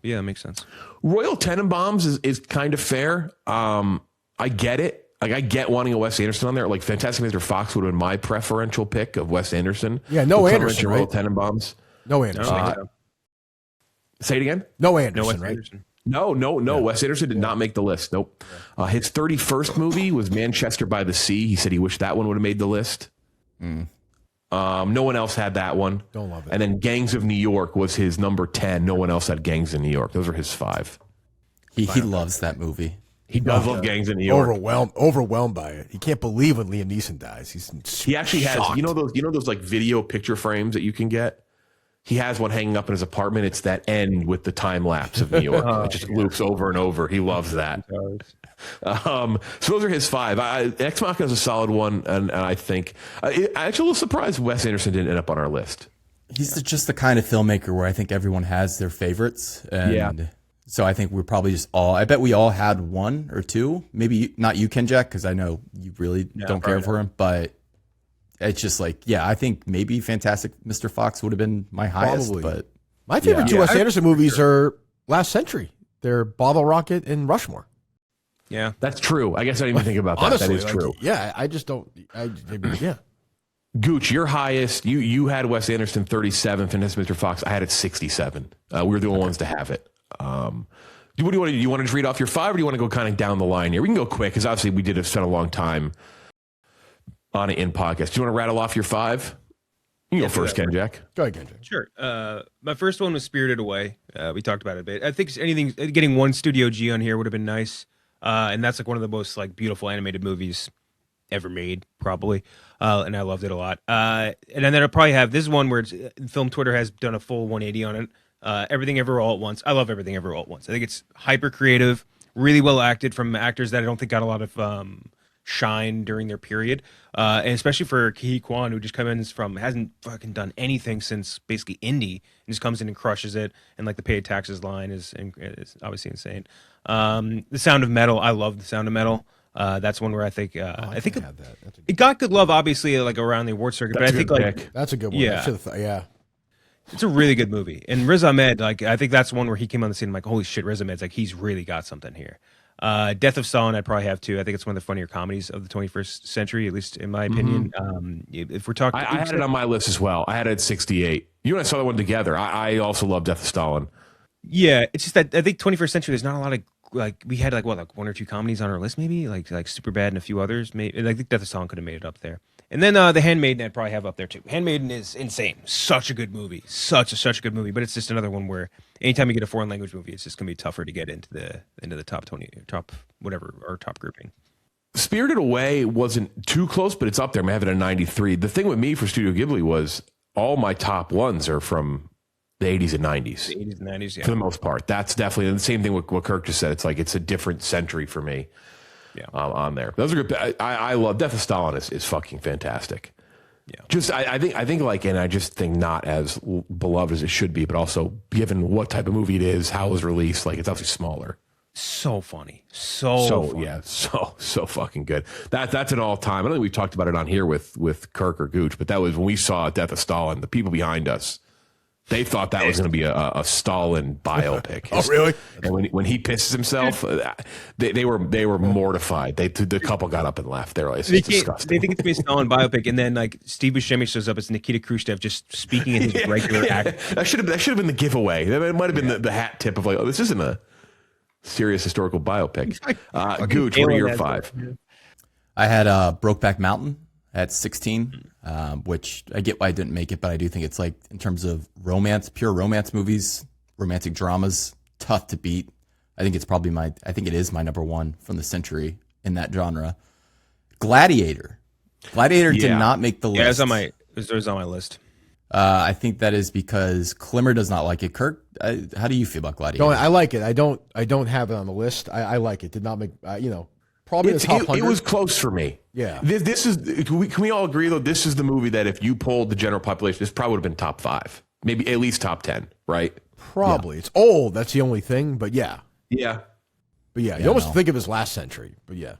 Yeah, that makes sense. Royal Tenenbaums is kind of fair. I get it. Like, I get wanting a Wes Anderson on there. Like, Fantastic Mr. Fox would have been my preferential pick of Wes Anderson. Yeah, no Anderson, Royal right? Tenenbaums. No Anderson. Say it again. No Anderson, No, right? Anderson. No. Wes Anderson did not make the list. Nope. His 31st movie was Manchester by the Sea. He said he wished that one would have made the list. No one else had that one. Don't love it. And then Gangs of New York was his number 10. No one else had Gangs of New York. Those are his 5. He loves that movie. He does love Gangs of New York. Overwhelmed by it. He can't believe when Liam Neeson dies. He actually shocked. has, you know those like video picture frames that you can get? He has one hanging up in his apartment. It's that end with the time lapse of New York. It just loops over and over. He loves that. So those are his 5. Ex Machina is a solid one, and I think I'm actually a little surprised Wes Anderson didn't end up on our list. He's just the kind of filmmaker where I think everyone has their favorites. And so I think we're probably just I bet we all had 1 or 2. Maybe not you, Kenjac, because I know you really don't care for him. But it's just like, I think maybe Fantastic Mr. Fox would have been my highest. Probably. But my favorite 2 Wes Anderson movies are Last Century. They're Bottle Rocket and Rushmore. Yeah, that's true. I guess I didn't even think about that. Honestly, that is true. Yeah, I just don't. Gooch, your highest. You had Wes Anderson 37, Fantastic Mr. Fox. I had it 67. We were the only ones to have it. What do you want to do? You want to just read off your 5, or do you want to go kind of down the line here? We can go quick because obviously we did have spent a long time on it in podcast. Do you want to rattle off your 5? You can go first, Kenjac. Go ahead, Kenjac. Sure. My first one was Spirited Away. We talked about it a bit. I think getting one Studio G on here would have been nice. And that's like one of the most like beautiful animated movies ever made, probably. And I loved it a lot. And then I'll probably have this one where Film Twitter has done a full 180 on it. Everything Ever All at Once. I love Everything Ever All at Once. I think it's hyper creative, really well acted from actors that I don't think got a lot of shine during their period. And especially for Ke Quan, who just hasn't fucking done anything since basically indie, and just comes in and crushes it. And like the paid taxes line is obviously insane. The Sound of Metal. I love The Sound of Metal. That's one where I think it got good love, obviously, like around the award circuit. But I think like that's a good one. Yeah, it's a really good movie. And Riz Ahmed, like I think that's one where he came on the scene. I'm like, holy shit, Riz Ahmed's like he's really got something here. Death of Stalin, I'd probably have too. I think it's one of the funnier comedies of the 21st century, at least in my opinion. If we're talking, I had it on my list as well. I had it at 68. You and I saw that one together. I also love Death of Stalin. Yeah, it's just that I think 21st century. There's not a lot of like we had like 1 or 2 comedies on our list, maybe like Superbad and a few others. Maybe and I think Death of Stalin could have made it up there. And then The Handmaiden, I'd probably have up there too. Handmaiden is insane. Such a good movie. Such a good movie. But it's just another one where anytime you get a foreign language movie, it's just gonna be tougher to get into the top 20, top whatever, or top grouping. Spirited Away wasn't too close, but it's up there. I have it at 93. The thing with me for Studio Ghibli was all my top ones are from the 80s and 90s. The 80s and 90s, yeah. For the most part. That's definitely the same thing with what Kirk just said. It's like it's a different century for me. Yeah, on there. Those are good. I love Death of Stalin is fucking fantastic. Yeah, just I think like, and I just think not as beloved as it should be, but also given what type of movie it is, how it was released, like it's obviously smaller. So funny, so funny. Yeah, so fucking good. That's an all time. I don't think we've talked about it on here with Kirk or Gooch, but that was when we saw Death of Stalin. The people behind us, they thought that was going to be a Stalin biopic. Oh, really? And when he pisses himself, they were mortified. The couple got up and left. They're like, it's disgusting. They think it's going to be a Stalin biopic, and then like Steve Buscemi shows up as Nikita Khrushchev, just speaking in his regular act. That should have been the giveaway. It might have been the hat tip of like, oh, this isn't a serious historical biopic. Gooch, what are your 5? I had Brokeback Mountain at 16, which I get why I didn't make it, but I do think it's like in terms of romance, pure romance movies, romantic dramas, tough to beat. I think it is my number 1 from the century in that genre. Gladiator did not make the list. Yeah, it was on my list. I think that is because Klemmer does not like it. Kirk, how do you feel about Gladiator? I like it. I don't have it on the list. I like it. Did not make Probably in the top It 100. was close for me. Yeah. This is. Can we all agree though? This is the movie that if you polled the general population, this probably would have been top 5, maybe at least top 10, right? Probably. It's old. That's the only thing. But yeah. Yeah. But yeah, you almost think of his last century. But yeah.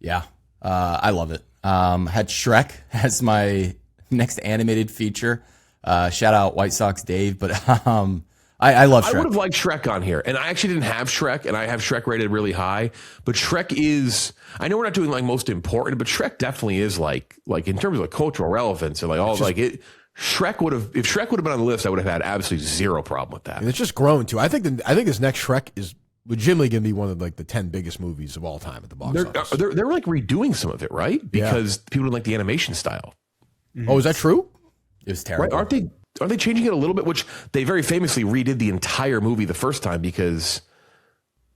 Yeah. I love it. Had Shrek as my next animated feature. Shout out White Sox Dave, but I love Shrek. I would have liked Shrek on here, and I actually didn't have Shrek, and I have Shrek rated really high. But Shrek is, I know we're not doing like most important, but Shrek definitely is like in terms of cultural relevance and like all like it. Shrek would have, if Shrek would have been on the list, I would have had absolutely zero problem with that. And it's just grown too. I think his next Shrek is legitimately going to be one of like the 10 biggest movies of all time at the box office. They're like redoing some of it, right? Because people didn't like the animation style. Oh, is that true? It was terrible. Right? Are they changing it a little bit? Which they very famously redid the entire movie the first time because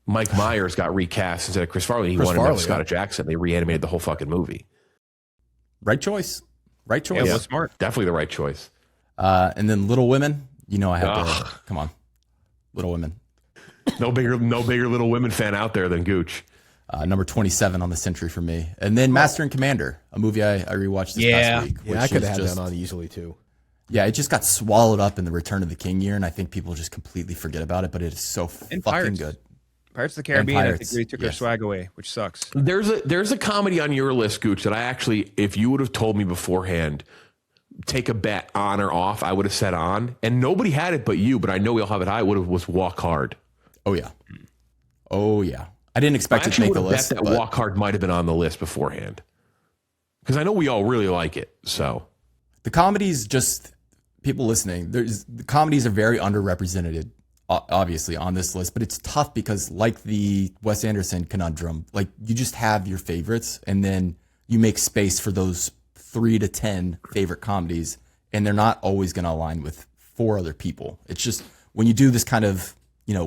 Mike Myers got recast instead of Chris Farley. He wanted to have a Scottish accent. They reanimated the whole fucking movie. Right choice. Right choice. Yeah, it was smart. Definitely the right choice. And then Little Women. You know I have to. Come on, Little Women. No bigger Little Women fan out there than Gooch. Number 27 on the century for me. And then Master and Commander, a movie I rewatched this past week. Yeah, I could have had that on easily too. Yeah, it just got swallowed up in the Return of the King year, and I think people just completely forget about it, but it is so fucking good. Pirates of the Caribbean, I think Pirates, really took their swag away, which sucks. There's a comedy on your list, Gooch, that I actually, if you would have told me beforehand, take a bet on or off, I would have said on, and nobody had it but you, but I know we all have it high, was Walk Hard. Oh, yeah. Oh, yeah. I didn't expect it to make the list. Bet that Walk Hard might have been on the list beforehand. Because I know we all really like it, so. The comedies, just people listening, the comedies are very underrepresented, obviously, on this list, but it's tough because, like the Wes Anderson conundrum, like you just have your favorites, and then you make space for those 3 to 10 favorite comedies, and they're not always going to align with 4 other people. It's just when you do this kind of,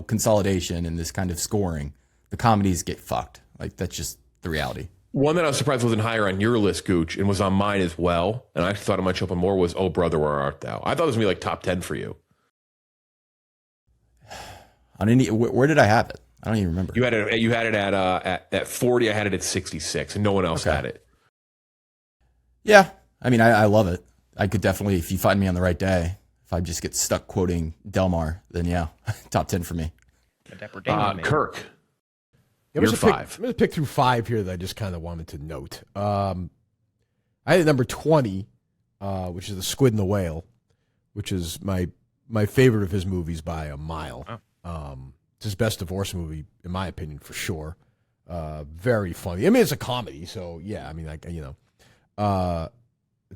consolidation and this kind of scoring, the comedies get fucked. Like that's just the reality. One that I was surprised wasn't higher on your list, Gooch, and was on mine as well, and I thought it might show up on more, was Oh Brother, Where Art Thou? I thought it was going to be like top 10 for you. Where did I have it? I don't even remember. You had it at 40. I had it at 66, and no one else had it. Yeah, I mean, I love it. I could definitely, if you find me on the right day, if I just get stuck quoting Delmar, then yeah, top 10 for me. Kirk. I'm going to pick through 5 here that I just kind of wanted to note. I had number 20, which is The Squid and the Whale, which is my favorite of his movies by a mile. It's his best divorce movie, in my opinion, for sure. Very funny. I mean, it's a comedy, so yeah. I mean,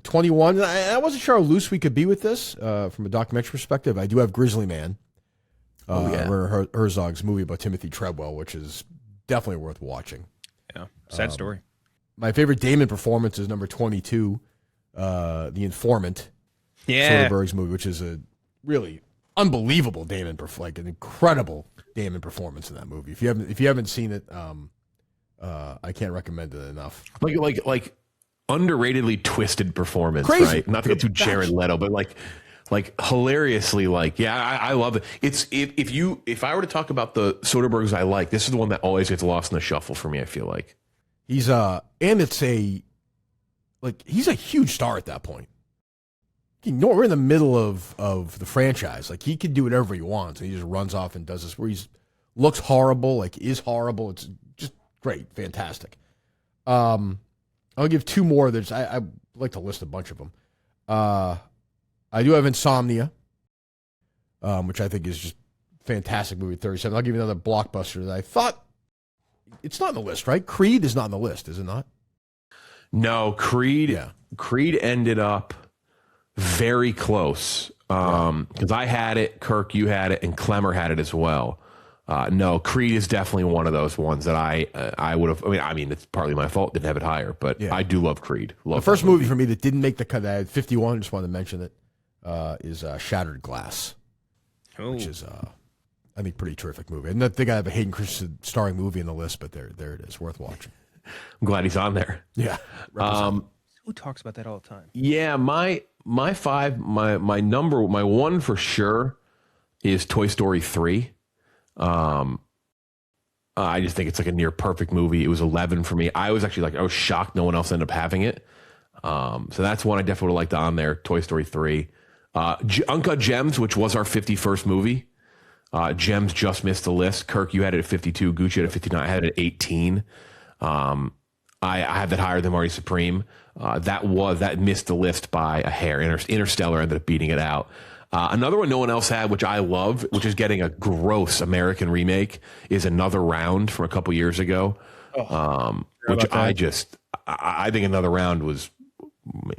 21. I wasn't sure how loose we could be with this from a documentary perspective. I do have Grizzly Man, Werner Herzog's movie about Timothy Treadwell, which is definitely worth watching. Yeah, sad story. My favorite Damon performance is number 22, The Informant. Yeah, Soderbergh's movie, which is a really unbelievable Damon, like an incredible Damon performance in that movie. If you haven't seen it, I can't recommend it enough. Like underratedly twisted performance, Crazy. Right? Not to get too Jared Leto, but like hilariously, I love it. It's if I were to talk about the Soderberghs I like, this is the one that always gets lost in the shuffle for me. I feel like he's he's a huge star at that point. We're in the middle of the franchise. Like he can do whatever he wants, and he just runs off and does this where he looks horrible, is horrible. It's just great, fantastic. I'll give 2 more. I like to list a bunch of them. I do have Insomnia, which I think is just fantastic movie. 37. I'll give you another blockbuster that I thought it's not on the list, right? Creed is not on the list, is it not? No, Creed. Yeah. Creed ended up very close because I had it, Kirk, you had it, and Klemmer had it as well. No, Creed is definitely one of those ones that I would have. I mean, it's partly my fault. Didn't have it higher, but I do love Creed. The first movie for me that didn't make the cut, I had 51. Just wanted to mention it. Is Shattered Glass, which is I think pretty terrific movie. And I think I have a Hayden Christensen starring movie in the list, but there it is, worth watching. I'm glad he's on there. Yeah. Who talks about that all the time? Yeah, my 5, my one for sure is Toy Story 3. I just think it's like a near perfect movie. It was 11 for me. I was shocked no one else ended up having it. So that's one I definitely would have liked on there. Toy Story 3. Uncut Gems, which was our 51st movie. Gems just missed the list. Kirk, you had it at 52. Gooch had it at 59. I had it at 18. I had that higher than Marty Supreme. That missed the list by a hair. Interstellar ended up beating it out. Another one no one else had, which I love, which is getting a gross American remake, is Another Round from a couple years ago. Which I think Another Round was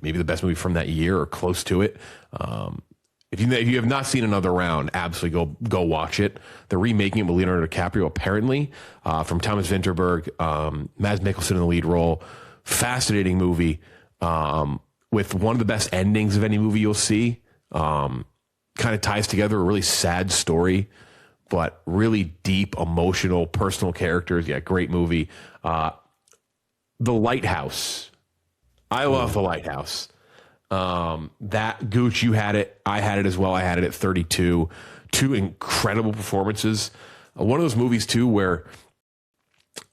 maybe the best movie from that year or close to it. If you have not seen Another Round, absolutely go watch it. They're remaking it with Leonardo DiCaprio, apparently, from Thomas Vinterberg, Mads Mikkelsen in the lead role. Fascinating movie with one of the best endings of any movie you'll see. Kind of ties together a really sad story, but really deep, emotional, personal characters. Yeah, great movie. The Lighthouse. I love The Lighthouse. That Gooch, you had it. I had it as well. I had it at 32. Two incredible performances. One of those movies too, where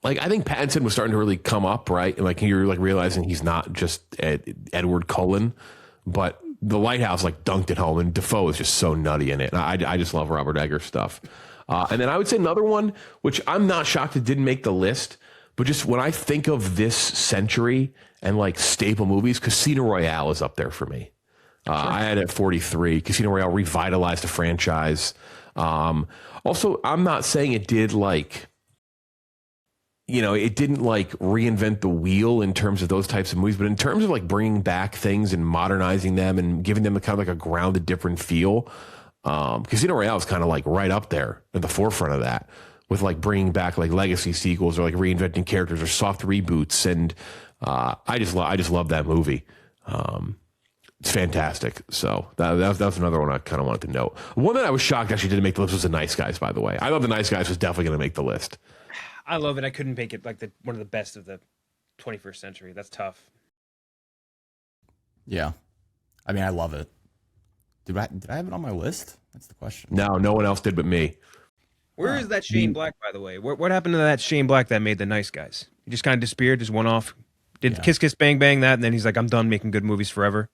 like I think Pattinson was starting to really come up, right? And like you're like realizing he's not just Edward Cullen, but The Lighthouse like dunked it home, and Defoe is just so nutty in it. And I just love Robert Eggers stuff. And then I would say another one, which I'm not shocked it didn't make the list, but just when I think of this century and like staple movies, Casino Royale is up there for me. I had it at 43. Casino Royale revitalized the franchise. Also, I'm not saying it did like, it didn't like reinvent the wheel in terms of those types of movies, but in terms of like bringing back things and modernizing them and giving them a kind of like a grounded, different feel, Casino Royale is kind of like right up there at the forefront of that, with like bringing back like legacy sequels or like reinventing characters or soft reboots. And I just love that movie. It's fantastic. So that was another one I kind of wanted to note. One that I was shocked actually didn't make the list was The Nice Guys, by the way. I thought The Nice Guys was definitely going to make the list. I love it. I couldn't make it like one of the best of the 21st century. That's tough. Yeah. I mean, I love it. Did I have it on my list? That's the question. No one else did but me. Where is that Shane Black, by the way? What happened to that Shane Black that made The Nice Guys? He just kind of disappeared, just went off. Did Kiss Kiss Bang Bang that, and then he's like, I'm done making good movies forever.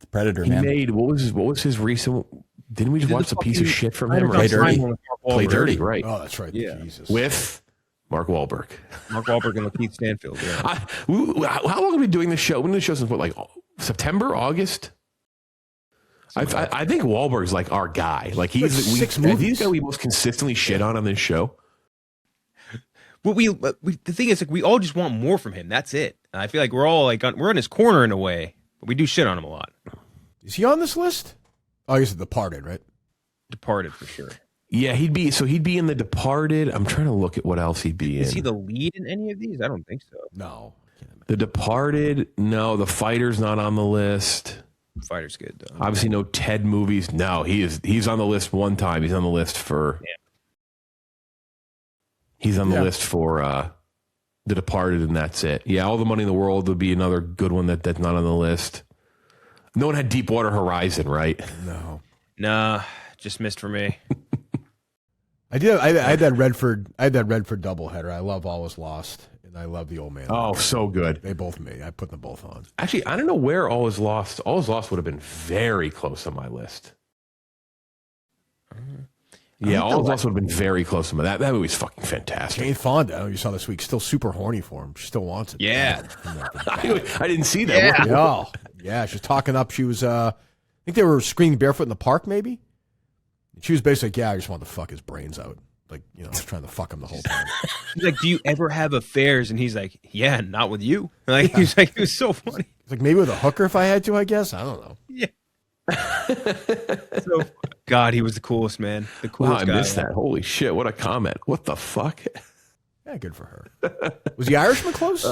The Predator, He man. made, what was his recent, didn't we just watch the piece of shit from him? Play Dirty. Play Dirty, right. Oh, that's right. Yeah. Jesus. With Mark Wahlberg. Mark Wahlberg and Lakeith Stanfield. Yeah. How long have we been doing this show? When did the show since what, like September, August? I think Wahlberg's like our guy. Like he's six he's movies? the guy we most consistently shit on this show. Well, the thing is, like, we all just want more from him. That's it. And I feel like we're all like we're in his corner in a way, but we do shit on him a lot. Is he on this list? Oh, he's The Departed, right? Departed for sure. Yeah, he'd be in The Departed. I'm trying to look at what else he'd be in. Is he the lead in any of these? I don't think so. No. The Departed? No, The Fighter's not on the list. Fighter's good though. Obviously, no Ted movies. No, he's on the list one time. He's on the list for. Yeah. He's on the list for The Departed, and that's it. Yeah, All the Money in the World would be another good one that's not on the list. No one had Deepwater Horizon, right? No. Nah, just missed for me. I did. I had that Redford. I had that Redford doubleheader. I love All Is Lost, and I love The Old Man. Oh, so good. They both made. I put them both on. Actually, I don't know where All Is Lost. All Is Lost would have been very close on my list. Yeah, All Is Lost would have been very close to me. That movie's fucking fantastic. Jane Fonda, you saw this week, still super horny for him. She still wants it. Yeah. I didn't see that. Yeah. Yeah, she's talking up. She was, I think they were screaming barefoot in the park, maybe. She was basically like, yeah, I just want to fuck his brains out. Like, trying to fuck him the whole time. He's like, do you ever have affairs? And he's like, yeah, not with you. Like, he's like, it was so funny. It's like, maybe with a hooker if I had to, I guess. I don't know. Yeah. So, God, he was the coolest, man. The coolest I guy. missed that. Holy shit, what a comment. What the fuck? Yeah, good for her. Was the Irishman close?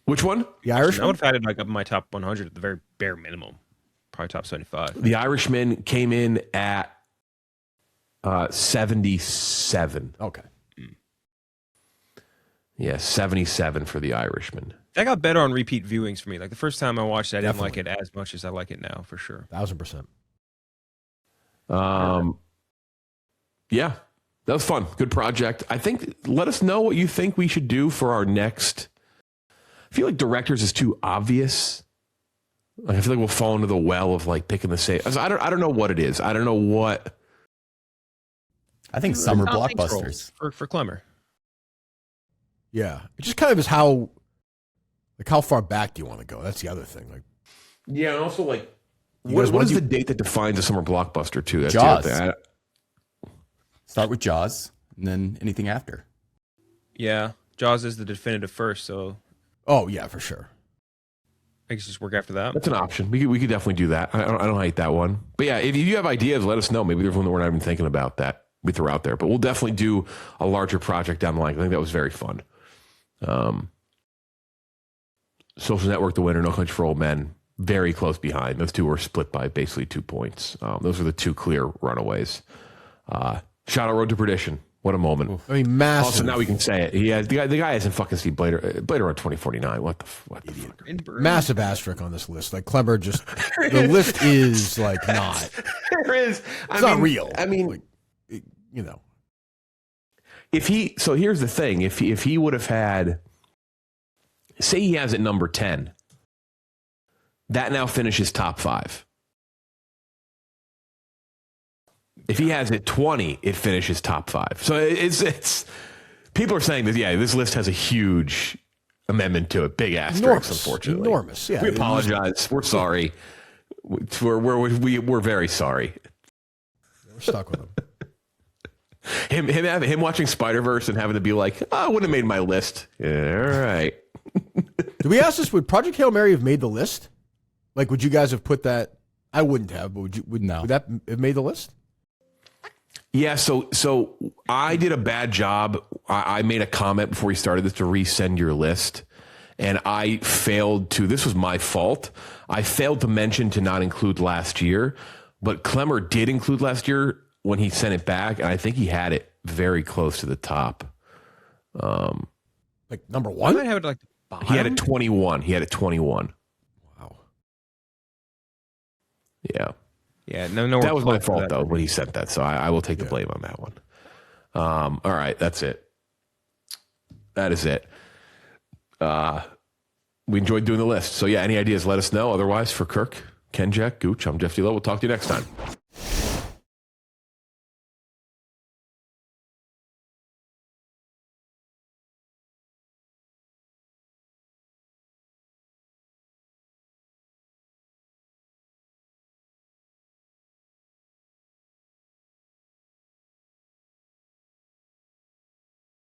Which one? The I Irishman? would have had it like up in my top 100 at the very bare minimum. Probably top 75. The Irishman came in at 77. Okay. Yeah, 77 for The Irishman. That got better on repeat viewings for me. Like the first time I watched it, I didn't like it as much as I like it now, for sure. 1,000%. Yeah. That was fun. Good project. I think, let us know what you think we should do for our next. I feel like directors is too obvious. Like, I feel like we'll fall into the well of like picking the same. I don't know what it is. I don't know what. I think summer Tom Hanks blockbusters. roles for Klemmer. Yeah, it just kind of is how far back do you want to go? That's the other thing. Like, Yeah, and also like, You guys what wanna is do- the date that defines a summer blockbuster too? That's Jaws. The other thing. Start with Jaws, and then anything after. Yeah, Jaws is the definitive first, so oh yeah, for sure. I guess just work after that. That's an option. We could definitely do that. I don't hate that one. But yeah, if you have ideas, let us know. Maybe there's one that we're not even thinking about that we throw out there. But we'll definitely do a larger project down the line. I think that was very fun. Social Network, The Winner, No Country for Old Men, very close behind. Those two were split by basically 2 points. Those are the two clear runaways. Shout out Road to Perdition. What a moment. I mean, massive. Also, now we can say it. He has, the guy hasn't fucking seen Blade Runner 2049. What the fuck? Massive asterisk on this list. Like Klemmer just the list is like not. There is. It's not real. I mean, like, you know. So here's the thing. If he would have had, say he has it number 10, that now finishes top 5. If he has it 20, it finishes top 5. So it's people are saying that, yeah, this list has a huge amendment to it. Big asterisk, unfortunately. Enormous. Yeah. We apologize. We're sorry. We're very sorry. We're stuck with him. Him watching Spider-Verse and having to be like, oh, I wouldn't have made my list. Yeah, all right. Did we ask this? Would Project Hail Mary have made the list? Like, would you guys have put that? I wouldn't have, but would that have made the list? Yeah, so I did a bad job. I made a comment before we started this to resend your list, and I failed to. This was my fault. I failed to mention to not include last year, but Klemmer did include last year when he sent it back, and I think he had it very close to the top. Like number I 1? might have it like the bottom. He had it 21. Wow. Yeah. Yeah, no. That was my fault, though, when he sent that. So I will take the blame on that one. All right, that's it. That is it. We enjoyed doing the list. So, yeah, any ideas, let us know. Otherwise, for Kirk, Kenjac, Gooch, I'm Jeff D. Lowe. We'll talk to you next time.